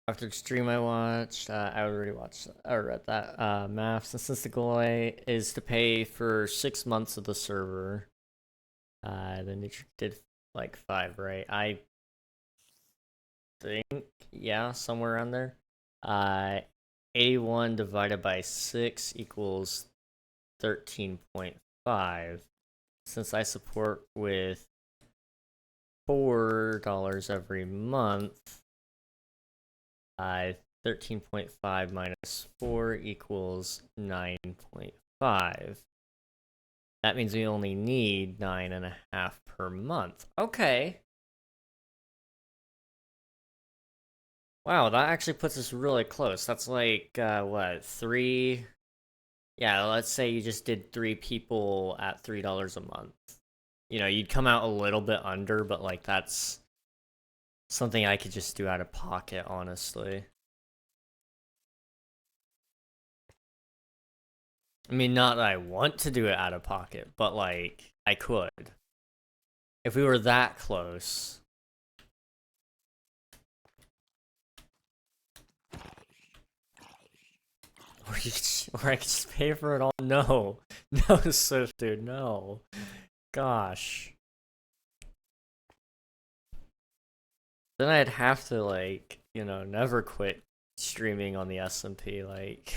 After the stream I watched, I already watched or read that math. Since the goal is to pay for 6 months of the server, then you did like 5, right? I think, yeah, somewhere around there. 81 divided by 6 equals 13.5. Since I support with $4 every month, 13.5 minus 4 equals 9.5. That means we only need 9.5 per month. Okay. Wow, that actually puts us really close. That's like, what, 3? Yeah, let's say you just did 3 people at $3 a month. You know, you'd come out a little bit under, but, like, that's something I could just do out of pocket, honestly. I mean, not that I want to do it out of pocket, but, like, I could. If we were that close. Or I could just pay for it all. No. No, Swift, dude, no. Gosh. Then I'd have to, like, you know, never quit streaming on the SMP, like.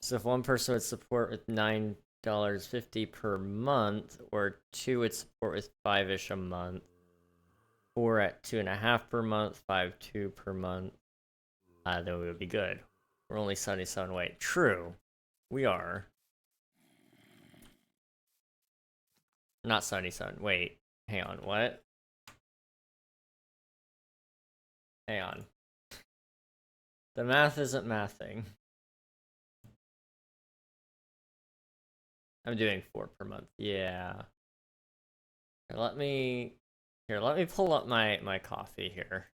So if one person would support with $9.50 per month, or two would support with 5-ish a month, four at 2.5 per month, 5.2 per month, then we would be good. We're only 77 weight. True. We are. Not 77. Wait. Hang on. What? Hang on. The math isn't mathing. I'm doing 4 per month. Yeah. Let me pull up my coffee here.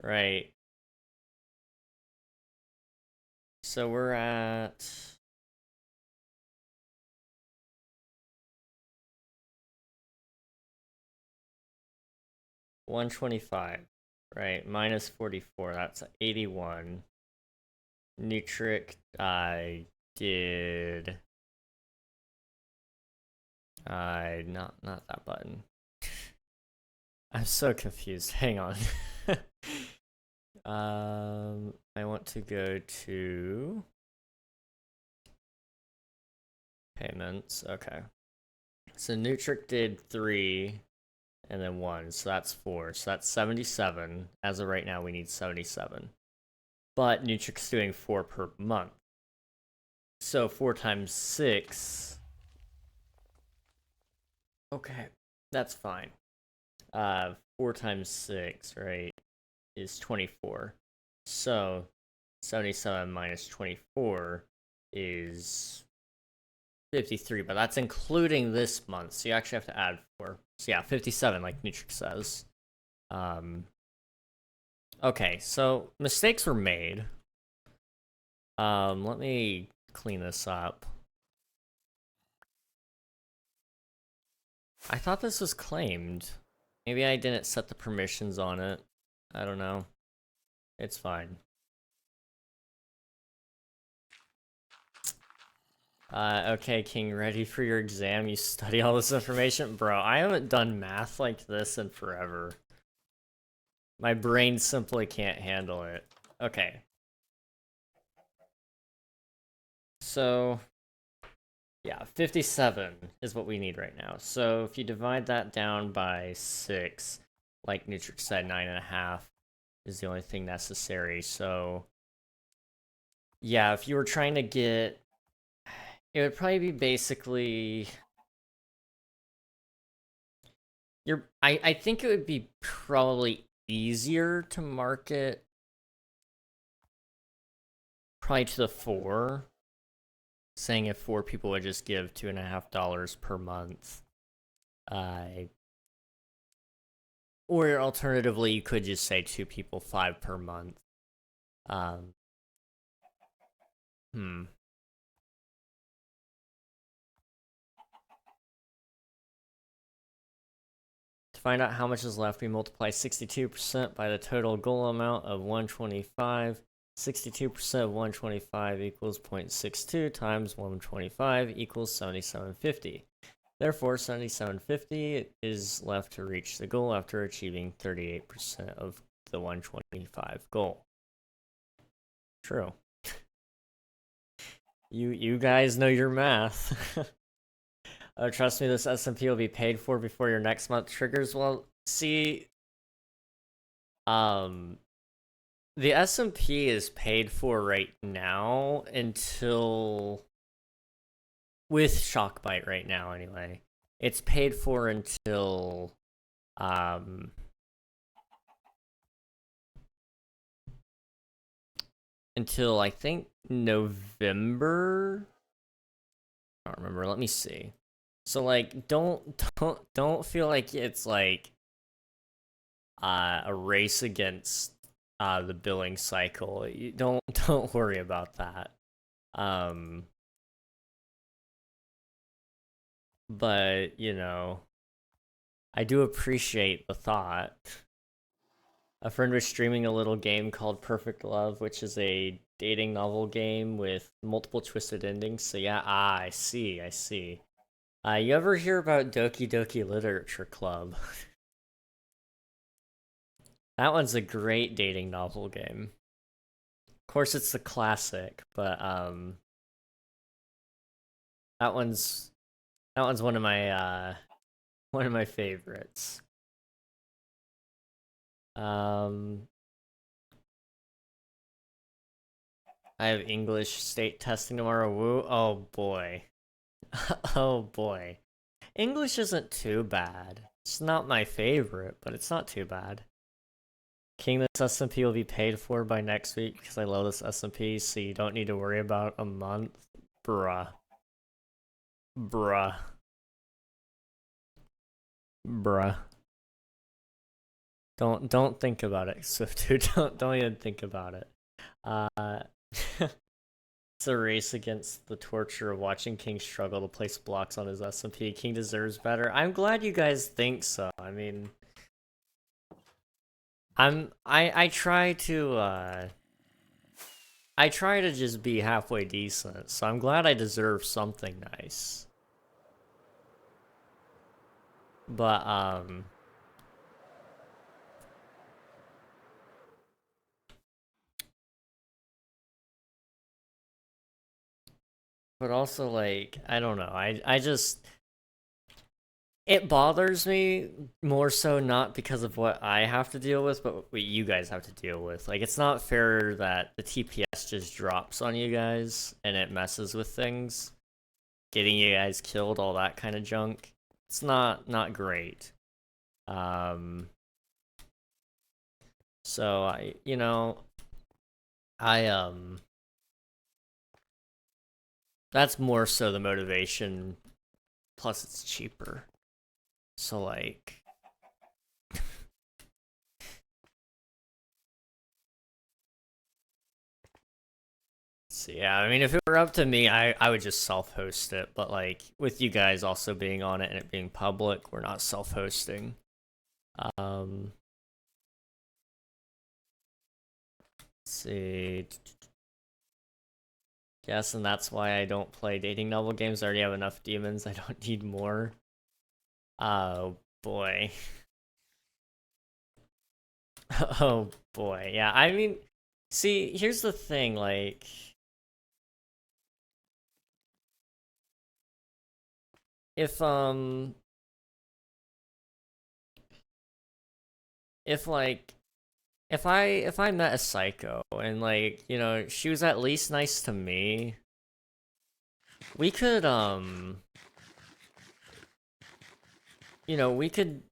Right. So we're at 125, right? Minus 44, that's 81. Nutric, I did not that button. I'm so confused. Hang on. I want to go to payments. Okay. So Nutric did 3 and then 1, so that's 4. So that's 77. As of right now, we need 77. But Nutric's doing 4 per month. So 4 times 6. Okay, that's fine. 4 times 6, right, is 24. So 77 minus 24 is 53, but that's including this month, so you actually have to add 4. So yeah, 57, like Nutric says. Okay, so mistakes were made. Let me clean this up. I thought this was claimed. Maybe I didn't set the permissions on it. I don't know. It's fine. Okay, King, ready for your exam? You study all this information? Bro, I haven't done math like this in forever. My brain simply can't handle it. Okay. So, yeah, 57 is what we need right now. So if you divide that down by 6, like Nutric said, 9.5 is the only thing necessary. So, yeah, if you were trying to get... It would probably be basically... I think it would be probably easier to market probably to the 4. Saying if 4 people would just give $2.50 per month. Or alternatively, you could just say 2 people, 5 per month. To find out how much is left, we multiply 62% by the total goal amount of 125. 62% of 125 equals 0.62 times 125 equals 7750. Therefore, 7750 is left to reach the goal after achieving 38% of the 125 goal. True. You guys know your math. Trust me, this SMP will be paid for before your next month triggers. Well, see, the SMP is paid for right now until... With Shockbite right now, anyway. It's paid for until... until, I think, November? I don't remember. Let me see. So, like, don't feel like it's, like, a race against the billing cycle. You don't worry about that. But, you know, I do appreciate the thought. A friend was streaming a little game called Perfect Love, which is a dating novel game with multiple twisted endings. So yeah, I see. You ever hear about Doki Doki Literature Club? That one's a great dating novel game. Of course, it's the classic, but that one's one of my favorites. I have English state testing tomorrow. Woo! Oh boy. Oh boy. English isn't too bad. It's not my favorite, but it's not too bad. King, this SMP will be paid for by next week because I love this SMP, so you don't need to worry about a month. Bruh. Bruh. Bruh. Don't think about it, Swift dude. Don't even think about it. It's a race against the torture of watching King struggle to place blocks on his SMP. King deserves better. I'm glad you guys think so. I mean, I try to just be halfway decent, so I'm glad I deserve something nice. But also, like, I don't know. I just, it bothers me more so not because of what I have to deal with, but what you guys have to deal with. Like, it's not fair that the TPS just drops on you guys and it messes with things, getting you guys killed, all that kind of junk. It's not great. So that's more so the motivation. Plus, it's cheaper. So, like, so yeah, I mean, if it were up to me, I would just self-host it. But, like, with you guys also being on it and it being public, we're not self-hosting. Let's see. Yes, and that's why I don't play dating novel games. I already have enough demons. I don't need more. Oh boy. Oh boy. Yeah, I mean, see, here's the thing, like, if like if I met a psycho and, like, she was at least nice to me, we could we could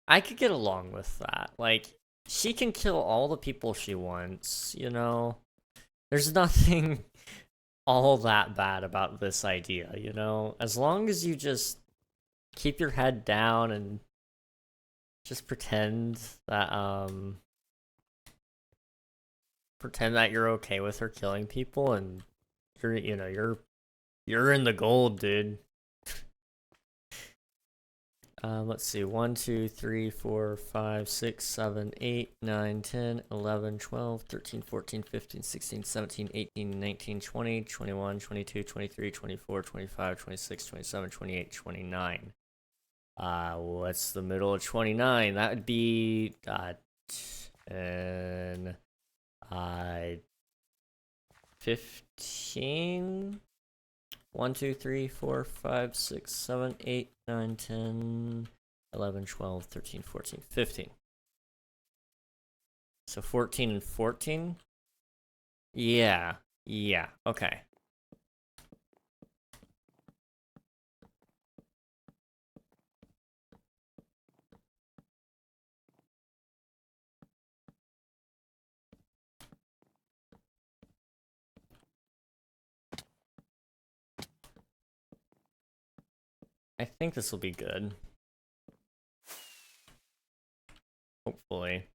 I could get along with that. Like, she can kill all the people she wants, There's nothing all that bad about this idea, As long as you just keep your head down and just pretend that you're okay with her killing people, and you're in the gold, dude. Let's see. 1, 2, 3, 4, 5, 6, 7, 8, 9, 10, 11, 12, 13, 14, 15, 16, 17, 18, 19, 20, 21, 22, 23, 24, 25, 26, 27, 28, 29. What's the middle of 29? That would be 10, 15. 1, 2, 3, 4, 5, 6, 7, 8, 9, 10, 11, 12, 13, 14, 15. So 14 and 14? Yeah. Yeah. Okay. I think this will be good. Hopefully.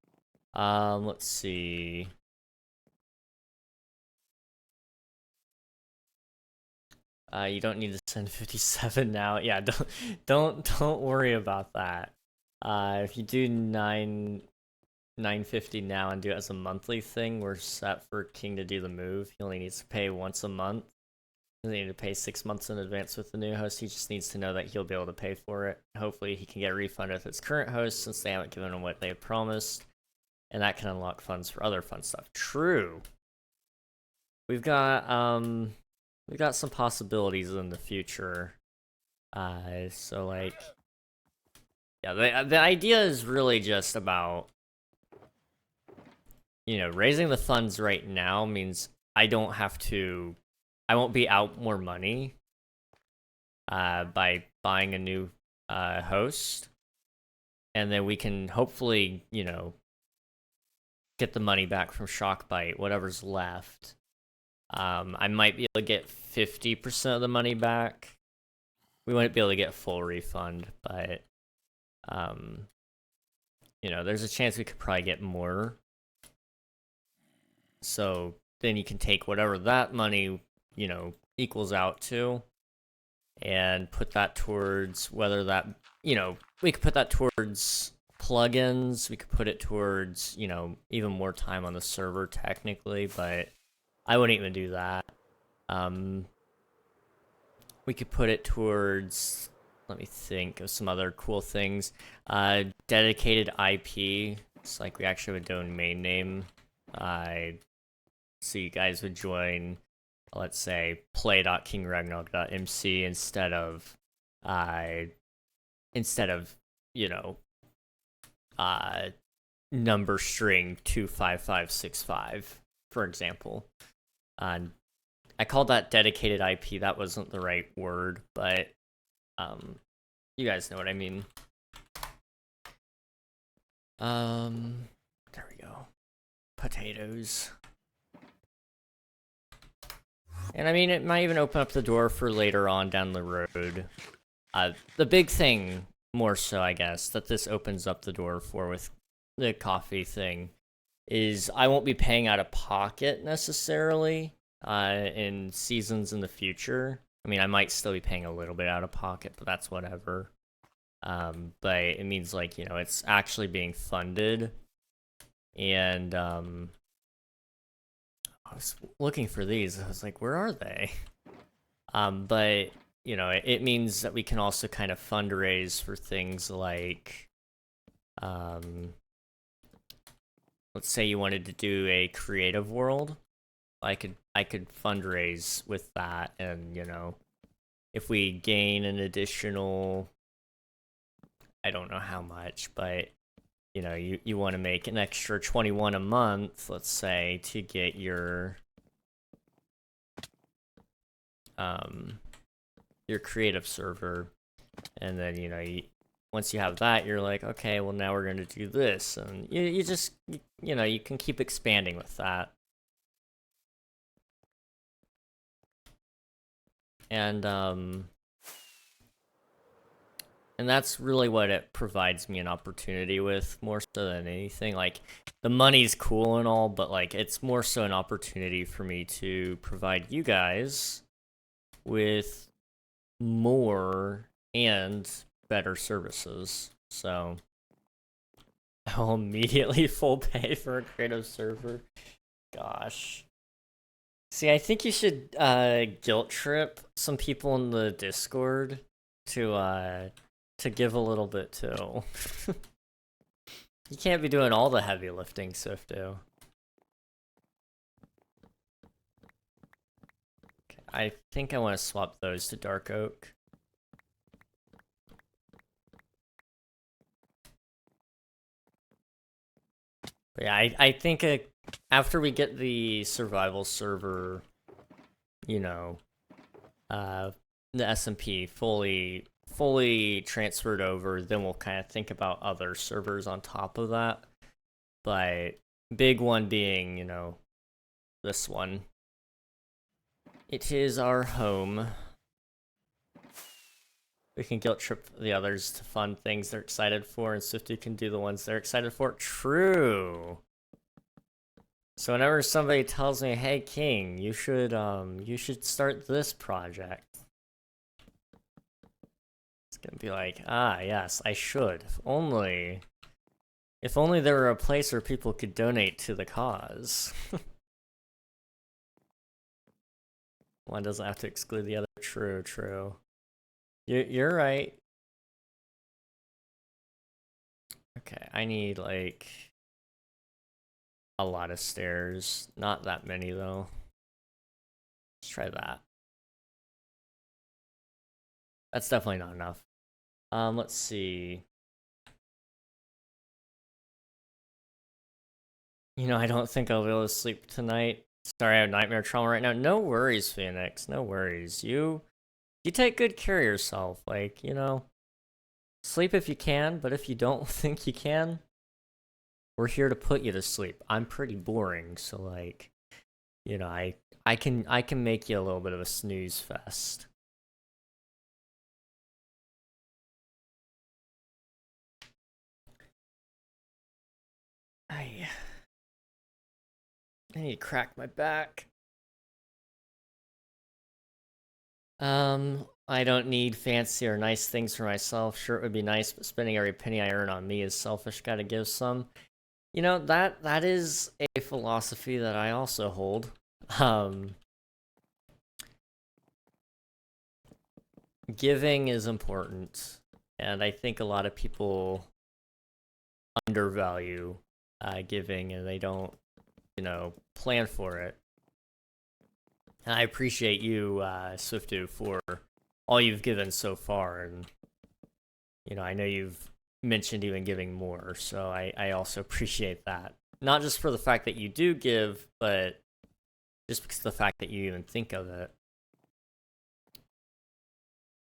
Let's see. You don't need to send 57 now. Yeah, don't worry about that. If you do 950 now and do it as a monthly thing, we're set for King to do the move. He only needs to pay once a month. doesn't need to pay 6 months in advance with the new host. He just needs to know that he'll be able to pay for it. Hopefully he can get a refund with his current host since they haven't given him what they promised. And that can unlock funds for other fun stuff. True. We've got some possibilities in the future. So like, yeah, the idea is really just about, you know, raising the funds right now means I won't be out more money by buying a new host, and then we can hopefully, you know, get the money back from Shockbite, whatever's left. I might be able to get 50% of the money back. We wouldn't be able to get full refund, but you know, there's a chance we could probably get more. So then you can take whatever that money, you know, equals out to, and put that towards whether that, you know, we could put that towards plugins. We could put it towards, you know, even more time on the server technically, but I wouldn't even do that. We could put it towards, let me think of some other cool things. Dedicated IP. It's like we actually have a domain name. So you guys would join, let's say, play.kingragnarok.mc instead of, you know, number string 25565, for example. I called that dedicated IP. That wasn't the right word, but you guys know what I mean. There we go. Potatoes. And I mean, it might even open up the door for later on down the road. The big thing, more so, I guess, that this opens up the door for with the coffee thing is I won't be paying out of pocket necessarily in seasons in the future. I mean, I might still be paying a little bit out of pocket, but that's whatever. But it means, like, you know, it's actually being funded. And I was looking for these. I was like, where are they? But, you know, it means that we can also kind of fundraise for things like, let's say you wanted to do a creative world. I could fundraise with that, and, you know, if we gain an additional, I don't know how much, but, you know, you want to make an extra 21 a month, let's say, to get your creative server, and then, you know, once you have that, you're like, okay, well, now we're going to do this, and you just, you know, you can keep expanding with that. And that's really what it provides me an opportunity with, more so than anything. Like, the money's cool and all, but, like, it's more so an opportunity for me to provide you guys with more and better services. So I'll immediately full pay for a creative server. Gosh. See, I think you should guilt trip some people in the Discord to give a little bit too. You can't be doing all the heavy lifting, Swifto. Okay, I think I want to swap those to Dark Oak. But yeah, I think after we get the survival server, you know, the SMP fully transferred over, then we'll kind of think about other servers on top of that. But big one being, you know, this one. It is our home. We can guilt trip the others to fund things they're excited for, and Swifty can do the ones they're excited for. True. So whenever somebody tells me, "Hey King, you should start this project," it's gonna be like, ah, yes, I should. If only there were a place where people could donate to the cause. One doesn't have to exclude the other. True, true. You're right. Okay, I need, like, a lot of stairs. Not that many, though. Let's try that. That's definitely not enough. Let's see. You know, I don't think I'll be able to sleep tonight. Sorry, I have nightmare trauma right now. No worries, Phoenix. No worries. You take good care of yourself. Like, you know, sleep if you can, but if you don't think you can, we're here to put you to sleep. I'm pretty boring, so like, you know, I can make you a little bit of a snooze fest. I need to crack my back. I don't need fancy or nice things for myself. Sure, it would be nice, but spending every penny I earn on me is selfish. Gotta give some. You know, that is a philosophy that I also hold. Giving is important, and I think a lot of people undervalue giving, and they don't, you know, plan for it. And I appreciate you, Swiftu, for all you've given so far, and you know, I know you've mentioned even giving more, so I also appreciate that. Not just for the fact that you do give, but just because of the fact that you even think of it.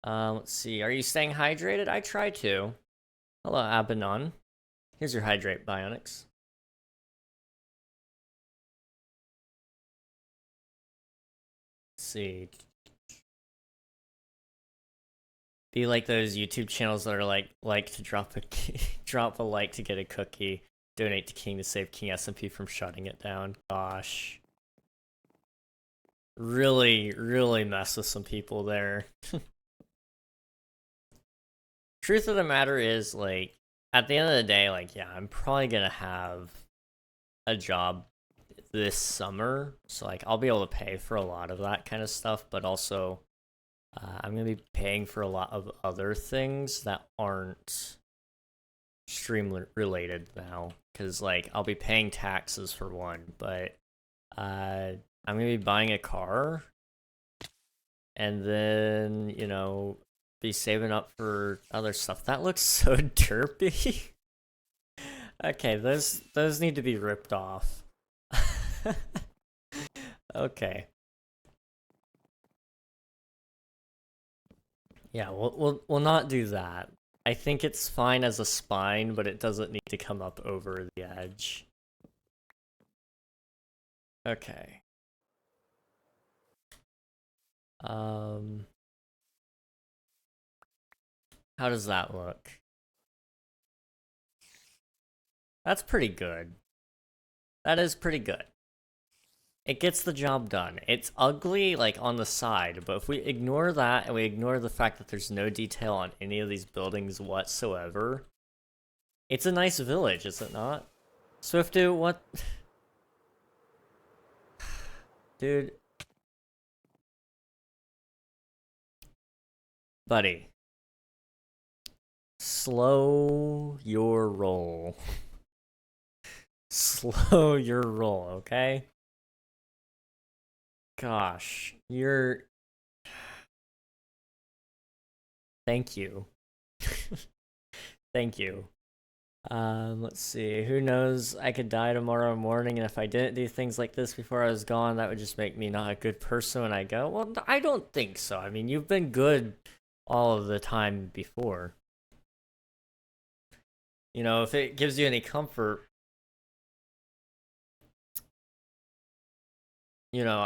Let's see. Are you staying hydrated? I try to. Hello, Abanon. Here's your hydrate, Bionics. Let's see. Be like those YouTube channels that are like to drop a drop a like to get a cookie, donate to King to save King SMP from shutting it down. Gosh. Really, really mess with some people there. Truth of the matter is, like, at the end of the day, like, yeah, I'm probably gonna have a job this summer, so like I'll be able to pay for a lot of that kind of stuff, but also I'm gonna be paying for a lot of other things that aren't stream related now, because like I'll be paying taxes for one, but I'm gonna be buying a car, and then, you know, be saving up for other stuff. That looks so derpy. Okay, those need to be ripped off. Okay. Yeah, we'll not do that. I think it's fine as a spine, but it doesn't need to come up over the edge. Okay. How does that look? That's pretty good. That is pretty good. It gets the job done. It's ugly, like, on the side, but if we ignore that and we ignore the fact that there's no detail on any of these buildings whatsoever, it's a nice village, is it not? Swiftu, what? Dude. Buddy. Slow your roll. Slow your roll, okay? Gosh, you're... Thank you. Thank you. Let's see. Who knows? I could die tomorrow morning, and if I didn't do things like this before I was gone, that would just make me not a good person when I go. Well, I don't think so. I mean, you've been good all of the time before. You know, if it gives you any comfort, you know,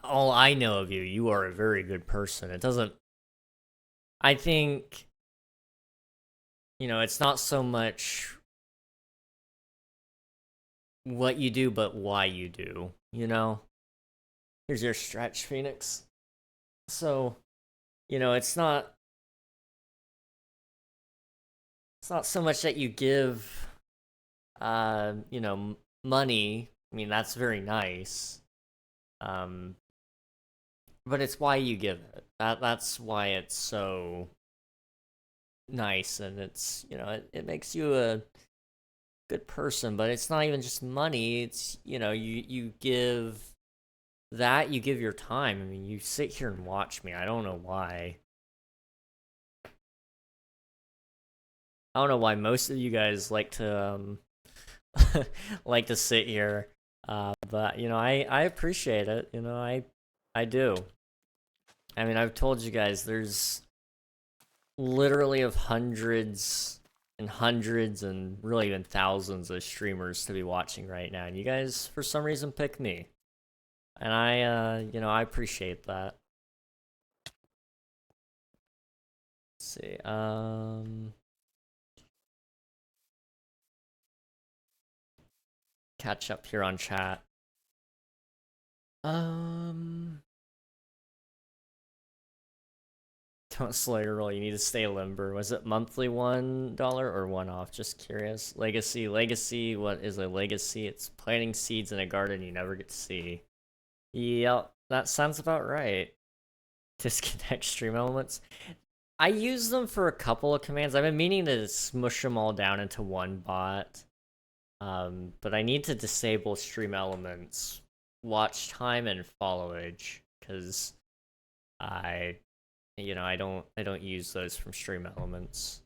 all I know of you, you are a very good person. It doesn't... I think, you know, it's not so much what you do, but why you do, you know? Here's your stretch, Phoenix. So, you know, it's not so much that you give, you know, money. I mean, that's very nice. Um, but it's why you give it. That's why it's so nice, and it's, you know, it makes you a good person. But it's not even just money. It's, you know, you give that, you give your time. I mean, you sit here and watch me. I don't know why. I don't know why most of you guys like to like to sit here. But you know, I appreciate it. You know, I do. I mean, I've told you guys there's literally of hundreds and hundreds and really even thousands of streamers to be watching right now, and you guys for some reason pick me. And you know, I appreciate that. Let's see. Catch up here on chat. Don't slow your roll, you need to stay limber. Was it monthly $1 or one-off? Just curious. Legacy, what is a legacy? It's planting seeds in a garden you never get to see. Yep, that sounds about right. Disconnect stream elements. I use them for a couple of commands. I've been meaning to smush them all down into one bot. But I need to disable stream elements, watch time, and followage, because you know, I don't use those from stream elements.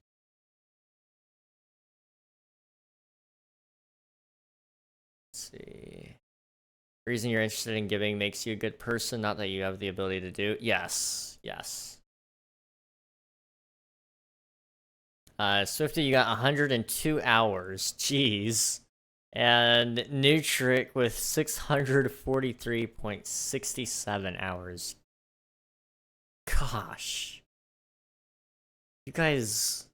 Let's see. The reason you're interested in giving makes you a good person, not that you have the ability to do. Yes, yes. Swifty, you got 102 hours. Jeez. And Nutric with 643.67 hours. Gosh. You guys...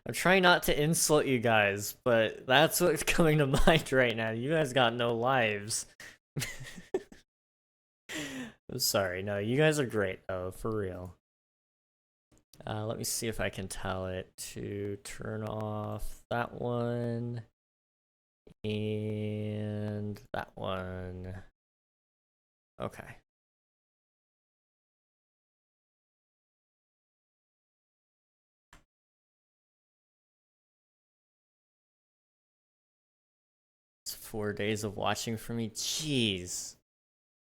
I'm trying not to insult you guys, but that's what's coming to mind right now. You guys got no lives. I'm sorry. No, you guys are great, though, for real. Let me see if I can tell it to turn off that one. And that one. Okay. It's 4 days of watching for me. Jeez.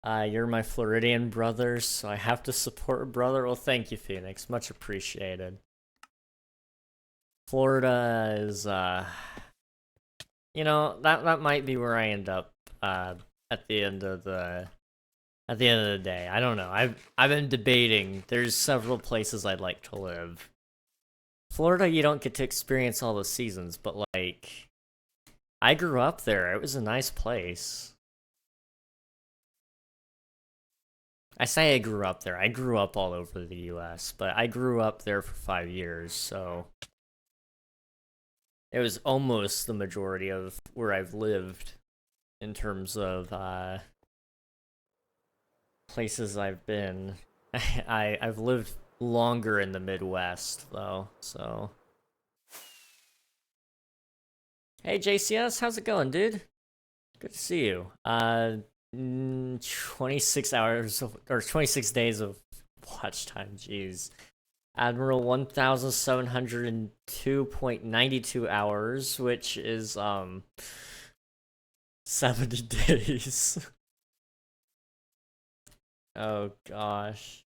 You're my Floridian brother, so I have to support a brother. Well, thank you, Phoenix. Much appreciated. Florida is, you know, that might be where I end up, at the end of the day. I don't know. I've been debating. There's several places I'd like to live. Florida, you don't get to experience all the seasons, but like, I grew up there. It was a nice place. I say I grew up there. I grew up all over the US, but I grew up there for 5 years, so it was almost the majority of where I've lived in terms of places I've been. I've lived longer in the Midwest though, so. Hey JCS, how's it going, dude? Good to see you. 26 hours or 26 days of watch time, jeez. Admiral 1702.92 hours, which is 70 days. Oh gosh.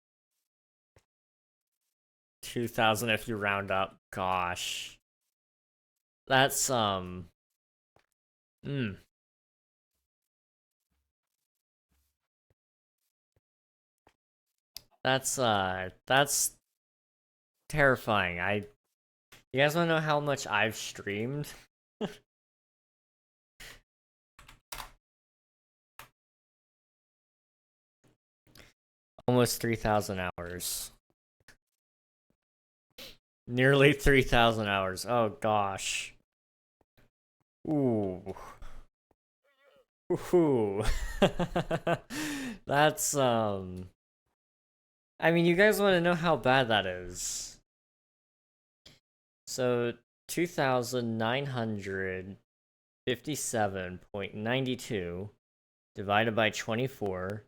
2000 if you round up. Gosh. That's that's terrifying. You guys wanna know how much I've streamed? Almost 3,000 hours. Nearly 3,000 hours. Oh gosh. Ooh. Ooh. That's I mean, you guys want to know how bad that is. So 2,957.92 divided by 24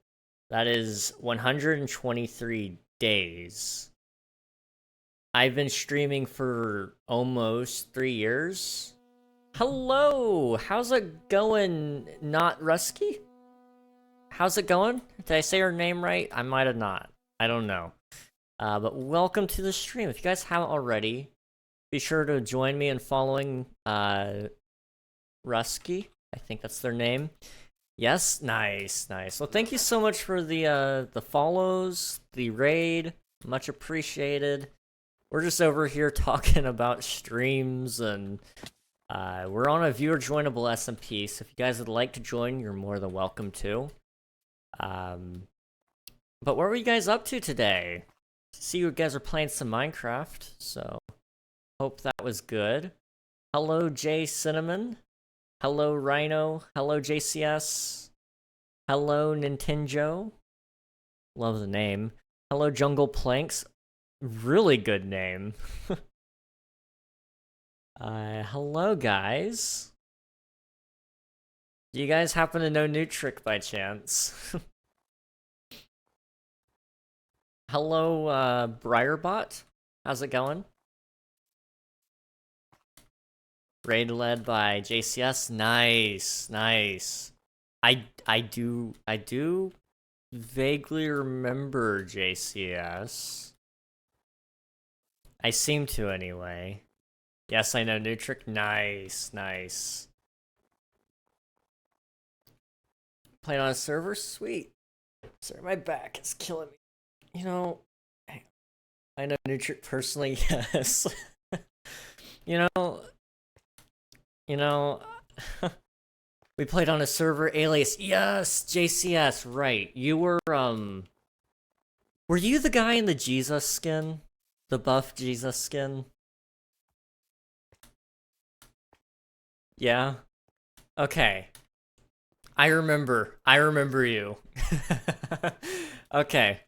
That is 123 days. I've been streaming for almost 3 years. Hello! How's it going, Not Rusky? How's it going? Did I say her name right? I might have not. I don't know. But welcome to the stream. If you guys haven't already, be sure to join me in following Rusky. I think that's their name. Yes, nice. Well, thank you so much for the follows, the raid. Much appreciated. We're just over here talking about streams, and we're on a viewer joinable SMP, so if you guys would like to join, you're more than welcome to. But what were you guys up to today? See, you guys are playing some Minecraft, so hope that was good. Hello, J Cinnamon. Hello, Rhino. Hello, JCS. Hello, Nintendo. Love the name. Hello, Jungle Planks. Really good name. Hello, guys. Do you guys happen to know New Trick by chance? Hello, Briarbot. How's it going? Raid led by JCS. Nice. I do vaguely remember JCS. I seem to anyway. Yes, I know New Trick. Nice. Playing on a server? Sweet. Sorry, my back is killing me. You know, I know New Trick personally, yes. You know, we played on a server, Alias. Yes, JCS, right. You were you the guy in the Jesus skin? The buff Jesus skin? Yeah? Okay. I remember you. Okay.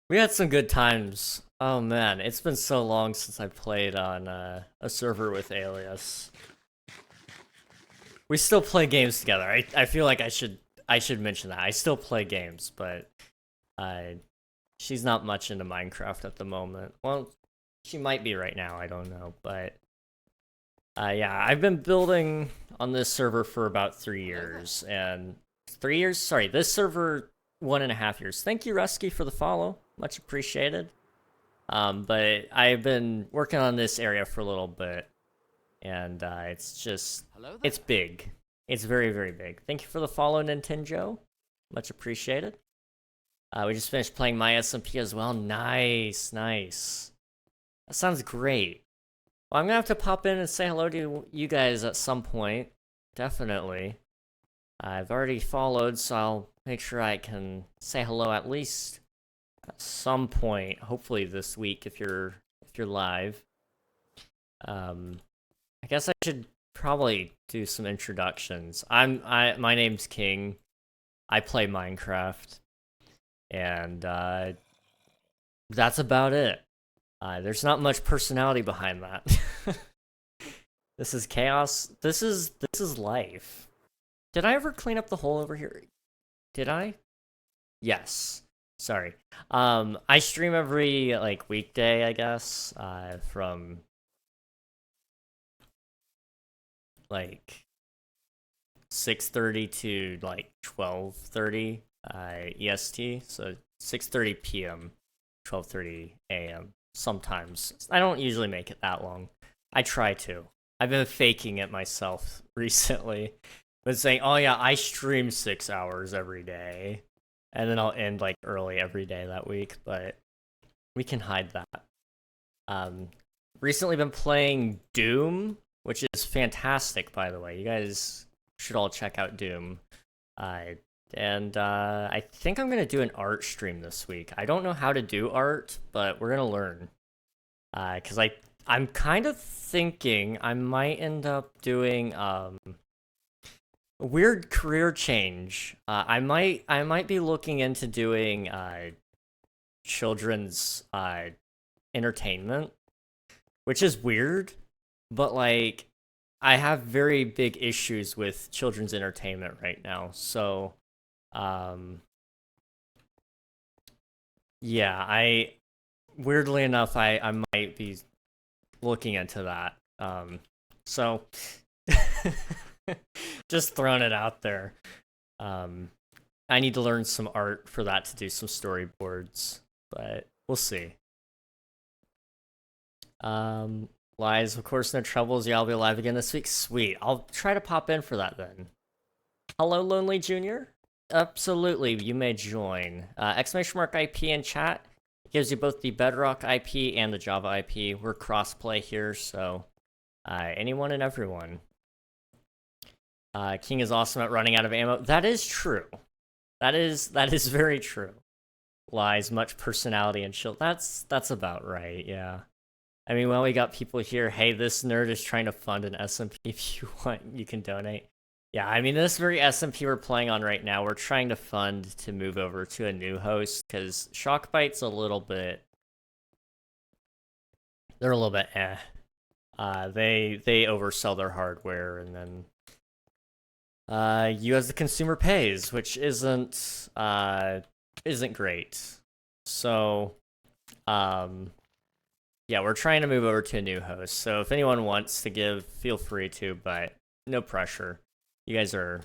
We had some good times. Oh man, it's been so long since I played on a server with Alias. We still play games together. I feel like I should mention that. I still play games, but she's not much into Minecraft at the moment. Well, she might be right now, I don't know, but yeah, I've been building on this server for about 3 years, and 3 years? Sorry, this server 1.5 years. Thank you, Rusky, for the follow. Much appreciated. But I've been working on this area for a little bit, and it's big. It's very, very big. Thank you for the follow, Nintendo. Much appreciated. We just finished playing my SMP as well. Nice. That sounds great. Well, I'm gonna have to pop in and say hello to you guys at some point. Definitely. I've already followed, so I'll make sure I can say hello at least at some point. Hopefully this week if you're live. I guess I should probably do some introductions. My name's King. I play Minecraft, and that's about it. There's not much personality behind that. This is chaos. This is life. Did I ever clean up the hole over here? Did I? Yes. Sorry. I stream every weekday, I guess, from 6:30 to 12:30 EST, so 6:30 p.m. 12:30 a.m. sometimes. I don't usually make it that long. I try to. I've been faking it myself recently. Been saying, oh yeah, I stream 6 hours every day, and then I'll end early every day that week, but we can hide that. Recently been playing Doom, which is fantastic, by the way. You guys should all check out Doom. I think I'm gonna do an art stream this week. I don't know how to do art, but we're gonna learn. Cause I'm kind of thinking I might end up doing a weird career change. I might be looking into doing children's entertainment, which is weird, but I have very big issues with children's entertainment right now, so Yeah, weirdly enough, I might be looking into that. So just throwing it out there. I need to learn some art for that to do some storyboards, but we'll see. Lies, of course, no troubles. Yeah, I'll be live again this week. Sweet. I'll try to pop in for that then. Hello, Lonely Junior. Absolutely, you may join. Exclamation mark IP in chat. It gives you both the Bedrock IP and the Java IP. We're crossplay here, so anyone and everyone. King is awesome at running out of ammo. That is true. That is very true. Lies, much personality and chill. That's about right, yeah. I mean, well, we got people here. Hey, this nerd is trying to fund an SMP. If you want, you can donate. Yeah, I mean, this very SMP we're playing on right now, we're trying to fund to move over to a new host, because Shockbite's a little bit... They're a little bit eh. They oversell their hardware, and then you as the consumer pays, which isn't great. So, yeah, we're trying to move over to a new host. So if anyone wants to give, feel free to, but no pressure. You guys are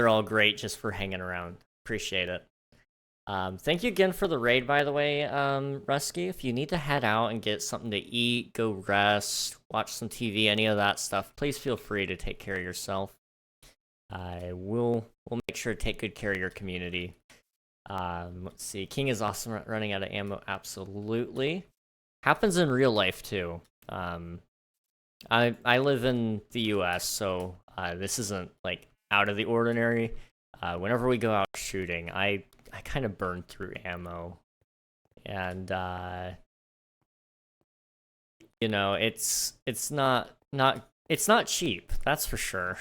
all great just for hanging around. Appreciate it. Thank you again for the raid, by the way, Rusky. If you need to head out and get something to eat, go rest, watch some TV, any of that stuff, please feel free to take care of yourself. We'll make sure to take good care of your community. Let's see. King is awesome at running out of ammo. Absolutely. Happens in real life, too. I live in the US, so this isn't, like, out of the ordinary. Whenever we go out shooting, I kind of burn through ammo. And, you know, it's not cheap, that's for sure.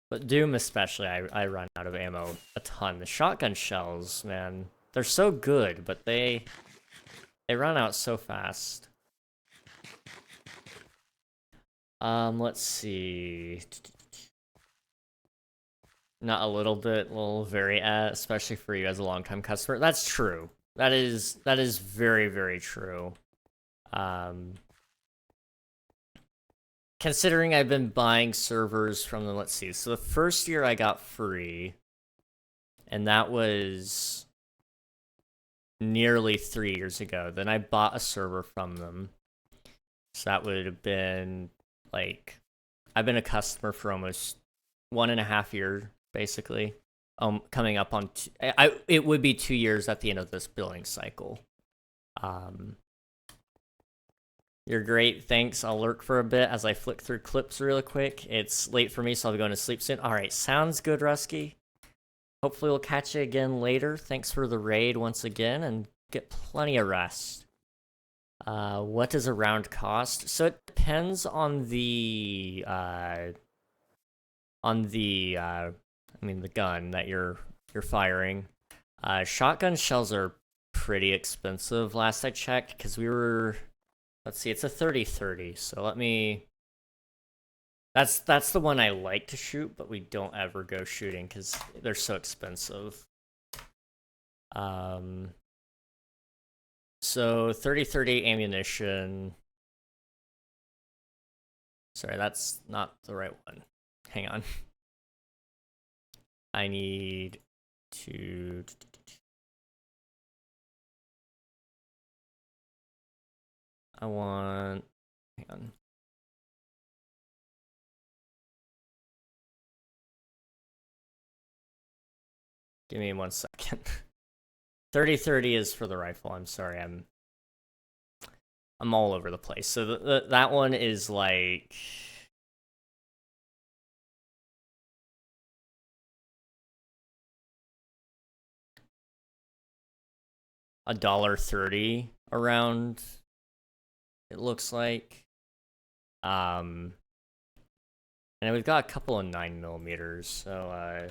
But Doom especially, I run out of ammo a ton. The shotgun shells, man, they're so good, but they run out so fast. Let's see. Not a little bit, very, especially for you as a longtime customer. That's true. That is very, very true. Considering I've been buying servers from them, let's see. So the first year I got free, and that was nearly 3 years ago. Then I bought a server from them. So that would have been, like, I've been a customer for almost 1.5 years, basically. Coming up on, it would be 2 years at the end of this billing cycle. You're great, thanks. I'll lurk for a bit as I flick through clips real quick. It's late for me, so I'll be going to sleep soon. Alright, sounds good, Rusky. Hopefully we'll catch you again later. Thanks for the raid once again, and get plenty of rest. What does a round cost? So it depends on the the gun that you're firing. Shotgun shells are pretty expensive last I checked, because we were... Let's see, it's a 30-30, so let me... That's the one I like to shoot, but we don't ever go shooting because they're so expensive. So 30-30 ammunition. Sorry, that's not the right one. Hang on. I need to... Hang on. Give me 1 second. 30-30 is for the rifle. I'm sorry, I'm all over the place. So that one is like... $1.30 around, it looks like. And we've got a couple of 9mm, so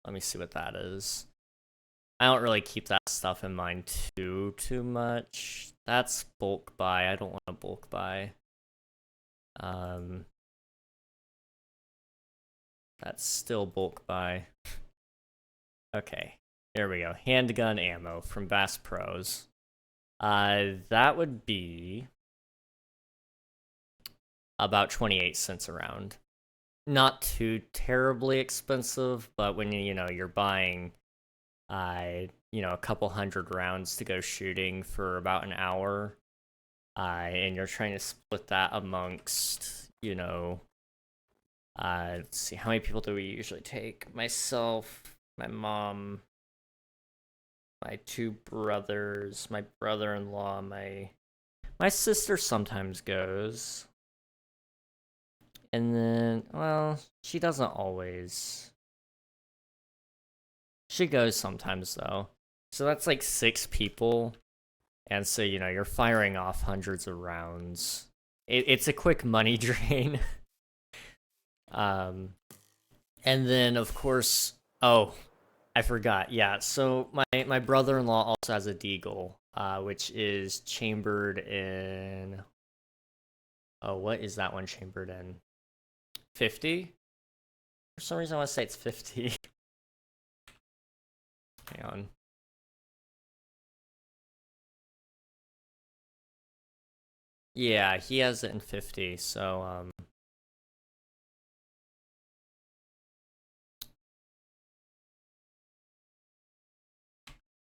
let me see what that is. I don't really keep that stuff in mind too much. That's bulk buy. I don't want to bulk buy. That's still bulk buy. Okay, there we go. Handgun ammo from Bass Pros. That would be about 28 cents a round. Not too terribly expensive, but when you're buying a couple hundred rounds to go shooting for about an hour, and you're trying to split that amongst, let's see, how many people do we usually take? Myself, my mom, my two brothers, my brother-in-law, my sister sometimes goes. And then, well, she doesn't always. She goes sometimes, though. So that's like 6 people. And so, you're firing off hundreds of rounds. It's a quick money drain. And then, of course, oh, I forgot. Yeah, so my brother-in-law also has a deagle, which is chambered in... Oh, what is that one chambered in? 50? For some reason I want to say it's 50. Hang on. Yeah, he has it in 50, so,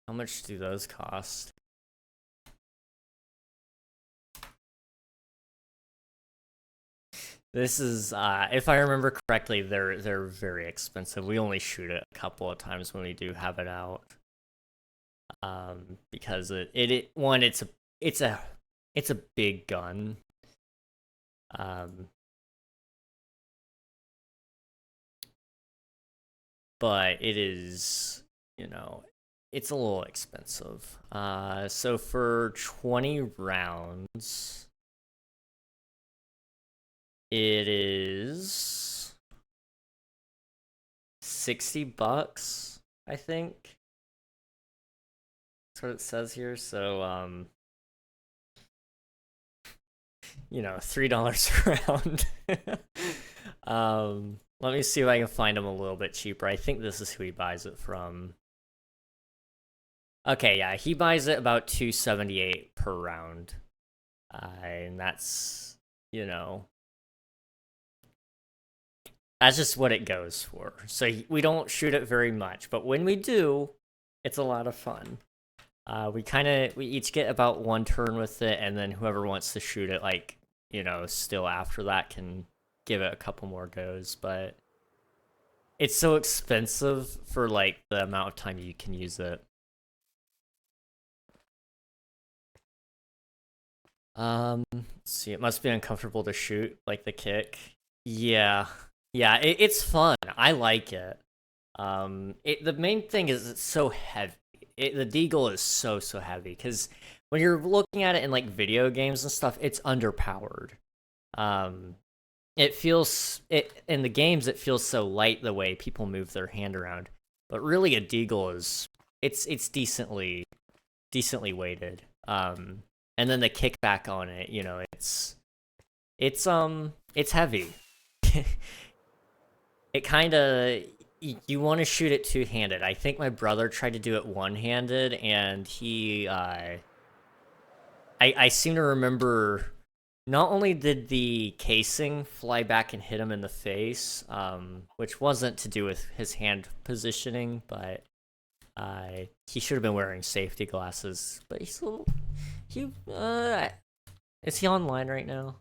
how much do those cost? This is, if I remember correctly, they're very expensive. We only shoot it a couple of times when we do have it out. Because it's a big gun. But it is, it's a little expensive. So for 20 rounds, it is $60, I think. That's what it says here. So, $3 a round. Let me see if I can find him a little bit cheaper. I think this is who he buys it from. Okay, yeah, he buys it about $278 per round. And that's, that's just what it goes for. So we don't shoot it very much, but when we do, it's a lot of fun. We each get about 1 turn with it, and then whoever wants to shoot it, still after that can give it a couple more goes, but it's so expensive for, the amount of time you can use it. Let's see, it must be uncomfortable to shoot, the kick. Yeah. Yeah, it's fun. I like it. The main thing is it's so heavy. The deagle is so heavy, because when you're looking at it in, video games and stuff, it's underpowered. In the games, it feels so light the way people move their hand around. But really, a deagle it's decently weighted. And then the kickback on it, it's heavy. It kind of, you want to shoot it two-handed. I think my brother tried to do it one-handed, and he, I seem to remember, not only did the casing fly back and hit him in the face, which wasn't to do with his hand positioning, but he should have been wearing safety glasses. But is he online right now?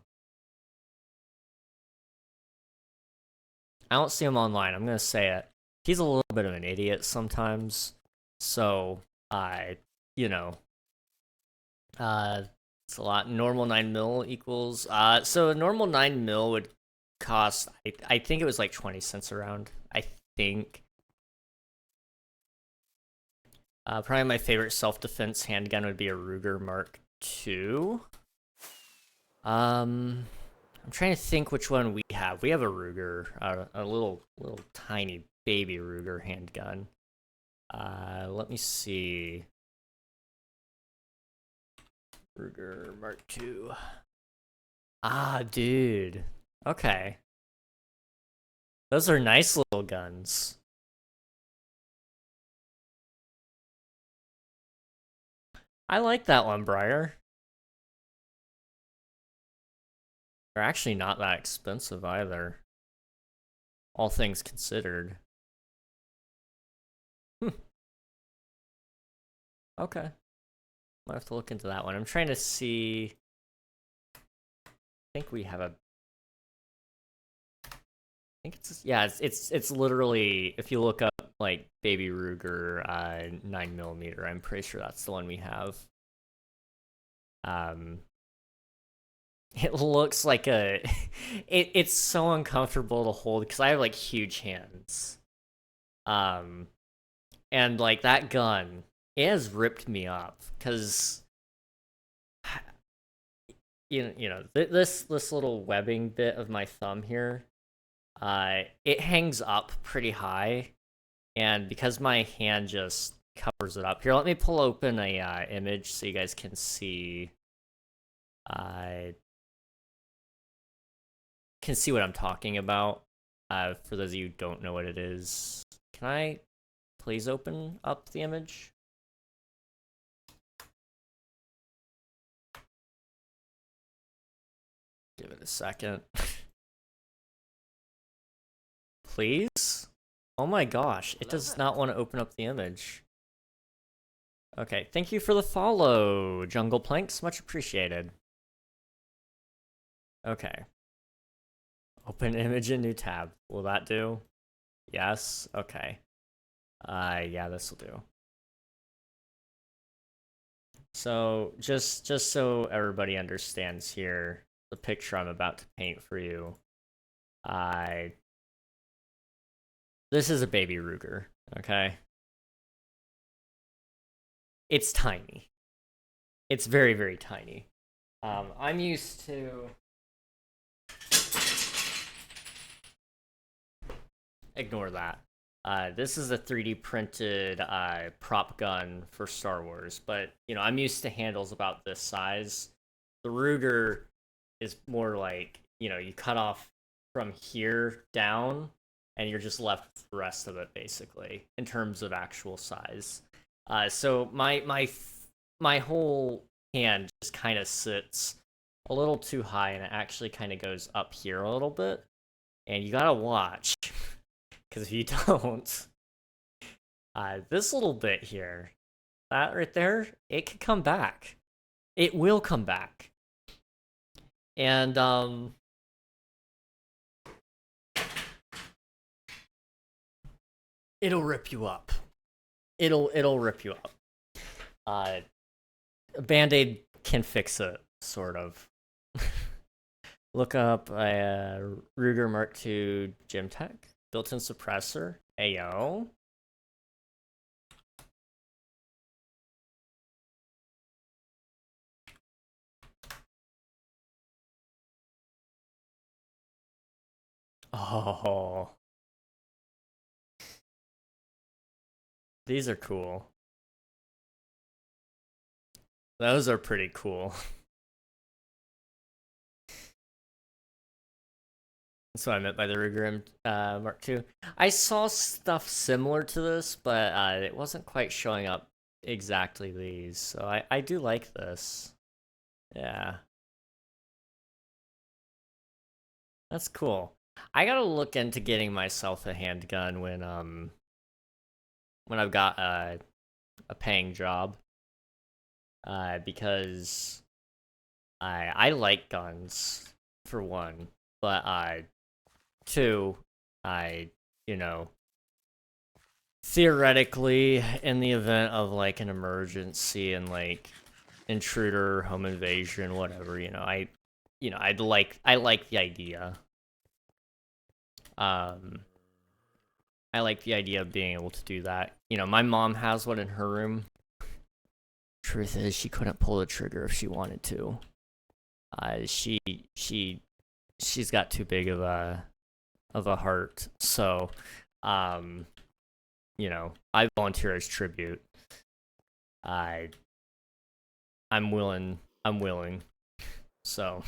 I don't see him online. I'm gonna say it. He's a little bit of an idiot sometimes. So, you know, it's a lot. Normal 9mm equals. So a normal 9mm would cost. I think it was like 20 cents a round. I think. Probably my favorite self-defense handgun would be a Ruger Mark II. I'm trying to think which one we have. We have a Ruger, a little tiny baby Ruger handgun. Let me see. Ruger Mark II. Ah, dude. Okay. Those are nice little guns. I like that one, Briar. They're actually not that expensive either. All things considered. Okay. Might have to look into that one. I'm trying to see. I think we have a. I think it's it's literally, if you look up like Baby Ruger 9mm, I'm pretty sure that's the one we have. It looks like a. It's so uncomfortable to hold because I have like huge hands. And like that gun, it has ripped me up because this little webbing bit of my thumb here, it hangs up pretty high, and because my hand just covers it up. Here, let me pull open a image so you guys can see. Can see what I'm talking about. For those of you who don't know what it is, can I please open up the image? Give it a second. Please? Oh my gosh, it does not want to open up the image. Okay, thank you for the follow, Jungle Planks. Much appreciated. Okay. Open image in new tab. Will that do? Yes? Okay. Yeah, this will do. So, just so everybody understands here, the picture I'm about to paint for you, this is a Baby Ruger, okay? It's tiny. It's very, very tiny. I'm used to... Ignore that. This is a 3D printed prop gun for Star Wars, but I'm used to handles about this size. The Ruger is more like, you cut off from here down, and you're just left with the rest of it, basically, in terms of actual size. So my whole hand just kind of sits a little too high, and it actually kind of goes up here a little bit. And you gotta watch, because if you don't, this little bit here, that right there, it could come back. It will come back. And it'll rip you up. It'll rip you up. A Band-Aid can fix it, sort of. Look up a Ruger Mark II Gym Tech built-in suppressor. Ayo. Oh. These are cool. Those are pretty cool. That's what I meant by the Ruger Mark II. I saw stuff similar to this, but it wasn't quite showing up exactly these. So I do like this. Yeah. That's cool. I gotta look into getting myself a handgun when I've got a paying job. Because I like guns, for one, but two, theoretically, in the event of like an emergency and like intruder, home invasion, whatever, I like the idea. I like the idea of being able to do that. My mom has one in her room. Truth is, she couldn't pull the trigger if she wanted to. She's got too big of a heart. So, I volunteer as tribute. I'm willing. So,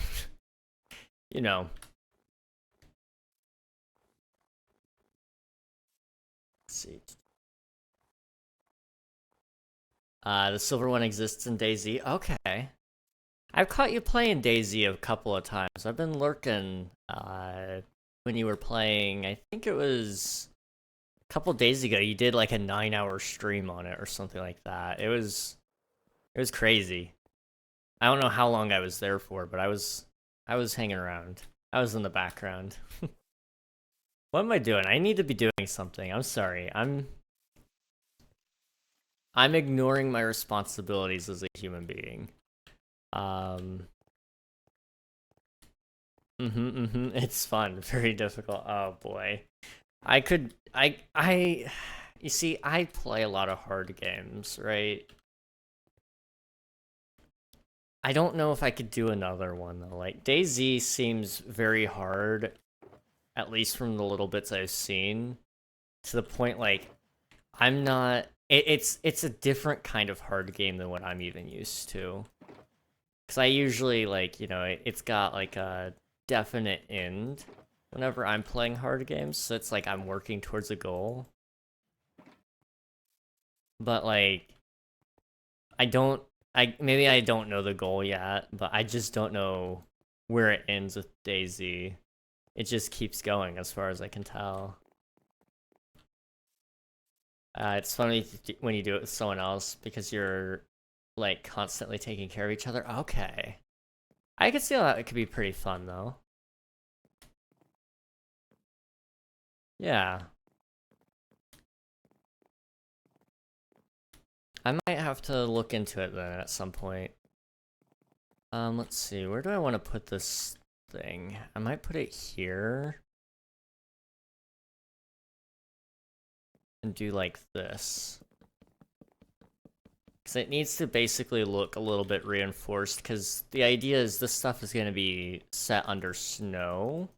see. The silver one exists in DayZ. Okay. I've caught you playing DayZ a couple of times. I've been lurking when you were playing. I think it was a couple days ago. You did like a 9-hour stream on it or something like that. It was crazy. I don't know how long I was there for, but I was hanging around. I was in the background. What am I doing? I need to be doing something. I'm sorry. I'm ignoring my responsibilities as a human being. It's fun. Very difficult. Oh boy. You see, I play a lot of hard games, right? I don't know if I could do another one though. Like DayZ seems very hard, at least from the little bits I've seen, to the point like I'm not. It's a different kind of hard game than what I'm even used to. Because I usually like it's got like a definite end whenever I'm playing hard games, so it's like I'm working towards a goal. But like maybe I don't know the goal yet, but I just don't know where it ends with DayZ. It just keeps going as far as I can tell. It's funny when you do it with someone else because you're like constantly taking care of each other. Okay. I could see how that could be pretty fun though. Yeah. I might have to look into it then at some point. Let's see, where do I want to put this thing? I might put it here. And do like this. Because it needs to basically look a little bit reinforced, because the idea is this stuff is going to be set under snow,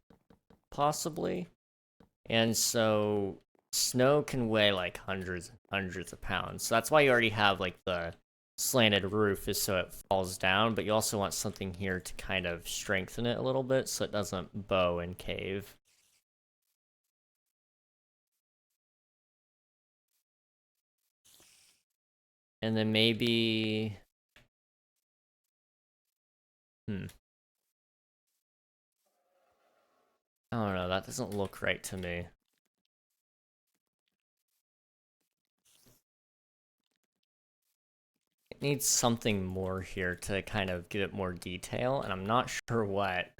possibly. And so snow can weigh like hundreds and hundreds of pounds. So that's why you already have like the slanted roof, is so it falls down, but you also want something here to kind of strengthen it a little bit so it doesn't bow and cave. And then maybe... I don't know, that doesn't look right to me. It needs something more here to kind of give it more detail, and I'm not sure what.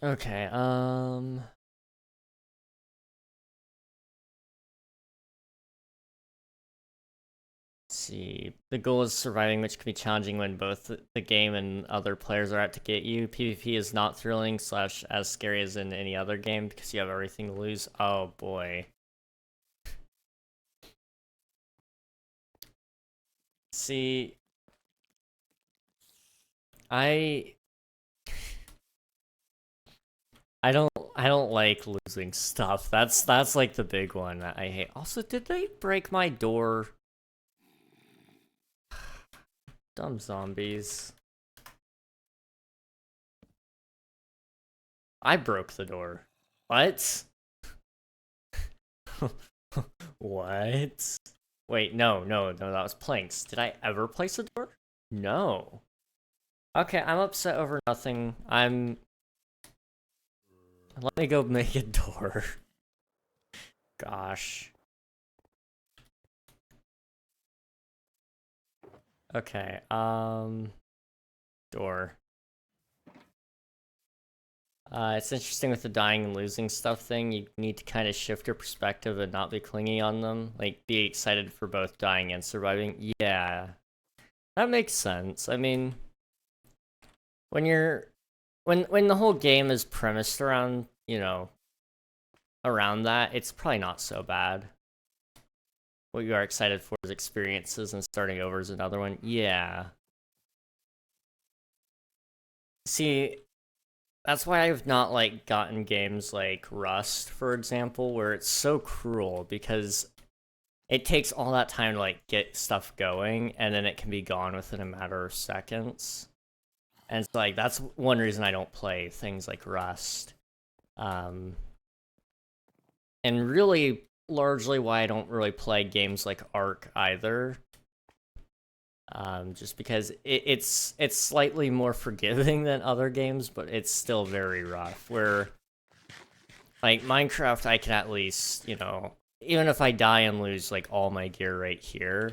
Okay, see. The goal is surviving, which can be challenging when both the game and other players are out to get you. PvP is not thrilling / as scary as in any other game because you have everything to lose. Oh boy. See, I don't like losing stuff. That's like the big one that I hate. Also, did they break my door? Dumb zombies. I broke the door. What? What? Wait, no, that was planks. Did I ever place a door? No. Okay, I'm upset over nothing. Let me go make a door. Gosh. Okay, door. It's interesting with the dying and losing stuff thing. You need to kind of shift your perspective and not be clingy on them. Like, be excited for both dying and surviving. Yeah. That makes sense. I mean, when the whole game is premised around, around that, it's probably not so bad. What you are excited for is experiences, and starting over is another one. Yeah. See, that's why I've not, like, gotten games like Rust, for example, where it's so cruel, because it takes all that time to, like, get stuff going, and then it can be gone within a matter of seconds. And it's like, that's one reason I don't play things like Rust. And really, largely why I don't really play games like Ark either. Just because it's slightly more forgiving than other games, but it's still very rough. Where, like, Minecraft, I can at least, you know, even if I die and lose, like, all my gear right here,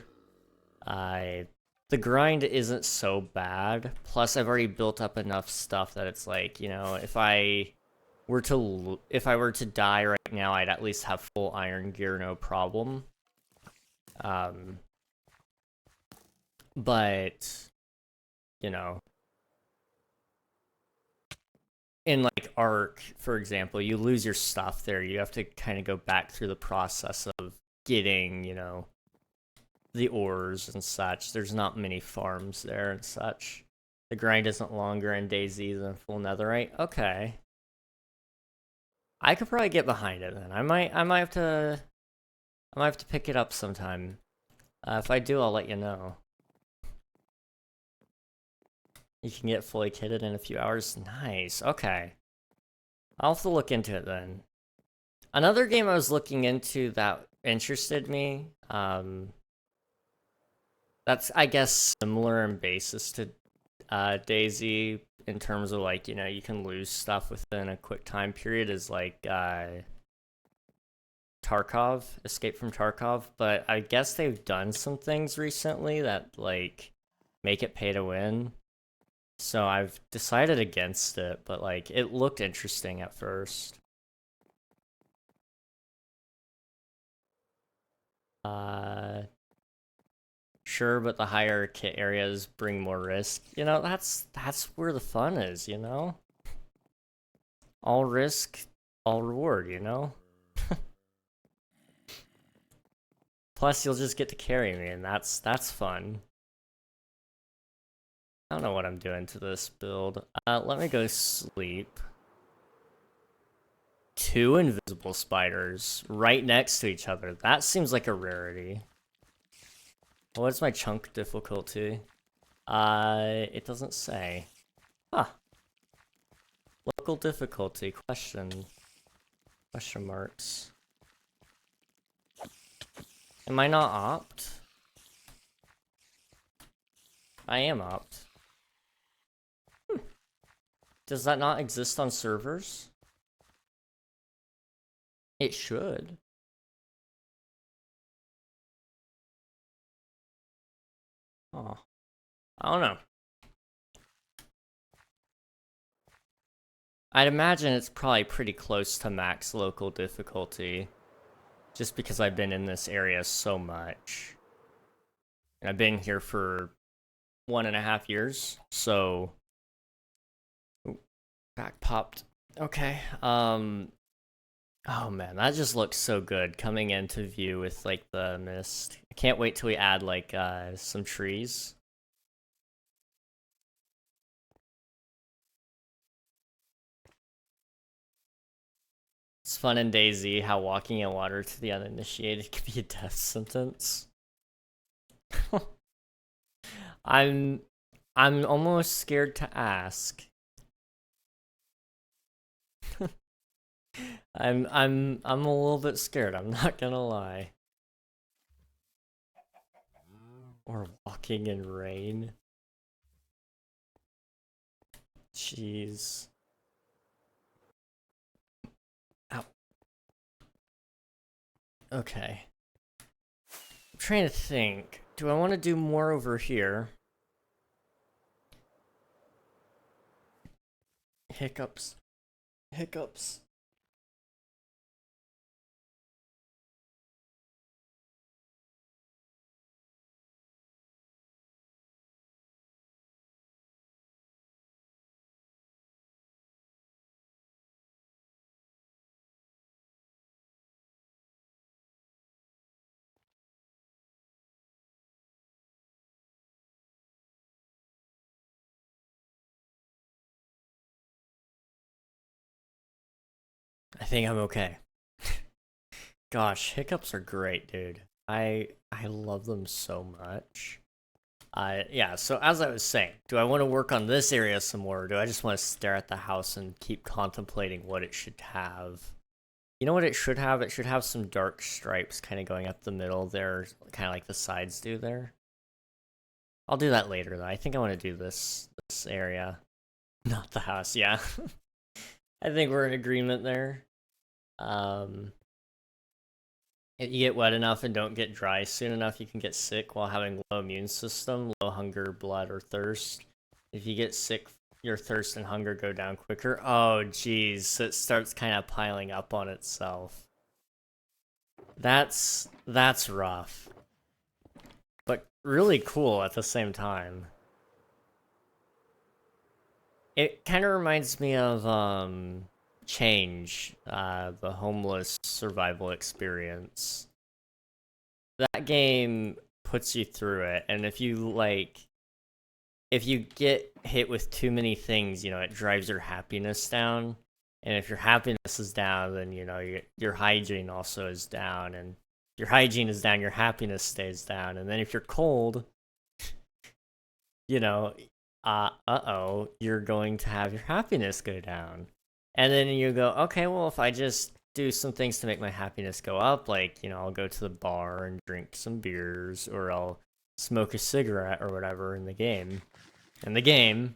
the grind isn't so bad. Plus, I've already built up enough stuff that it's like, you know, if I were to die right now, I'd at least have full iron gear, no problem. But, you know, in like Ark, for example, you lose your stuff there. You have to kind of go back through the process of getting, you know, the ores and such. There's not many farms there and such. The grind isn't longer in DayZ than full netherite. Okay. I could probably get behind it then. I might have to pick it up sometime. If I do, I'll let you know. You can get fully kitted in a few hours. Nice. Okay. I'll have to look into it then. Another game I was looking into that interested me, that's, I guess, similar in basis to DayZ in terms of, like, you know, you can lose stuff within a quick time period, is like Tarkov, Escape from Tarkov, but I guess they've done some things recently that, like, make it pay to win. So I've decided against it, but, like, it looked interesting at first. Sure, but the higher kit areas bring more risk. You know, that's where the fun is, you know? All risk, all reward, you know? Plus, you'll just get to carry me, and that's fun. I don't know what I'm doing to this build. Let me go sleep. 2 invisible spiders right next to each other. That seems like a rarity. What's my chunk difficulty? It doesn't say. Huh. Local difficulty, question marks. Am I not opt? I am opt. Does that not exist on servers? It should. Oh, I don't know. I'd imagine it's probably pretty close to max local difficulty, just because I've been in this area so much. And I've been here for 1.5 years, so... Ooh, back popped. Okay, oh man, that just looks so good coming into view with, like, the mist. I can't wait till we add, like, some trees. It's fun in DayZ how walking in water to the uninitiated could be a death sentence. I'm almost scared to ask. I'm a little bit scared, I'm not gonna lie. Or walking in rain. Jeez. Ow. Okay. I'm trying to think. Do I want to do more over here? Hiccups. Hiccups. I think I'm okay. Gosh, hiccups are great, dude. I love them so much. Yeah, so as I was saying, do I want to work on this area some more, or do I just want to stare at the house and keep contemplating what it should have? You know what it should have? It should have some dark stripes kind of going up the middle there, kind of like the sides do there. I'll do that later, though. I think I want to do this area. Not the house, yeah. I think we're in agreement there. If you get wet enough and don't get dry soon enough, you can get sick while having low immune system, low hunger, blood, or thirst. If you get sick, your thirst and hunger go down quicker. Oh, geez, it starts kind of piling up on itself. That's rough, but really cool at the same time. It kind of reminds me of Change, the homeless survival experience. That game puts you through it, and if you get hit with too many things, it drives your happiness down. And if your happiness is down, then your hygiene also is down, and if your hygiene is down, your happiness stays down. And then if you're cold, you know, you're going to have your happiness go down. And then you go, okay, well, if I just do some things to make my happiness go up, like, I'll go to the bar and drink some beers, or I'll smoke a cigarette or whatever in the game. In the game,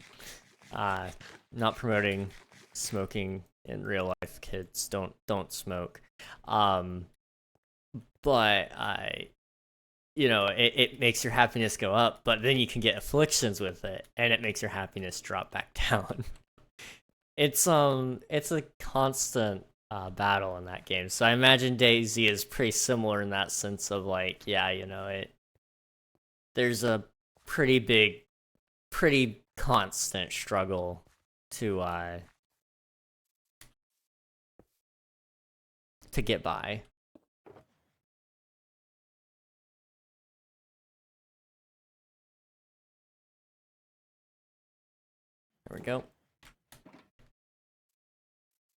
not promoting smoking in real life, kids. Don't smoke. But it makes your happiness go up, but then you can get afflictions with it, and it makes your happiness drop back down. It's a constant battle in that game. So I imagine DayZ is pretty similar in that sense of like, yeah, there's a pretty constant struggle to get by. There we go.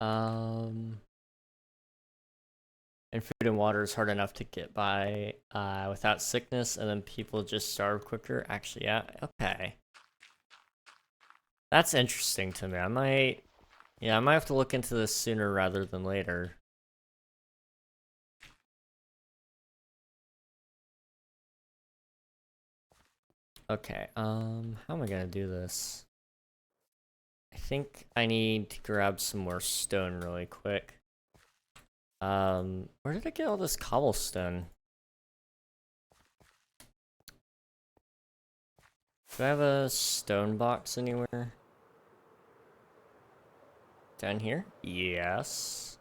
And food and water is hard enough to get by without sickness, and then people just starve quicker. Actually, yeah, okay. That's interesting to me. I might have to look into this sooner rather than later. Okay, how am I gonna do this? I think I need to grab some more stone really quick. Where did I get all this cobblestone? Do I have a stone box anywhere? Down here? Yes.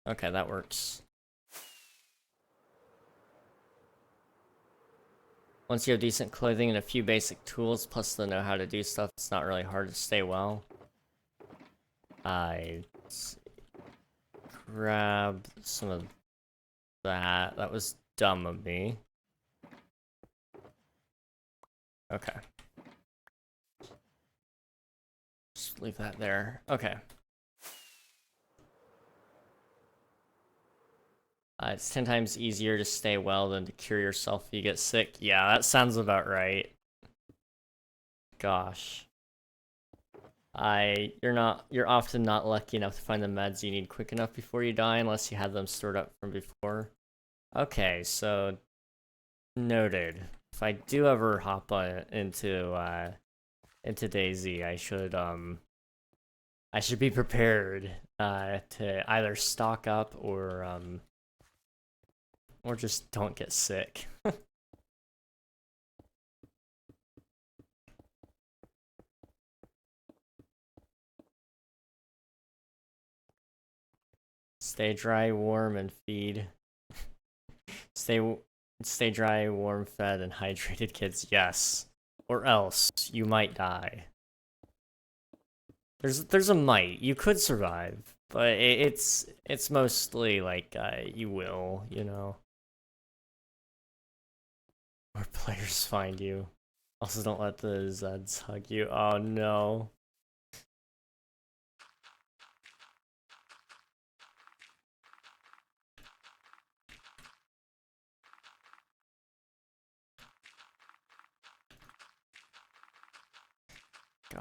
Okay, that works. Once you have decent clothing and a few basic tools, plus the know how to do stuff, it's not really hard to stay well. I grab some of that. That was dumb of me. Okay. Just leave that there. Okay. It's 10 times easier to stay well than to cure yourself if you get sick. Yeah, that sounds about right. Gosh. You're often not lucky enough to find the meds you need quick enough before you die unless you had them stored up from before. Okay, so noted. If I do ever hop on into DayZ, I should be prepared to either stock up or just don't get sick. Stay dry, warm, and feed. Stay dry, warm, fed, and hydrated, kids. Yes, or else you might die. There's a might. You could survive, but it's mostly like you will, Or players find you. Also, don't let the Zeds hug you. Oh no.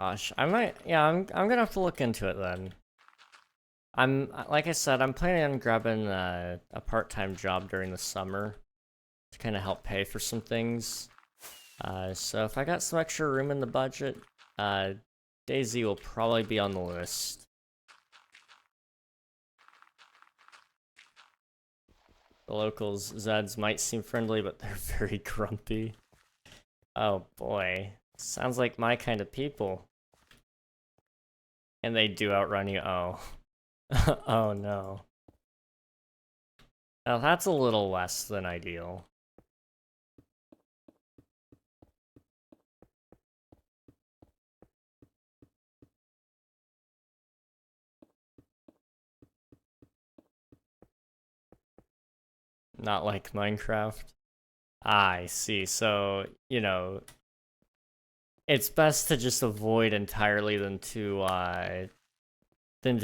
Gosh, I might. Yeah, I'm gonna have to look into it then. Like I said, I'm planning on grabbing a part-time job during the summer to kind of help pay for some things. So if I got some extra room in the budget, DayZ will probably be on the list. The locals, Zeds, might seem friendly, but they're very grumpy. Oh boy, sounds like my kind of people. And they do outrun you. Oh. Oh no. Now that's a little less than ideal. Not like Minecraft. I see. So, you know, it's best to just avoid entirely than to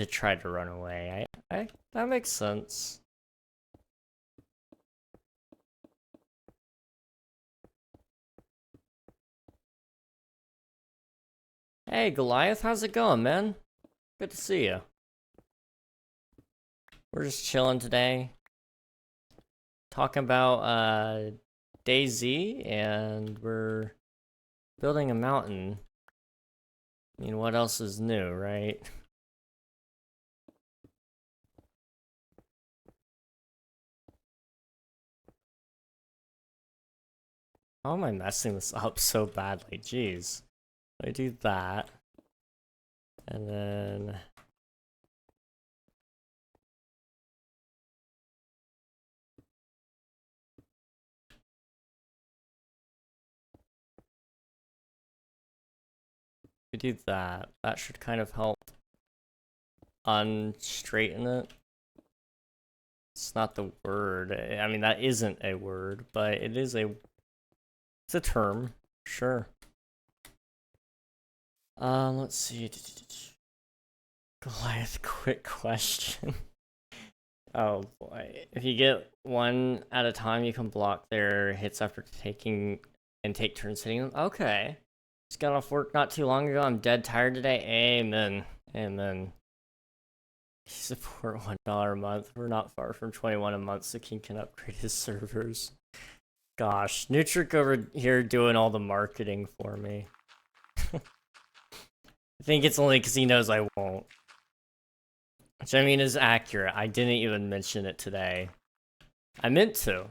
try to run away. That makes sense. Hey, Goliath, how's it going, man? Good to see you. We're just chilling today. Talking about, DayZ, and we're building a mountain. I mean, what else is new, right? How am I messing this up so badly? Jeez. I do that. And then... we do that. That should kind of help unstraighten it. It's not the word. I mean, that isn't a word, but it is a... it's a term. Sure. Let's see. Goliath, quick question. Oh boy. If you get one at a time, you can block their hits after taking and take turns hitting them. Okay. Just got off work not too long ago. I'm dead tired today. Amen. Amen. Support $1 a month. We're not far from 21 a month, so King can upgrade his servers. Gosh, Nutric over here doing all the marketing for me. I think it's only because he knows I won't. Which I mean is accurate. I didn't even mention it today. I meant to.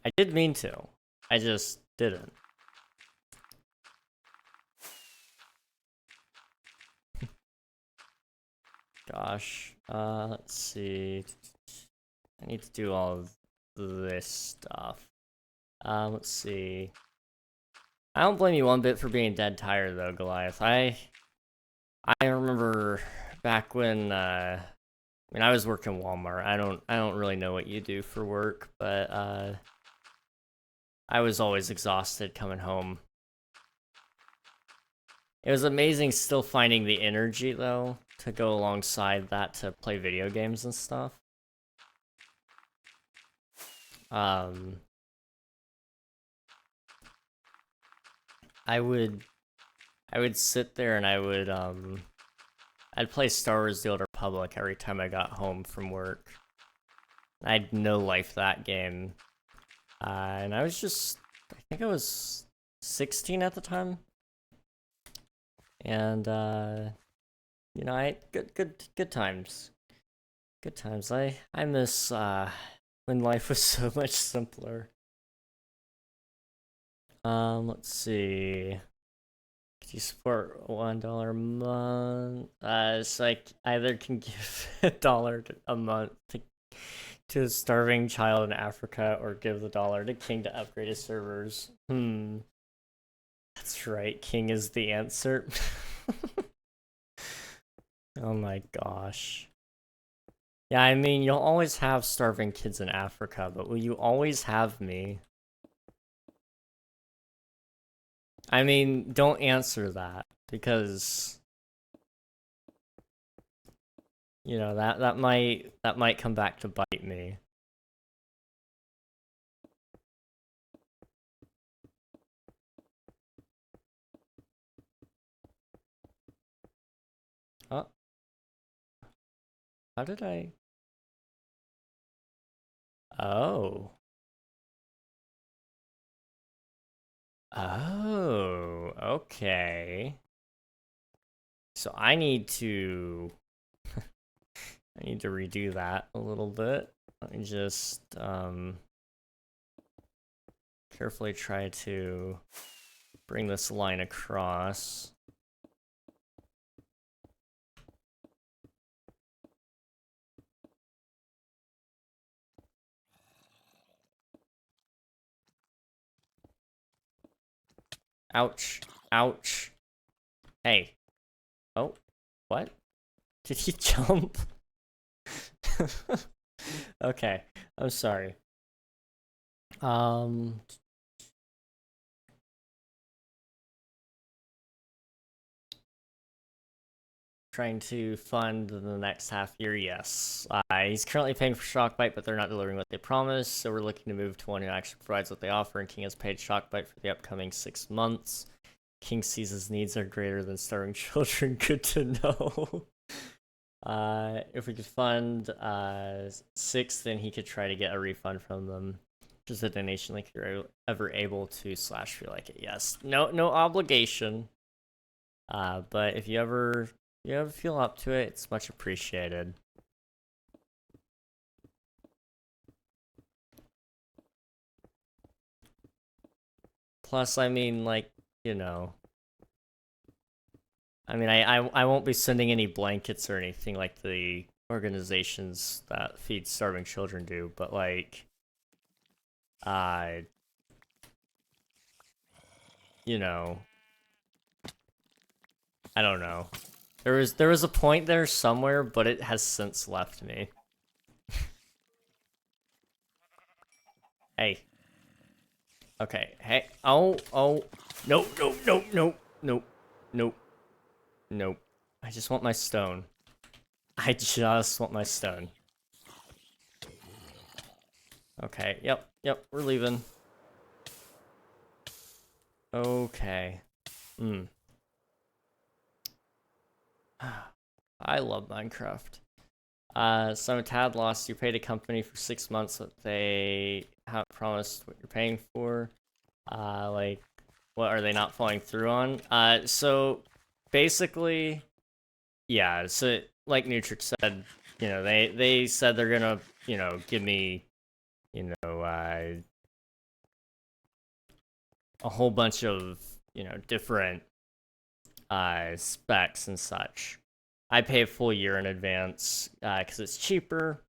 I did mean to. I just didn't. Gosh. Let's see. I need to do all of this stuff. Let's see. I don't blame you one bit for being dead tired though, Goliath. I remember back when I mean I was working Walmart. I don't really know what you do for work, but I was always exhausted coming home. It was amazing still finding the energy though to go alongside that to play video games and stuff. I would sit there and I'd play Star Wars The Old Republic every time I got home from work. I had no life that game. And I was just, I think I was 16 at the time. And, you know, good times. Good times. I miss, when life was so much simpler. Let's see. Could you support $1 a month? So I either can give $1 a month to a starving child in Africa, or give the dollar to King to upgrade his servers. That's right, King is the answer. Oh my gosh. Yeah, I mean, you'll always have starving kids in Africa, but will you always have me? I mean, don't answer that, because you know that might come back to bite me. How did I? Oh. Oh, okay. So I need to redo that a little bit. Let me just carefully try to bring this line across. Ouch. Ouch. Hey. Oh. What? Did he jump? Okay. I'm sorry. Trying to fund the next half year, yes. He's currently paying for Shockbite, but they're not delivering what they promised, so we're looking to move to one who actually provides what they offer, and King has paid Shockbite for the upcoming 6 months. King sees his needs are greater than starving children. Good to know. If we could fund 6, then he could try to get a refund from them. Just a donation link if you're ever able to / feel like it. Yes. No obligation. But if you ever feel up to it, it's much appreciated. Plus, I mean, like, you know, I mean, I won't be sending any blankets or anything like the organizations that feed starving children do, but like, you know, I don't know. There was a point there somewhere, but it has since left me. Hey. Okay. Hey. Oh. Nope. Nope. I just want my stone. I just want my stone. Okay. Yep. We're leaving. Okay. I love Minecraft. So I'm a tad lost. You paid a company for 6 months, but they haven't promised what you're paying for. Like, what are they not following through on? So basically, yeah. So like Nutrix said, you know, they said they're gonna, you know, give me, you know, a whole bunch of, you know, different specs and such. I pay a full year in advance because it's cheaper.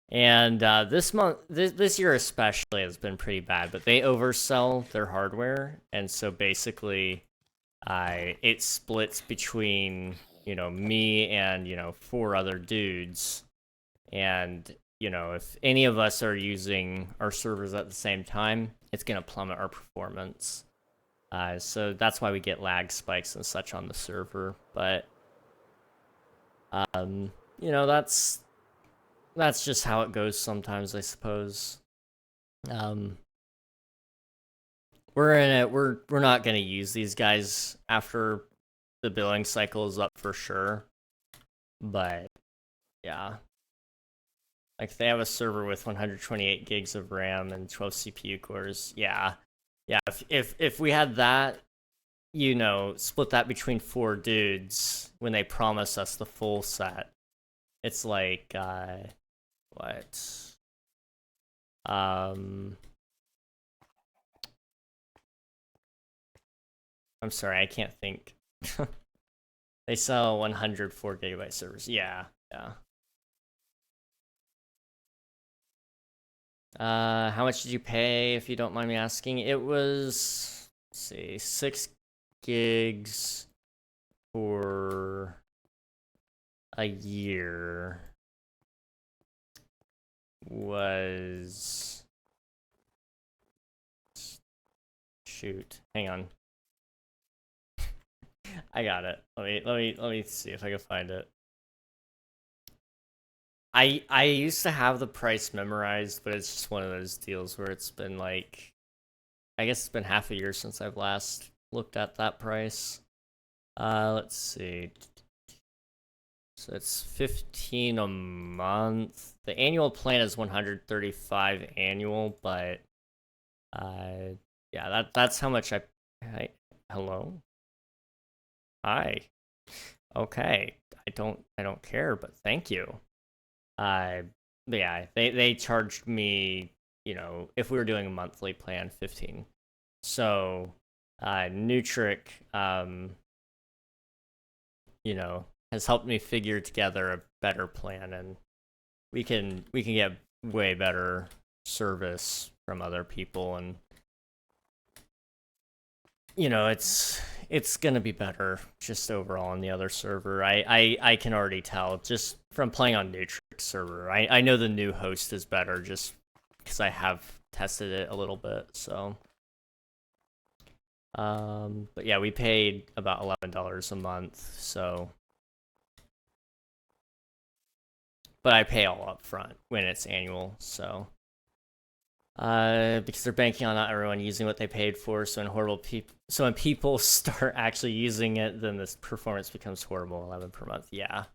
And this year especially has been pretty bad. But they oversell their hardware, and so basically, it splits between, you know, me and, you know, 4 other dudes. And, you know, if any of us are using our servers at the same time, it's gonna plummet our performance. So that's why we get lag spikes and such on the server. But you know, that's just how it goes sometimes, I suppose. We're not gonna use these guys after the billing cycle is up for sure. But yeah, like if they have a server with 128 gigs of RAM and 12 CPU cores, yeah. If we had that, you know, split that between 4 dudes when they promise us the full set, it's like what? I'm sorry, I can't think. They sell 104 gigabyte servers. Yeah. How much did you pay, if you don't mind me asking? It was, let's see, 6 gigs for a year was, shoot, hang on. I got it. Let me see if I can find it. I used to have the price memorized, but it's just one of those deals where it's been like, I guess it's been half a year since I've last looked at that price. Let's see. So it's 15 a month. The annual plan is 135 annual, but yeah, that's how much hello? Hi. Okay. I don't care, but thank you. But yeah, they charged me, you know, if we were doing a monthly plan, 15. So, Nutric, you know, has helped me figure together a better plan, and we can get way better service from other people, and you know, it's gonna be better just overall on the other server. I can already tell just from playing on Nutric server. I know the new host is better just because I have tested it a little bit. So, but yeah, we paid about $11 a month. So, but I pay all up front when it's annual. So. Because they're banking on not everyone using what they paid for, so when people start actually using it, then this performance becomes horrible. 11 per month, yeah.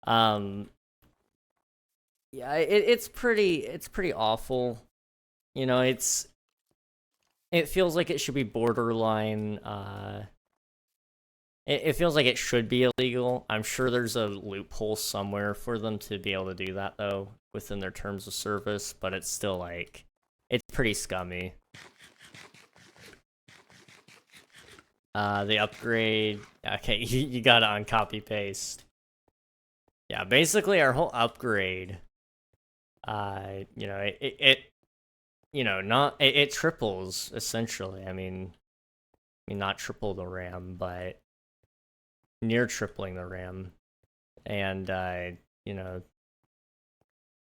Yeah, it's pretty awful. You know, it feels like it should be borderline. It feels like it should be illegal. I'm sure there's a loophole somewhere for them to be able to do that though within their terms of service, but it's still like it's pretty scummy. The upgrade. Okay, you got it on copy paste. Yeah, basically our whole upgrade. You know, it you know, not it triples essentially. I mean not triple the RAM, but near tripling the RAM. And you know,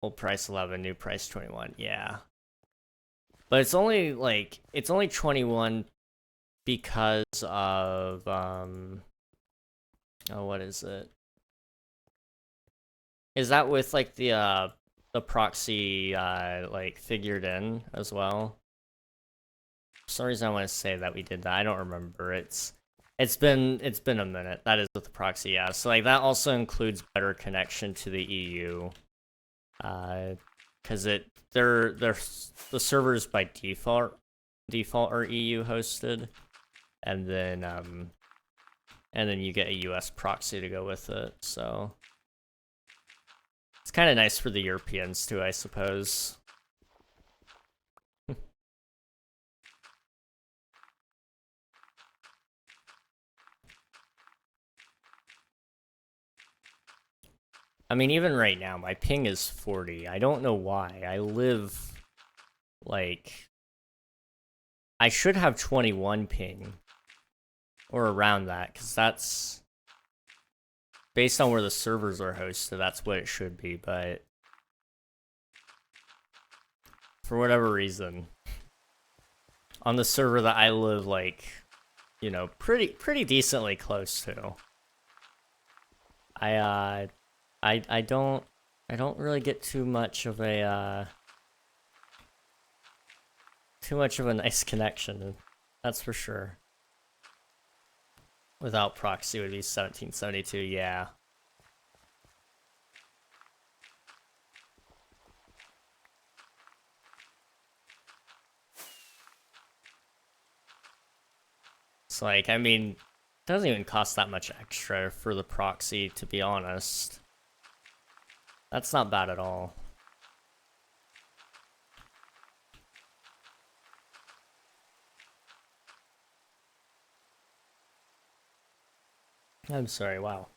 old price 11, new price 21. Yeah. But it's only 21 because of oh, what is it? Is that with like the proxy like figured in as well? For some reason I want to say that we did that. I don't remember. It's been a minute. That is with the proxy, yeah. So like that also includes better connection to the EU. Cause the servers by default are EU hosted. And then you get a US proxy to go with it, so it's kind of nice for the Europeans too, I suppose. I mean, even right now, my ping is 40. I don't know why. I live, like... I should have 21 ping. Or around that, because that's... Based on where the servers are hosted, that's what it should be, but... For whatever reason... On the server that I live, like... You know, pretty decently close to. I don't really get too much of a nice connection, that's for sure. Without proxy would be 1772, yeah. It's like, I mean, it doesn't even cost that much extra for the proxy, to be honest. That's not bad at all. I'm sorry, wow.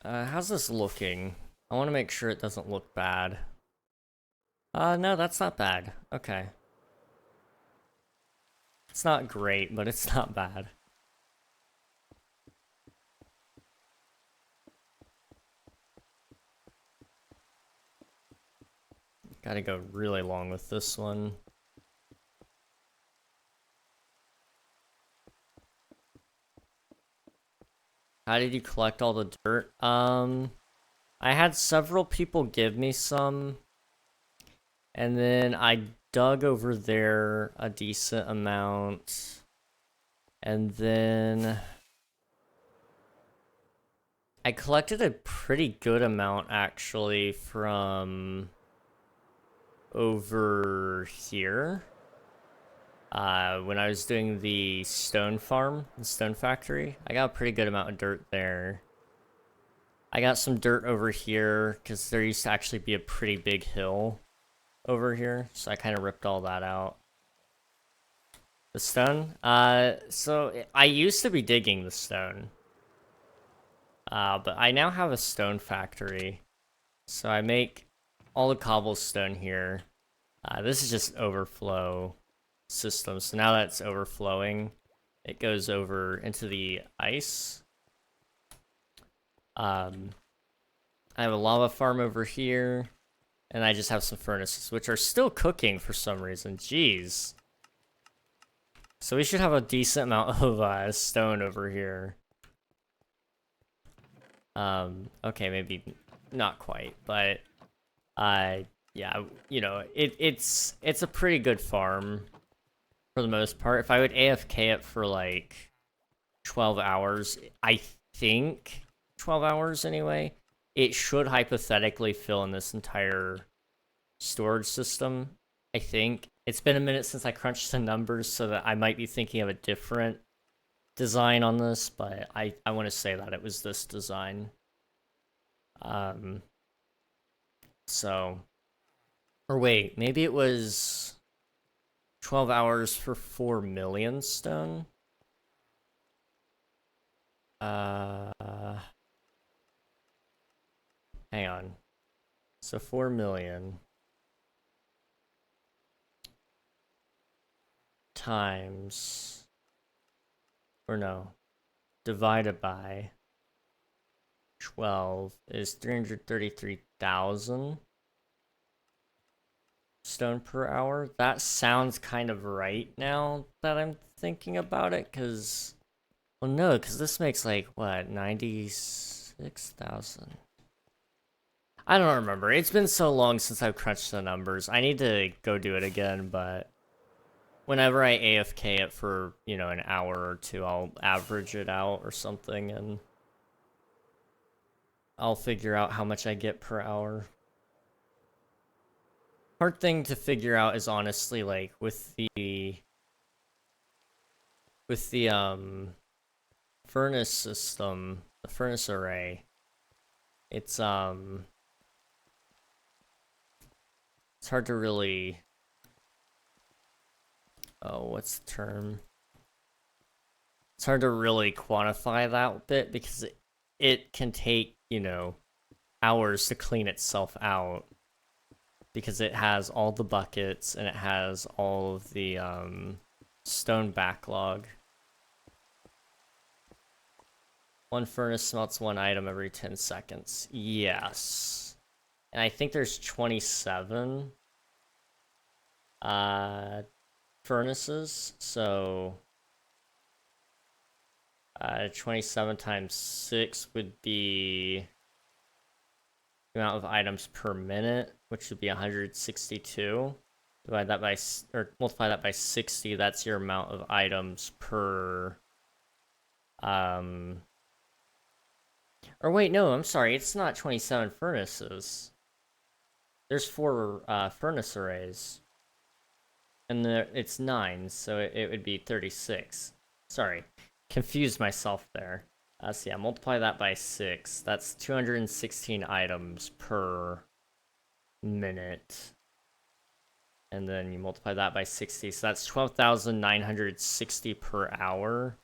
How's this looking? I want to make sure it doesn't look bad. No, that's not bad. Okay. It's not great, but it's not bad. Gotta go really long with this one. How did you collect all the dirt? I had several people give me some, and then I dug over there a decent amount. And then I collected a pretty good amount, actually, from over here. When I was doing the stone farm, the stone factory, I got a pretty good amount of dirt there. I got some dirt over here, because there used to actually be a pretty big hill over here, so I kind of ripped all that out. The stone? So I used to be digging the stone. But I now have a stone factory. So I make all the cobblestone here. This is just overflow system. So now that it's overflowing, it goes over into the ice. I have a lava farm over here. And I just have some furnaces, which are still cooking for some reason. Jeez. So we should have a decent amount of stone over here. Okay, maybe not quite, but yeah, you know, it's a pretty good farm for the most part. If I would AFK it for like 12 hours, I think 12 hours anyway, it should hypothetically fill in this entire storage system. I think it's been a minute since I crunched the numbers, so that I might be thinking of a different design on this, but I want to say that it was this design. So, or wait, maybe it was 12 hours for 4 million stone? Hang on. So 4 million times, or no, divided by 12 is 333,000 stone per hour. That sounds kind of right now that I'm thinking about it, because, well, no, because this makes like, what, 96,000? I don't remember. It's been so long since I've crunched the numbers. I need to go do it again, but whenever I AFK it for, you know, an hour or two, I'll average it out or something, and I'll figure out how much I get per hour. Hard thing to figure out is honestly, like, with the furnace system, the furnace array, it's hard to really, oh, what's the term? It's hard to really quantify that bit, because it can take, you know, hours to clean itself out, because it has all the buckets and it has all of the stone backlog. One furnace smelts one item every 10 seconds. Yes. And I think there's 27 furnaces, so 27 times 6 would be the amount of items per minute, which would be 162. Divide that by, or multiply that by 60, that's your amount of items per, or wait, no, I'm sorry, it's not 27 furnaces. There's 4 furnace arrays. And it's 9, so it would be 36. Sorry, confused myself there. So yeah, multiply that by 6. That's 216 items per minute. And then you multiply that by 60, so that's 12,960 per hour.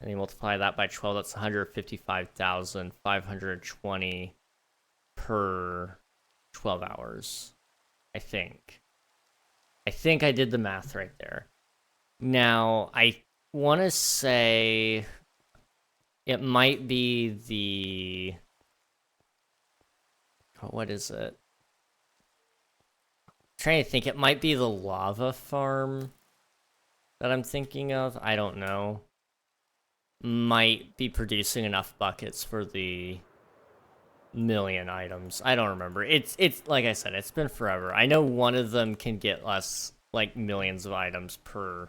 And you multiply that by 12, that's 155,520 per 12 hours. I think I did the math right there. Now, I want to say it might be the, what is it? I'm trying to think. It might be the lava farm that I'm thinking of. I don't know. Might be producing enough buckets for the million items. I don't remember. It's like I said, it's been forever. I know one of them can get us like millions of items per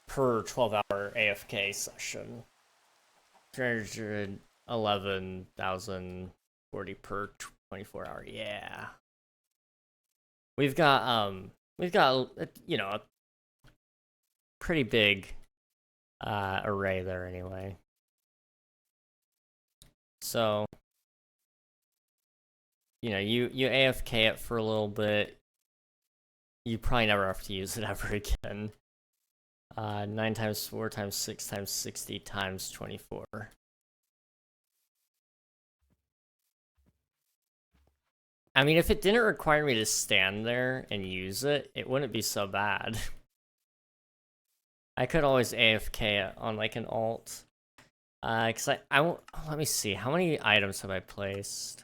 12-hour AFK session. 311,040 per 24-hour. Yeah. We've got you know, a pretty big array there anyway. So, you know, you AFK it for a little bit. You probably never have to use it ever again. 9 times 4 times 6 times 60 times 24. I mean, if it didn't require me to stand there and use it, it wouldn't be so bad. I could always AFK it on like an alt. Cause I won't, let me see, how many items have I placed?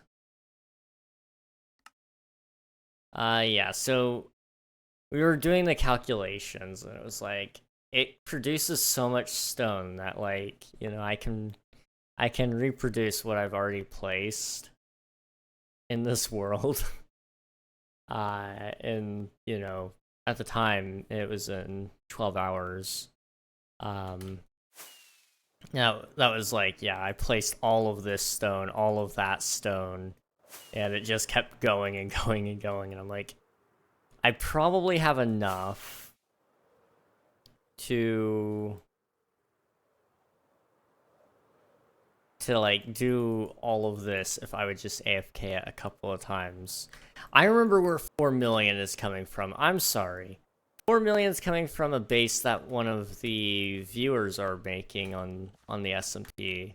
Yeah, so we were doing the calculations and it was like, it produces so much stone that like, you know, I can reproduce what I've already placed in this world. And you know, at the time it was in 12 hours. Now that was like, yeah, I placed all of this stone, all of that stone, and it just kept going and going and going, and I'm like, I probably have enough to like do all of this if I would just AFK it a couple of times. I remember where 4 million is coming from. I'm sorry. 4 million is coming from a base that one of the viewers are making on the SMP.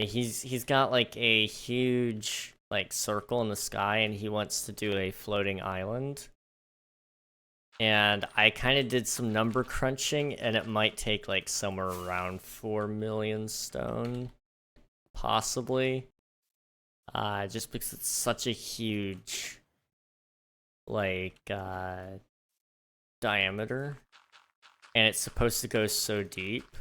He's got like a huge like circle in the sky and he wants to do a floating island. And I kind of did some number crunching and it might take like somewhere around 4 million stone. Possibly. Just because it's such a huge, like, diameter. And it's supposed to go so deep.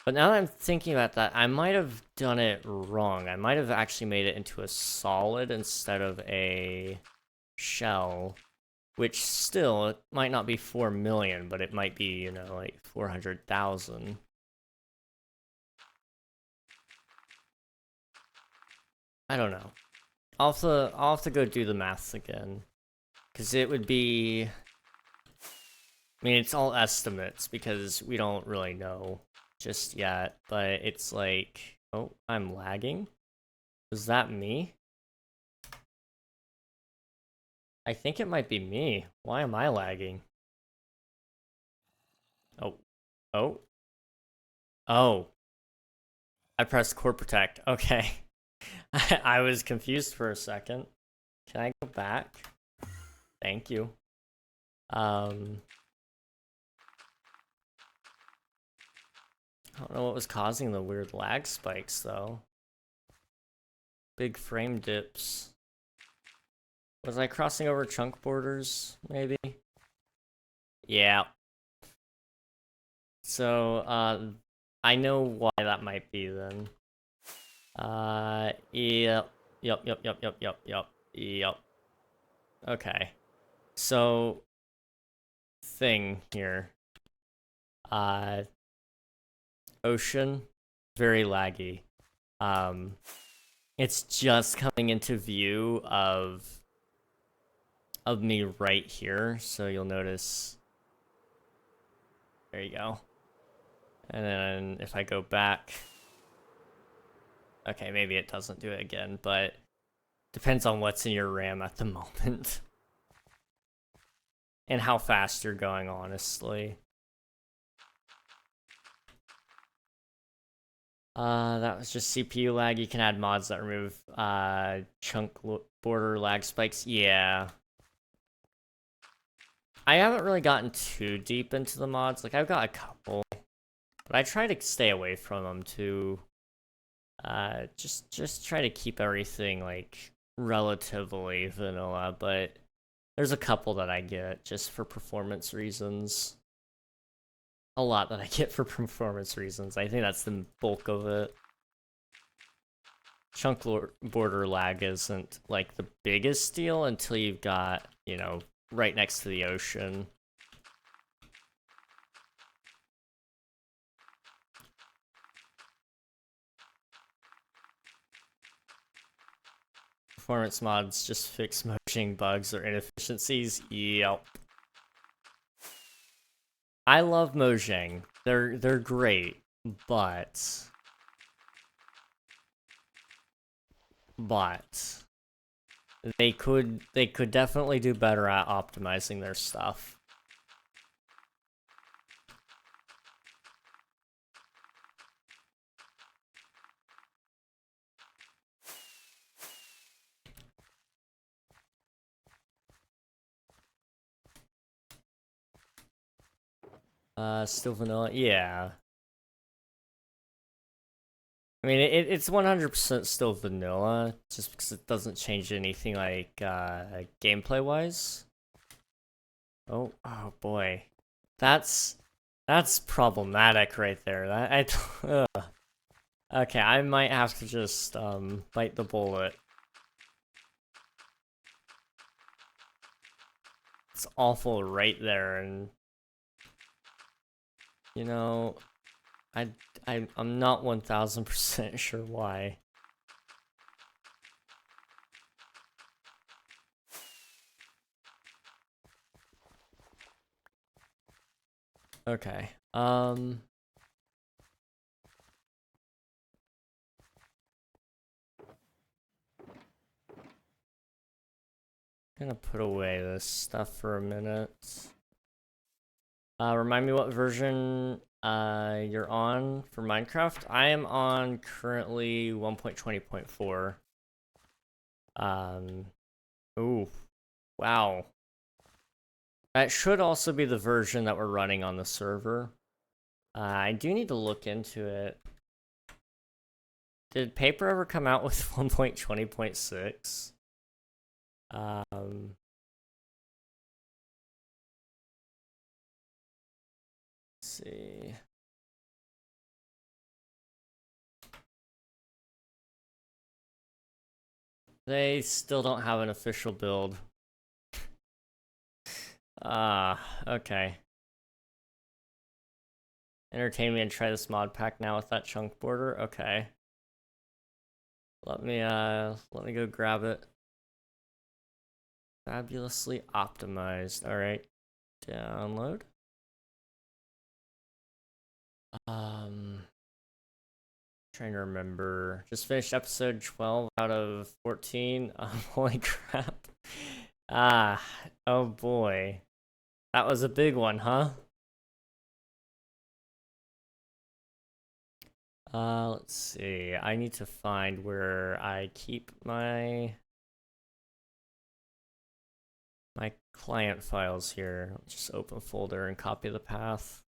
But now that I'm thinking about that, I might have done it wrong. I might have actually made it into a solid instead of a shell. Which still, it might not be 4 million, but it might be, you know, like 400,000. I don't know. I'll have to go do the maths again. Because it would be... I mean, it's all estimates because we don't really know just yet. But it's like... Oh, I'm lagging? Is that me? I think it might be me. Why am I lagging? Oh. Oh. Oh. I pressed core protect. Okay. I was confused for a second. Can I go back? Thank you. I don't know what was causing the weird lag spikes, though. Big frame dips. Was I crossing over chunk borders, maybe? Yeah. So, I know why that might be, then. Yep. Yep. Okay. So, thing here. Ocean, very laggy. It's just coming into view of me right here, so you'll notice. There you go. And then if I go back, okay, maybe it doesn't do it again, but depends on what's in your RAM at the moment. And how fast you're going, honestly. That was just CPU lag. You can add mods that remove chunk border lag spikes. Yeah. I haven't really gotten too deep into the mods. Like, I've got a couple. But I try to stay away from them too. Just try to keep everything, like, relatively vanilla. But there's a couple that I get just for performance reasons. A lot that I get for performance reasons. I think that's the bulk of it. border lag isn't like the biggest deal until you've got, you know, right next to the ocean. Performance mods just fix mojang bugs or inefficiencies. Yep. I love mojang. They're great, but they could definitely do better at optimizing their stuff. Still vanilla? Yeah. I mean, it's 100% still vanilla, just because it doesn't change anything, like, gameplay-wise. Oh boy. That's problematic right there. Okay, I might have to just, bite the bullet. It's awful right there, and... You know... I'm not 1000% sure why. Okay, gonna put away this stuff for a minute. Remind me what version you're on for Minecraft. I am on currently 1.20.4. Ooh, wow. That should also be the version that we're running on the server. I do need to look into it. Did Paper ever come out with 1.20.6? Let's see. They still don't have an official build. Okay. Entertain me and try this mod pack now with that chunk border. Okay. Let me go grab it. Fabulously optimized. All right. Download. Trying to remember. Just finished episode 12 out of 14. Holy crap. Oh boy. That was a big one, huh? Let's see. I need to find where I keep my client files here. I'll just open a folder and copy the path.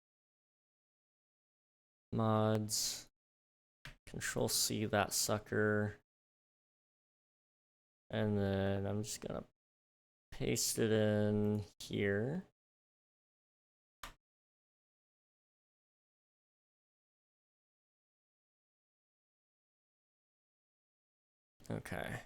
Mods. Control C that sucker. And then I'm just gonna paste it in here. Okay.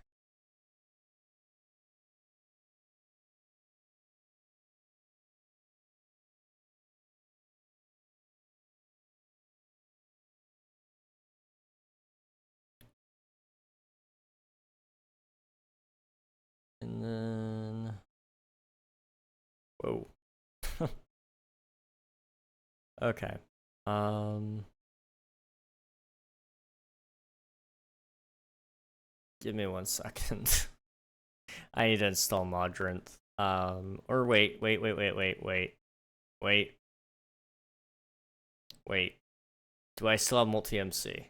And then... Whoa. Okay. Give me 1 second. I need to install Modrinth. Or wait. Do I still have multi-MC?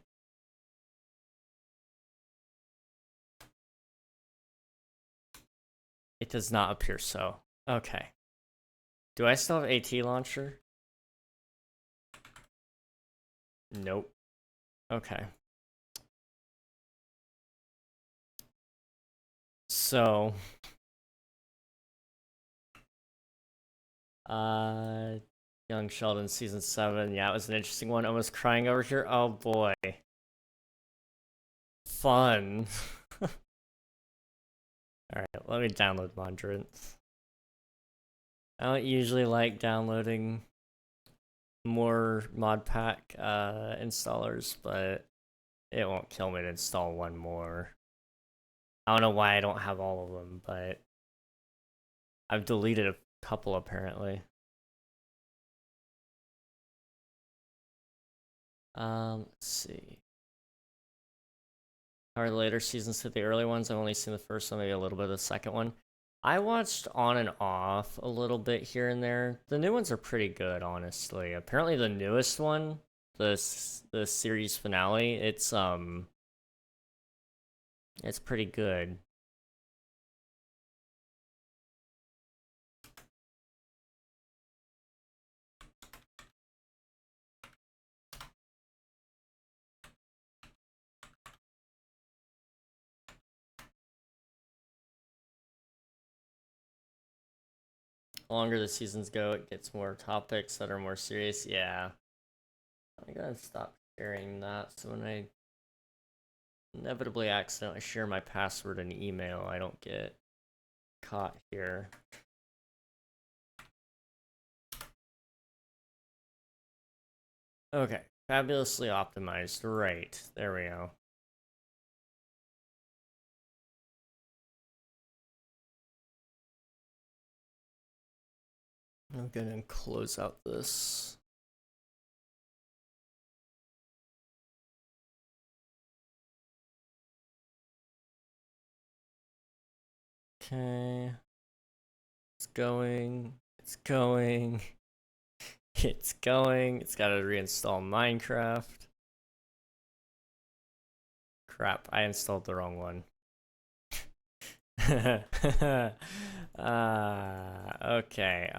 It does not appear so. Okay. Do I still have AT launcher? Nope. Okay. So... Young Sheldon season 7. Yeah, it was an interesting one. Almost crying over here. Oh boy. fun. Alright, let me download Mondrance. I don't usually like downloading more mod pack installers, but it won't kill me to install one more. I don't know why I don't have all of them, but I've deleted a couple apparently. Let's see. How are the later seasons to the early ones? I've only seen the first one, maybe a little bit of the second one. I watched on and off a little bit here and there. The new ones are pretty good, honestly. Apparently the newest one, the series finale, it's pretty good. The longer the seasons go, it gets more topics that are more serious. Yeah. I gotta stop sharing that, so when I inevitably accidentally share my password in email, I don't get caught here. Okay, fabulously optimized. Right, there we go. I'm gonna close out this. Okay. It's going. It's going. It's going. It's gotta reinstall Minecraft. Crap, I installed the wrong one. Okay.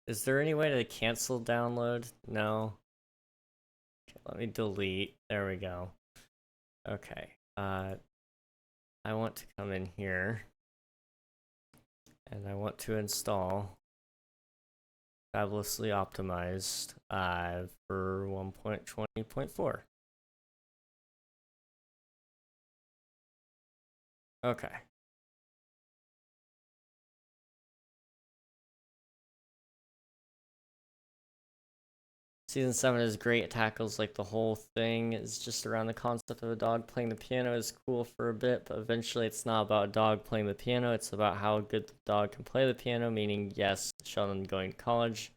Is there any way to cancel download? No. Okay, let me delete. There we go. Okay. I want to come in here and I want to install fabulously optimized for 1.20.4. Okay. Season 7 is great. It tackles like the whole thing is just around the concept of a dog playing the piano is cool for a bit, but eventually it's not about a dog playing the piano. It's about how good the dog can play the piano, meaning, yes, Sheldon going to college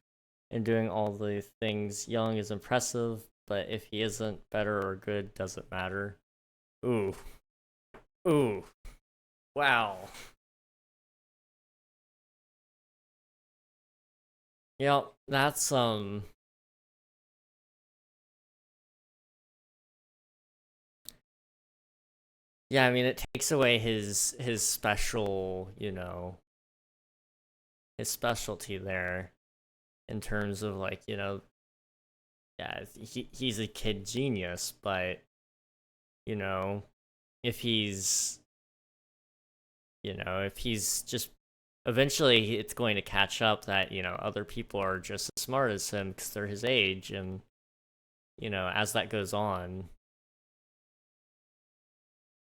and doing all the things young is impressive, but if he isn't better or good, doesn't matter. Ooh. Ooh. Wow. Yep, that's yeah, I mean it takes away his special, you know, his specialty there in terms of like, you know, yeah, he's a kid genius, but you know, if he's if he's just eventually it's going to catch up that, you know, other people are just as smart as him because they're his age, and you know, as that goes on,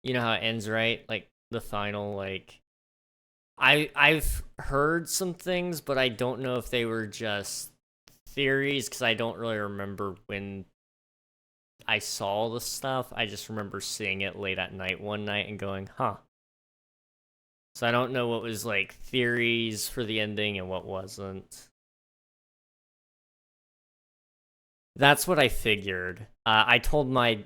you know how it ends, right? Like the final, like I've heard some things, but I don't know if they were just theories because I don't really remember when I saw the stuff. I just remember seeing it late at night one night and going, huh. So I don't know what was like theories for the ending and what wasn't. That's what I figured. I told my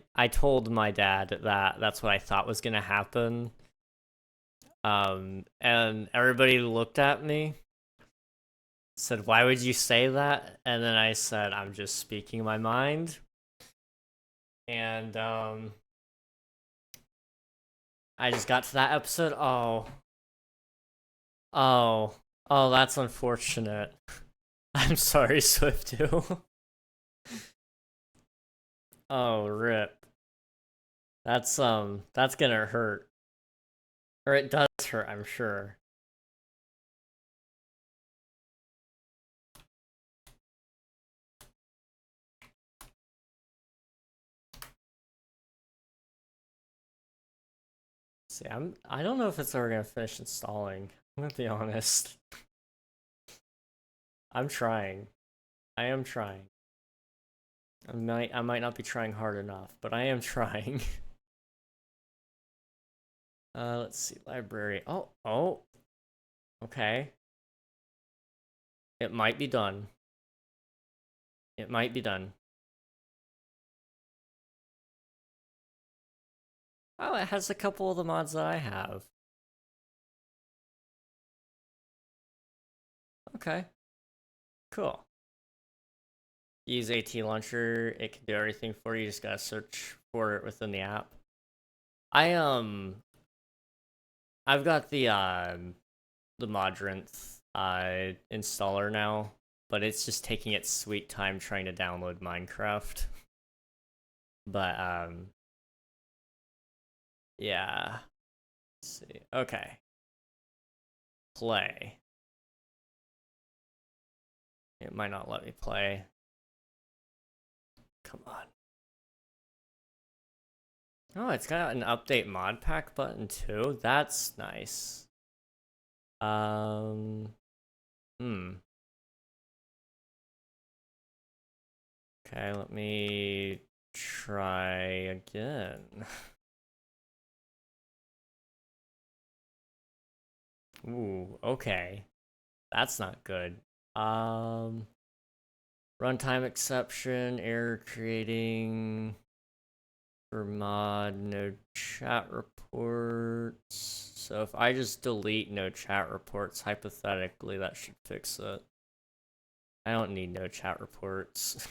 dad that that's what I thought was gonna happen. And everybody looked at me, said, "Why would you say that?" And then I said, "I'm just speaking my mind." And I just got to that episode. Oh, oh, that's unfortunate. I'm sorry, Swiftu. Oh, rip. That's gonna hurt. Or it does hurt, I'm sure. See, I don't know if it's ever gonna finish installing. I'm gonna be honest. I'm trying. I am trying. I might not be trying hard enough, but I am trying. Let's see, library. Oh. Okay. It might be done. It might be done. Oh, it has a couple of the mods that I have. Okay. Cool. Use AT Launcher, it can do everything for you, just gotta search for it within the app. I've got the Modrinth installer now, but it's just taking its sweet time trying to download Minecraft. But yeah. Let's see. Okay. Play. It might not let me play. Come on. Oh, it's got an update mod pack button too. That's nice. Okay, let me try again. Ooh, okay. That's not good. Runtime exception, error creating for mod, no chat reports. So if I just delete no chat reports, hypothetically, that should fix it. I don't need no chat reports.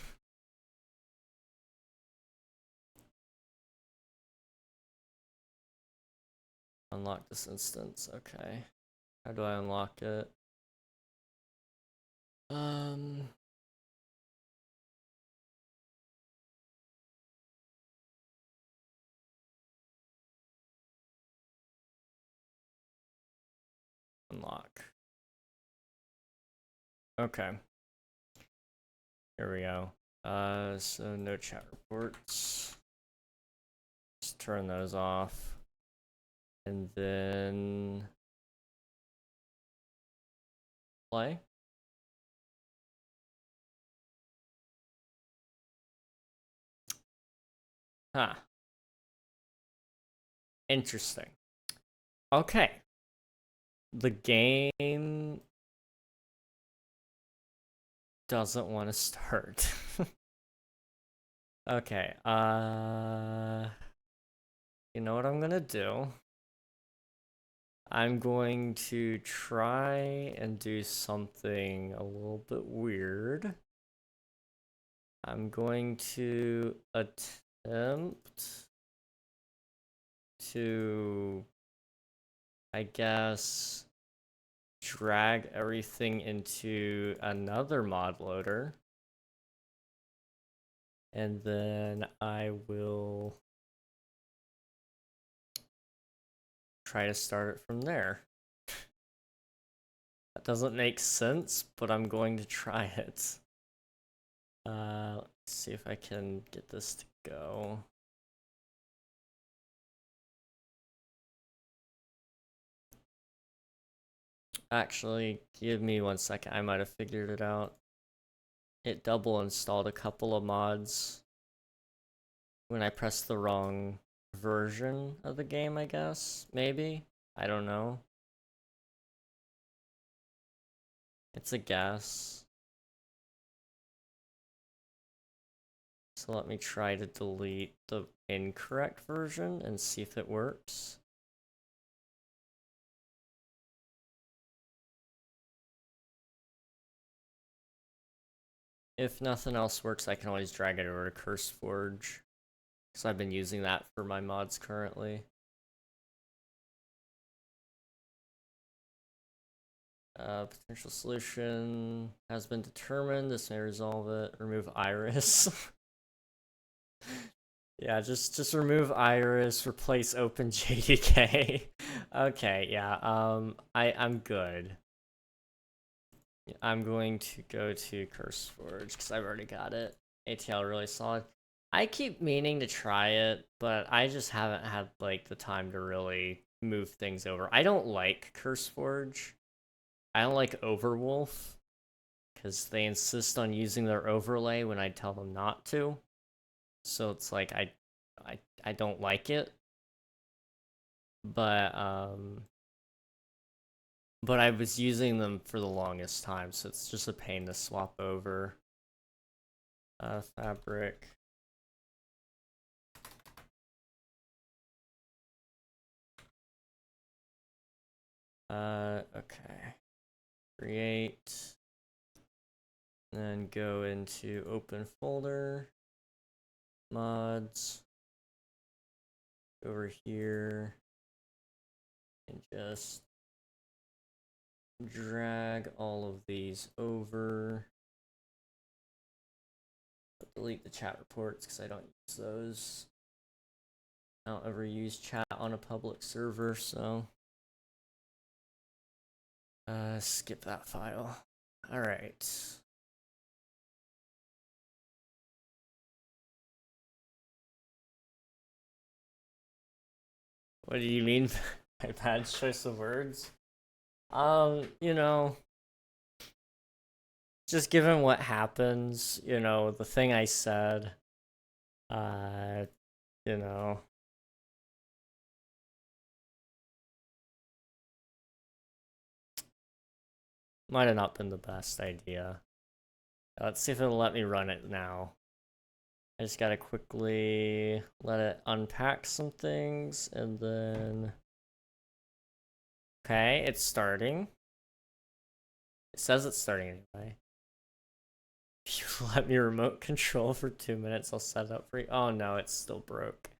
Unlock this instance, okay. How do I unlock it? Unlock. Okay. Here we go. So no chat reports. Just turn those off. And then play. Huh. Interesting. Okay. The game doesn't want to start. Okay, you know what I'm gonna do? I'm going to try and do something a little bit weird. I'm going to attempt to, I guess, drag everything into another mod loader. And then I will try to start it from there. That doesn't make sense, but I'm going to try it. Let's see if I can get this to go. Actually, give me 1 second. I might have figured it out. It double installed a couple of mods when I pressed the wrong version of the game, I guess. Maybe. I don't know. It's a guess. So let me try to delete the incorrect version and see if it works. If nothing else works, I can always drag it over to CurseForge, because I've been using that for my mods currently. Potential solution has been determined. This may resolve it. Remove iris. Yeah, just remove iris, replace OpenJDK. Okay, yeah, I'm good. I'm going to go to CurseForge because I've already got it. ATL really solid. I keep meaning to try it, but I just haven't had like the time to really move things over. I don't like CurseForge. I don't like Overwolf because they insist on using their overlay when I tell them not to. So it's like I don't like it. But I was using them for the longest time, so it's just a pain to swap over. Fabric. Okay. Create. Then go into open folder. Mods. Over here. And just drag all of these over. Delete the chat reports because I don't use those. I don't ever use chat on a public server, so skip that file. All right. What do you mean by bad choice of words? You know, just given what happens, you know, the thing I said, you know, might have not been the best idea. Let's see if it'll let me run it now. I just gotta quickly let it unpack some things, and then... Okay, it's starting. It says it's starting anyway. If you let me remote control for 2 minutes, I'll set it up for you. Oh no, it's still broke.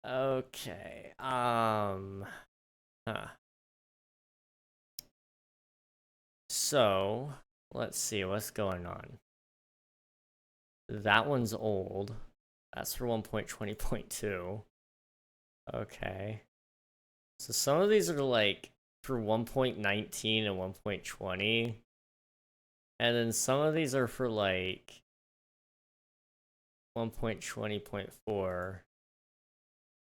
Okay, So, let's see what's going on. That one's old. That's for 1.20.2. Okay. So some of these are like for 1.19 and 1.20. And then some of these are for like 1.20.4.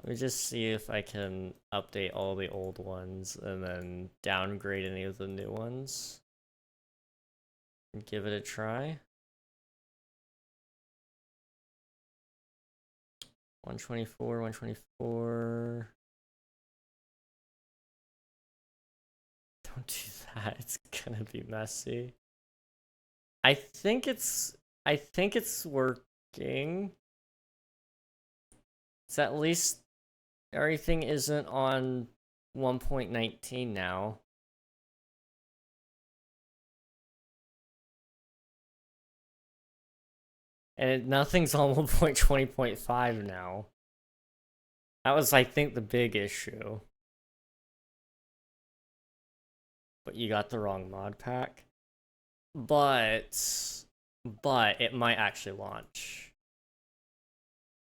Let me just see if I can update all the old ones and then downgrade any of the new ones. And give it a try. 124, 124. Don't do that. It's gonna be messy. I think it's working. It's at least everything isn't on 1.19 now. And nothing's on 1.20.5 now. That was, I think, the big issue. But you got the wrong mod pack. But it might actually launch.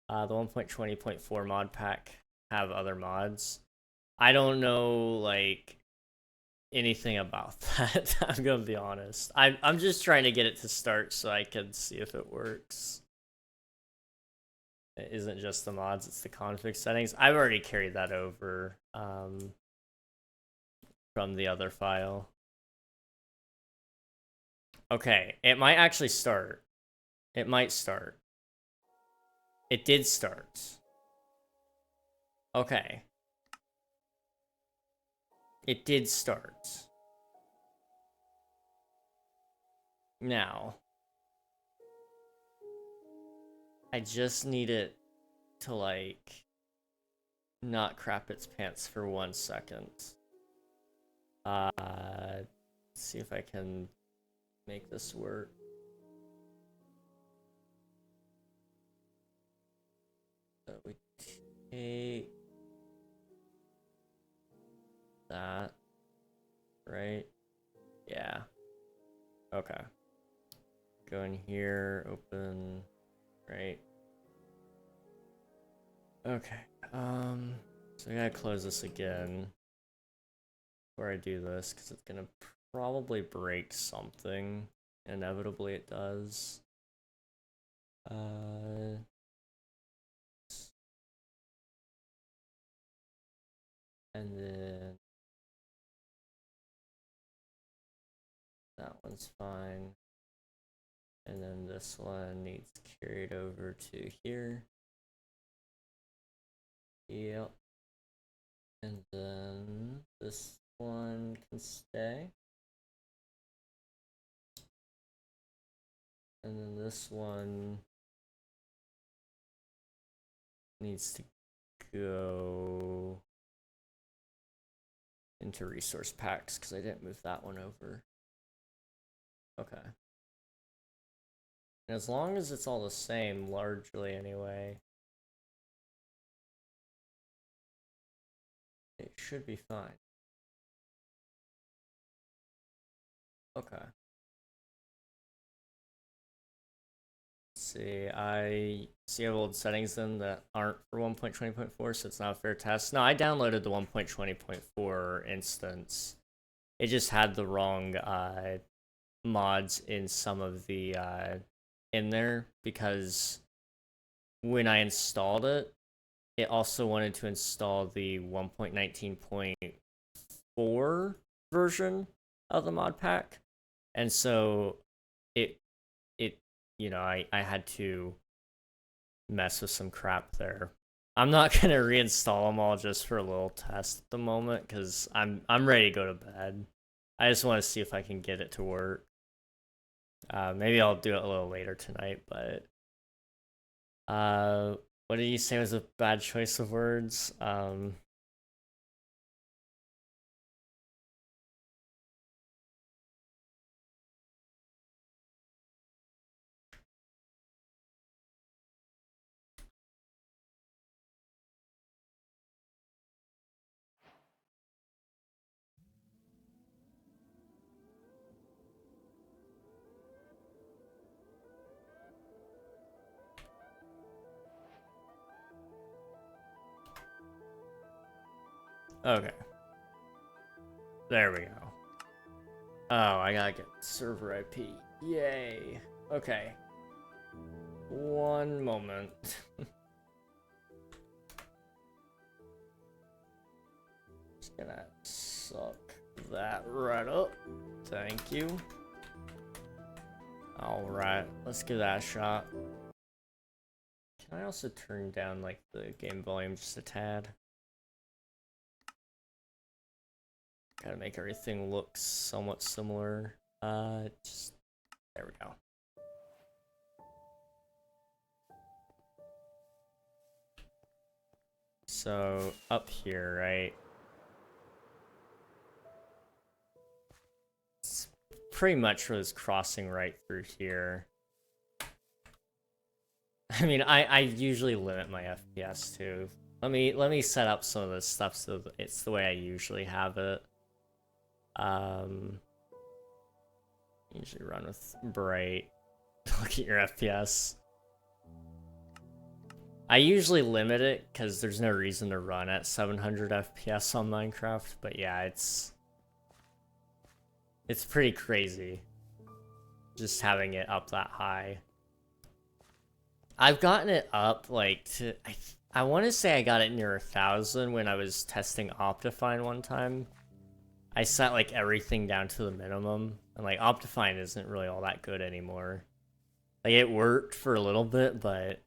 The 1.20.4 mod pack have other mods. I don't know, like, anything about that. I'm gonna be honest. I'm just trying to get it to start so I can see if it works. It isn't just the mods, it's the config settings. I've already carried that over from the other file. Okay, it might actually start. It might start. It did start. Okay. It did start. Now, I just need it to, like, not crap its pants for 1 second. Let's see if I can make this work. So we take that, right? Yeah. Okay. Go in here, open, right? Okay. So I gotta close this again before I do this, because it's gonna probably break something. Inevitably it does. And one's fine. And then this one needs carried over to here. Yep. And then this one can stay. And then this one needs to go into resource packs because I didn't move that one over. Okay. And as long as it's all the same, largely anyway, it should be fine. Okay. Let's see, I see I have old settings in that aren't for 1.20.4, so it's not a fair test. No, I downloaded the 1.20.4 instance. It just had the wrong mods in some of the in there because when I installed it, it also wanted to install the 1.19.4 version of the mod pack, and so it you know, I had to mess with some crap there. I'm not gonna reinstall them all just for a little test at the moment because I'm ready to go to bed. I just want to see if I can get it to work. Maybe I'll do it a little later tonight, but what did you say was a bad choice of words? Okay. There we go. Oh, I gotta get server IP. Yay. Okay. One moment. Just gonna suck that right up. Thank you. Alright, let's give that a shot. Can I also turn down, like, the game volume just a tad? Gotta make everything look somewhat similar. Just... there we go. So, up here, right? It's pretty much was crossing right through here. I mean, I usually limit my FPS too. Let me set up some of this stuff so it's the way I usually have it. Usually run with bright. Look at your FPS. I usually limit it because there's no reason to run at 700 FPS on Minecraft, but yeah, it's pretty crazy just having it up that high. I've gotten it up like to I want to say I got it near 1,000 when I was testing Optifine one time. I set like everything down to the minimum, and like Optifine isn't really all that good anymore. Like it worked for a little bit, but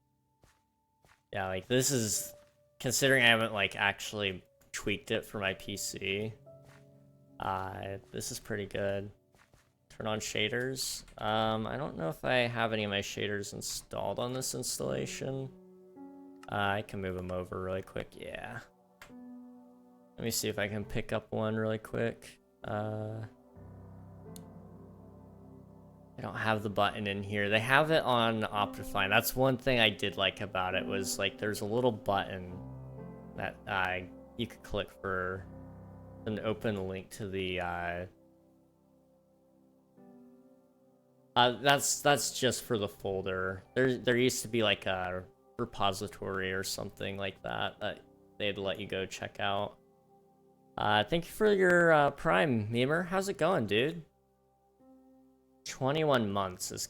yeah, like this is, considering I haven't like actually tweaked it for my PC, this is pretty good. Turn on shaders. I don't know if I have any of my shaders installed on this installation. I can move them over really quick, yeah. Let me see if I can pick up one really quick. I don't have the button in here. They have it on Optifine. That's one thing I did like about it, was like there's a little button that you could click for an open link to the that's just for the folder. There used to be like a repository or something like that that they'd let you go check out. Thank you for your Prime, Memer. How's it going, dude? 21 months is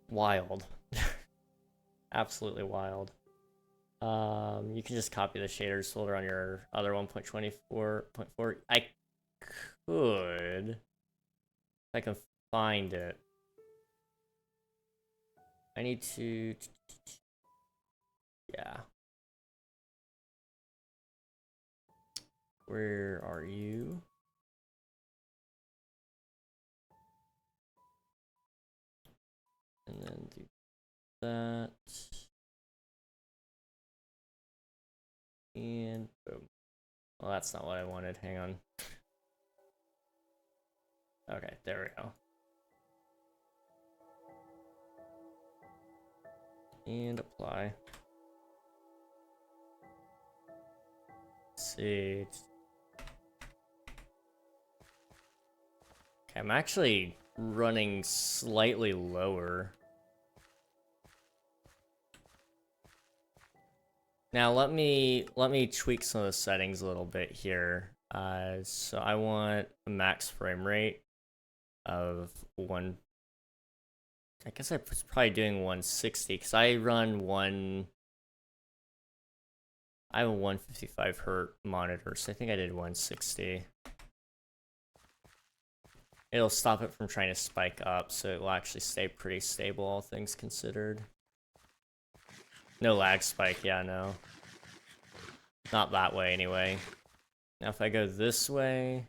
wild. Absolutely wild. You can just copy the shaders folder on your other 1.24.4. I could I can find it. I need to... Yeah. Where are you? And then do that. And boom. Well, that's not what I wanted. Hang on. Okay, there we go. And apply. Let's see. Okay, I'm actually running slightly lower. Now let me tweak some of the settings a little bit here. So I want a max frame rate of one. I guess I was probably doing 160 because I run I have a 155 hertz monitor, so I think I did 160. It'll stop it from trying to spike up, so it will actually stay pretty stable, all things considered. No lag spike, yeah, no. Not that way, anyway. Now if I go this way...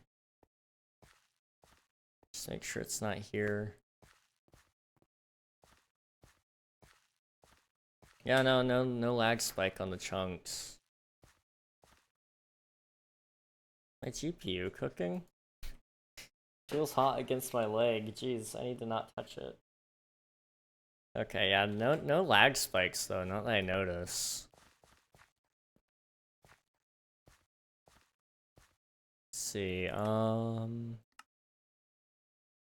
Just make sure it's not here. Yeah, no lag spike on the chunks. My GPU cooking? Feels hot against my leg. Jeez, I need to not touch it. Okay, yeah, no lag spikes though, not that I notice. Let's see,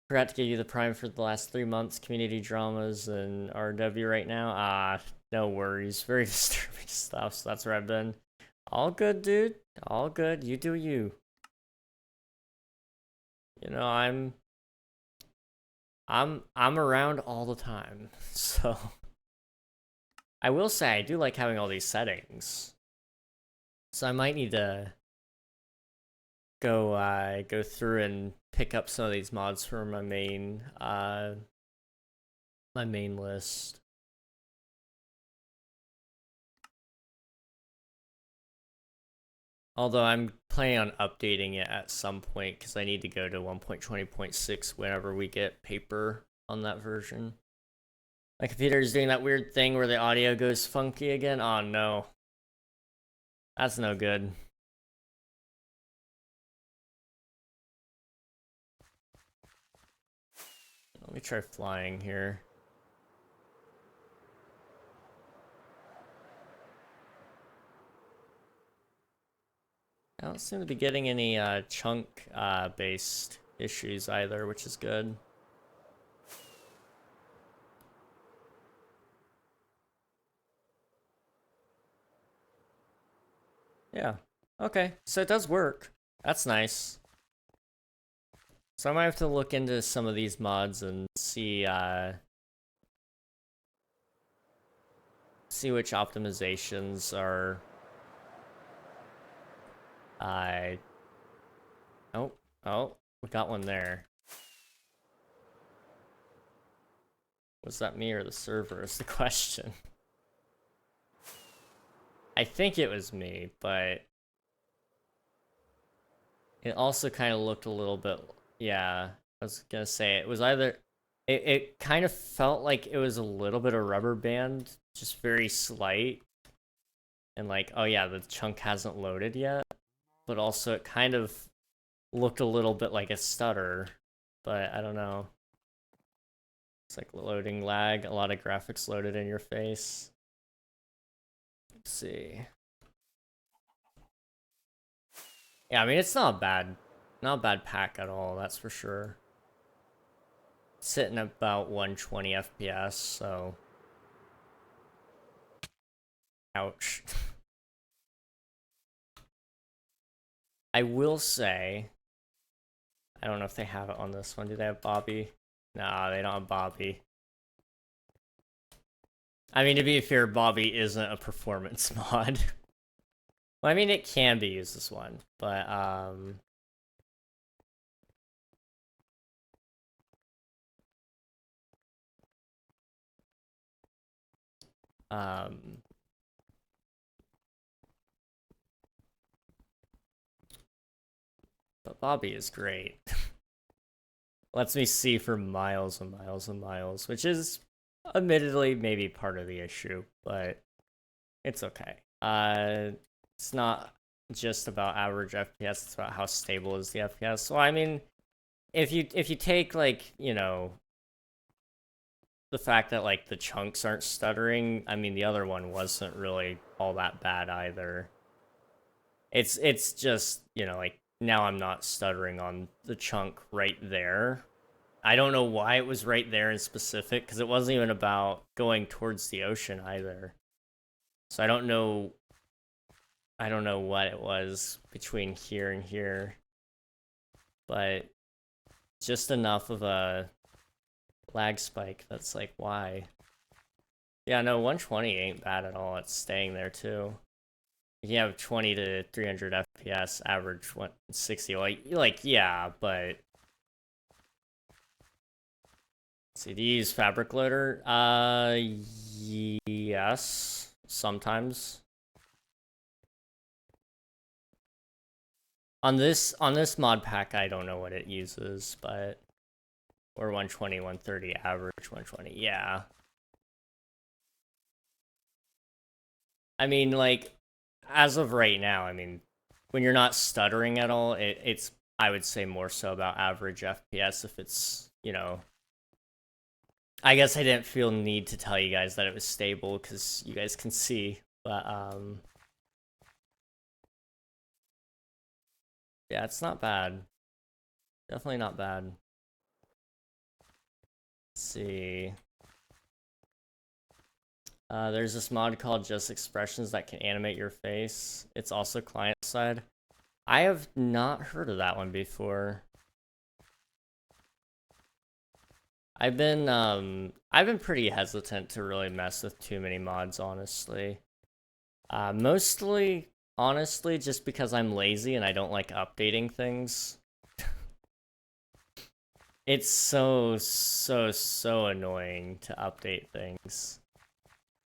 forgot to give you the prime for the last 3 months, community dramas and RW right now. No worries, very disturbing stuff, so that's where I've been. All good, dude, all good, you do you. You know, I'm around all the time, so I will say I do like having all these settings. So I might need to go through and pick up some of these mods for my main list. Although I'm planning on updating it at some point because I need to go to 1.20.6 whenever we get paper on that version. My computer is doing that weird thing where the audio goes funky again. Oh no. That's no good. Let me try flying here. I don't seem to be getting any chunk based issues either, which is good. Yeah. Okay, so it does work. That's nice. So I might have to look into some of these mods and see which optimizations are oh, we got one there. Was that me or the server is the question. I think it was me, but it also kind of looked a little bit, yeah, I was gonna say it was either, it kind of felt like it was a little bit of rubber band, just very slight, and like, oh yeah, the chunk hasn't loaded yet, but also it kind of looked a little bit like a stutter, but I don't know. It's like loading lag, a lot of graphics loaded in your face. Let's see. Yeah, I mean, it's not a bad pack at all, that's for sure. Sitting at about 120 FPS, so... Ouch. I will say... I don't know if they have it on this one. Do they have Bobby? Nah, they don't have Bobby. I mean, to be fair, Bobby isn't a performance mod. Well, I mean, it can be used this one, but, Um, but Bobby is great. Lets me see for miles and miles and miles, which is admittedly maybe part of the issue, but it's okay. It's not just about average FPS, it's about how stable is the FPS. So I mean, if you take like, you know, the fact that like the chunks aren't stuttering, I mean the other one wasn't really all that bad either. It's just, you know, like now I'm not stuttering on the chunk right there. I don't know why it was right there in specific, because it wasn't even about going towards the ocean either. So I don't know what it was between here and here. But just enough of a lag spike that's like, why? Yeah, no, 120 ain't bad at all. It's staying there too. You have 20 to 300 FPS, average 160. Like yeah, but see, do you use Fabric Loader? Yes, sometimes. On this mod pack, I don't know what it uses, but or 120, 130 average, 120. Yeah. I mean, like as of right now, I mean, when you're not stuttering at all, it's I would say more so about average FPS if it's, you know, I guess I didn't feel need to tell you guys that it was stable because you guys can see, but yeah, it's not bad. Definitely not bad. Let's see. There's this mod called Just Expressions that can animate your face. It's also client side. I have not heard of that one before. I've been pretty hesitant to really mess with too many mods, honestly. Mostly, honestly, just because I'm lazy and I don't like updating things. It's so annoying to update things.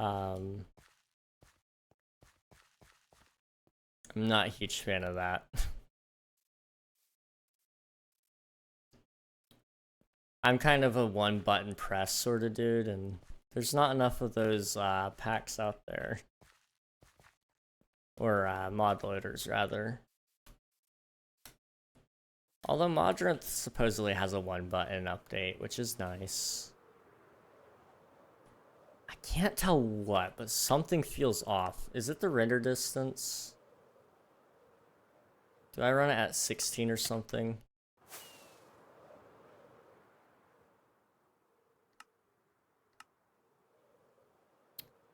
I'm not a huge fan of that. I'm kind of a one button press sort of dude, and there's not enough of those packs out there. Or mod loaders, rather. Although Modrinth supposedly has a one button update, which is nice. I can't tell what, but something feels off. Is it the render distance? Do I run it at 16 or something?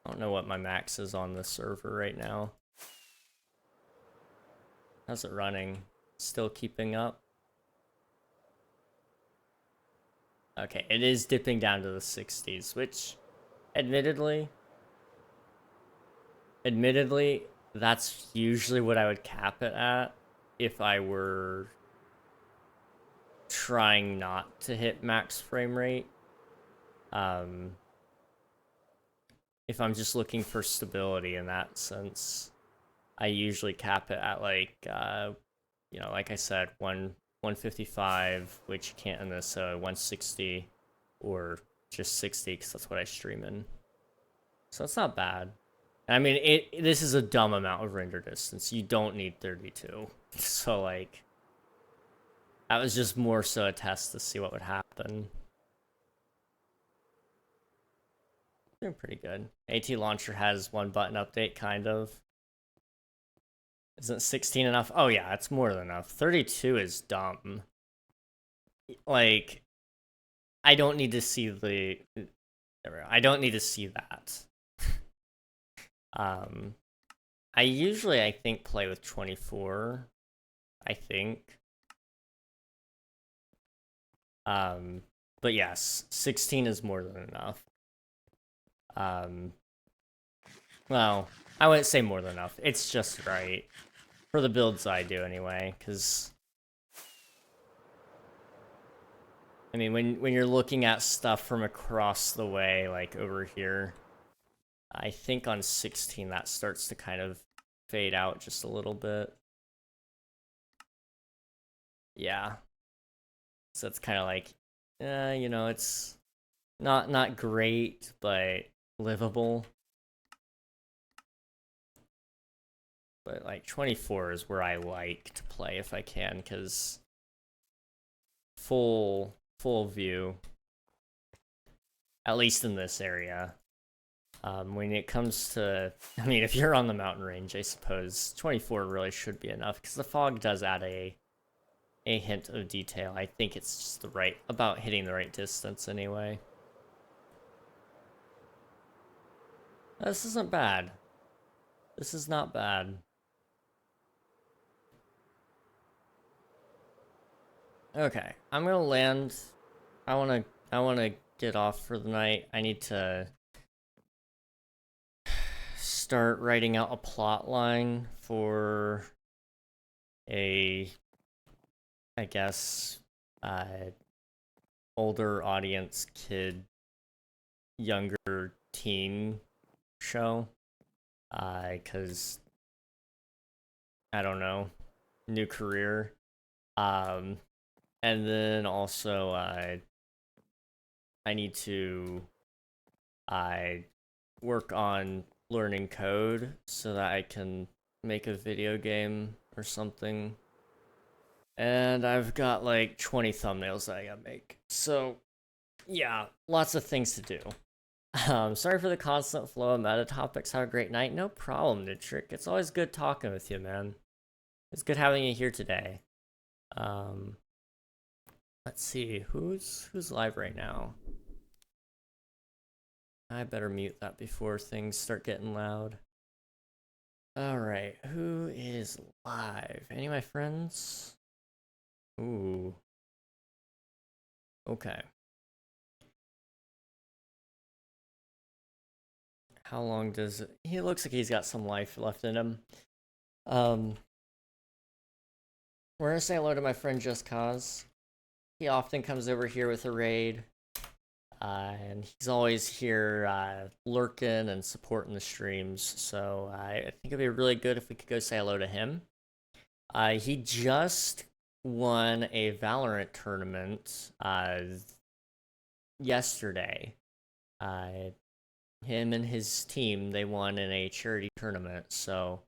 I don't know what my max is on this server right now. How's it running? Still keeping up? Okay, it is dipping down to the 60s, which, admittedly, that's usually what I would cap it at if I were trying not to hit max frame rate. If I'm just looking for stability in that sense, I usually cap it at like, you know, like I said, 155, which you can't in this, so 160 or just 60 because that's what I stream in. So it's not bad. I mean, this is a dumb amount of render distance. You don't need 32. So like, that was just more so a test to see what would happen. Doing pretty good. AT Launcher has one button update, kind of. Isn't 16 enough? Oh yeah, it's more than enough. 32 is dumb. Like, I don't need to see the... I don't need to see that. I usually, I think, play with 24. I think. But yes, 16 is more than enough. Well, I wouldn't say more than enough. It's just right. For the builds I do, anyway, because... I mean, when you're looking at stuff from across the way, like over here, I think on 16 that starts to kind of fade out just a little bit. Yeah. So it's kind of like, you know, it's not great, but livable. But like 24 is where I like to play if I can, because full view, at least in this area. When it comes to, I mean, if you're on the mountain range, I suppose 24 really should be enough, because the fog does add a hint of detail. I think it's just about hitting the right distance anyway. This isn't bad. This is not bad. Okay, I'm gonna land. I wanna get off for the night. I need to start writing out a plot line for I guess, older audience kid, younger teen show. Cause I don't know, new career. And then also, I need to work on learning code so that I can make a video game or something. And I've got like 20 thumbnails that I gotta make. So, yeah, lots of things to do. Sorry for the constant flow of meta topics. Have a great night. No problem, Nitrick. It's always good talking with you, man. It's good having you here today. Let's see, who's live right now? I better mute that before things start getting loud. Alright, who is live? Any of my friends? Ooh. Okay. How long does it... He looks like he's got some life left in him. We're gonna say hello to my friend Just Cause. He often comes over here with a raid. And he's always here lurking and supporting the streams. So I think it'd be really good if we could go say hello to him. He just won a Valorant tournament yesterday. Him and his team, they won in a charity tournament. So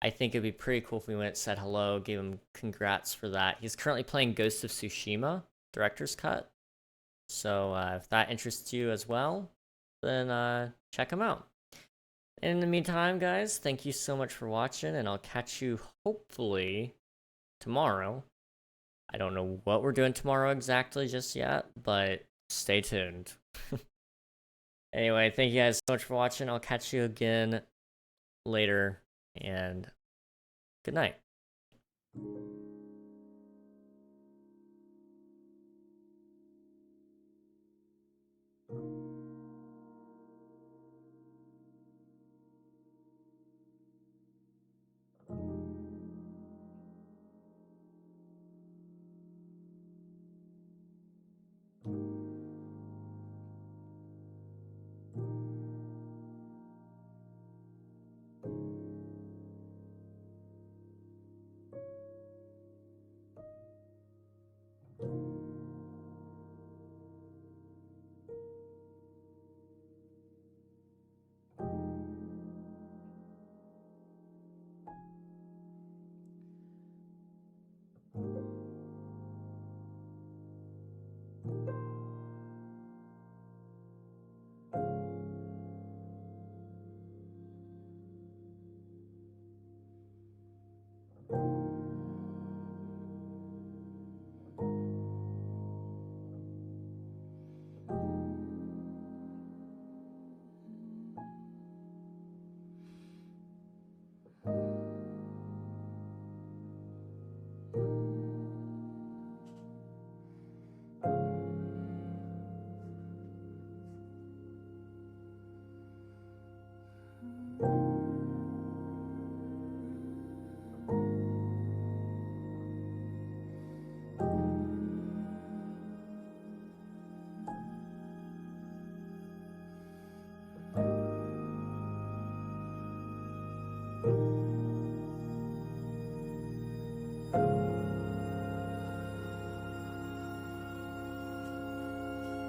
I think it'd be pretty cool if we went, said hello, gave him congrats for that. He's currently playing Ghost of Tsushima, Director's Cut. So if that interests you as well, then check him out. In the meantime, guys, thank you so much for watching, and I'll catch you hopefully tomorrow. I don't know what we're doing tomorrow exactly just yet, but stay tuned. Anyway, thank you guys so much for watching. I'll catch you again later, and good night.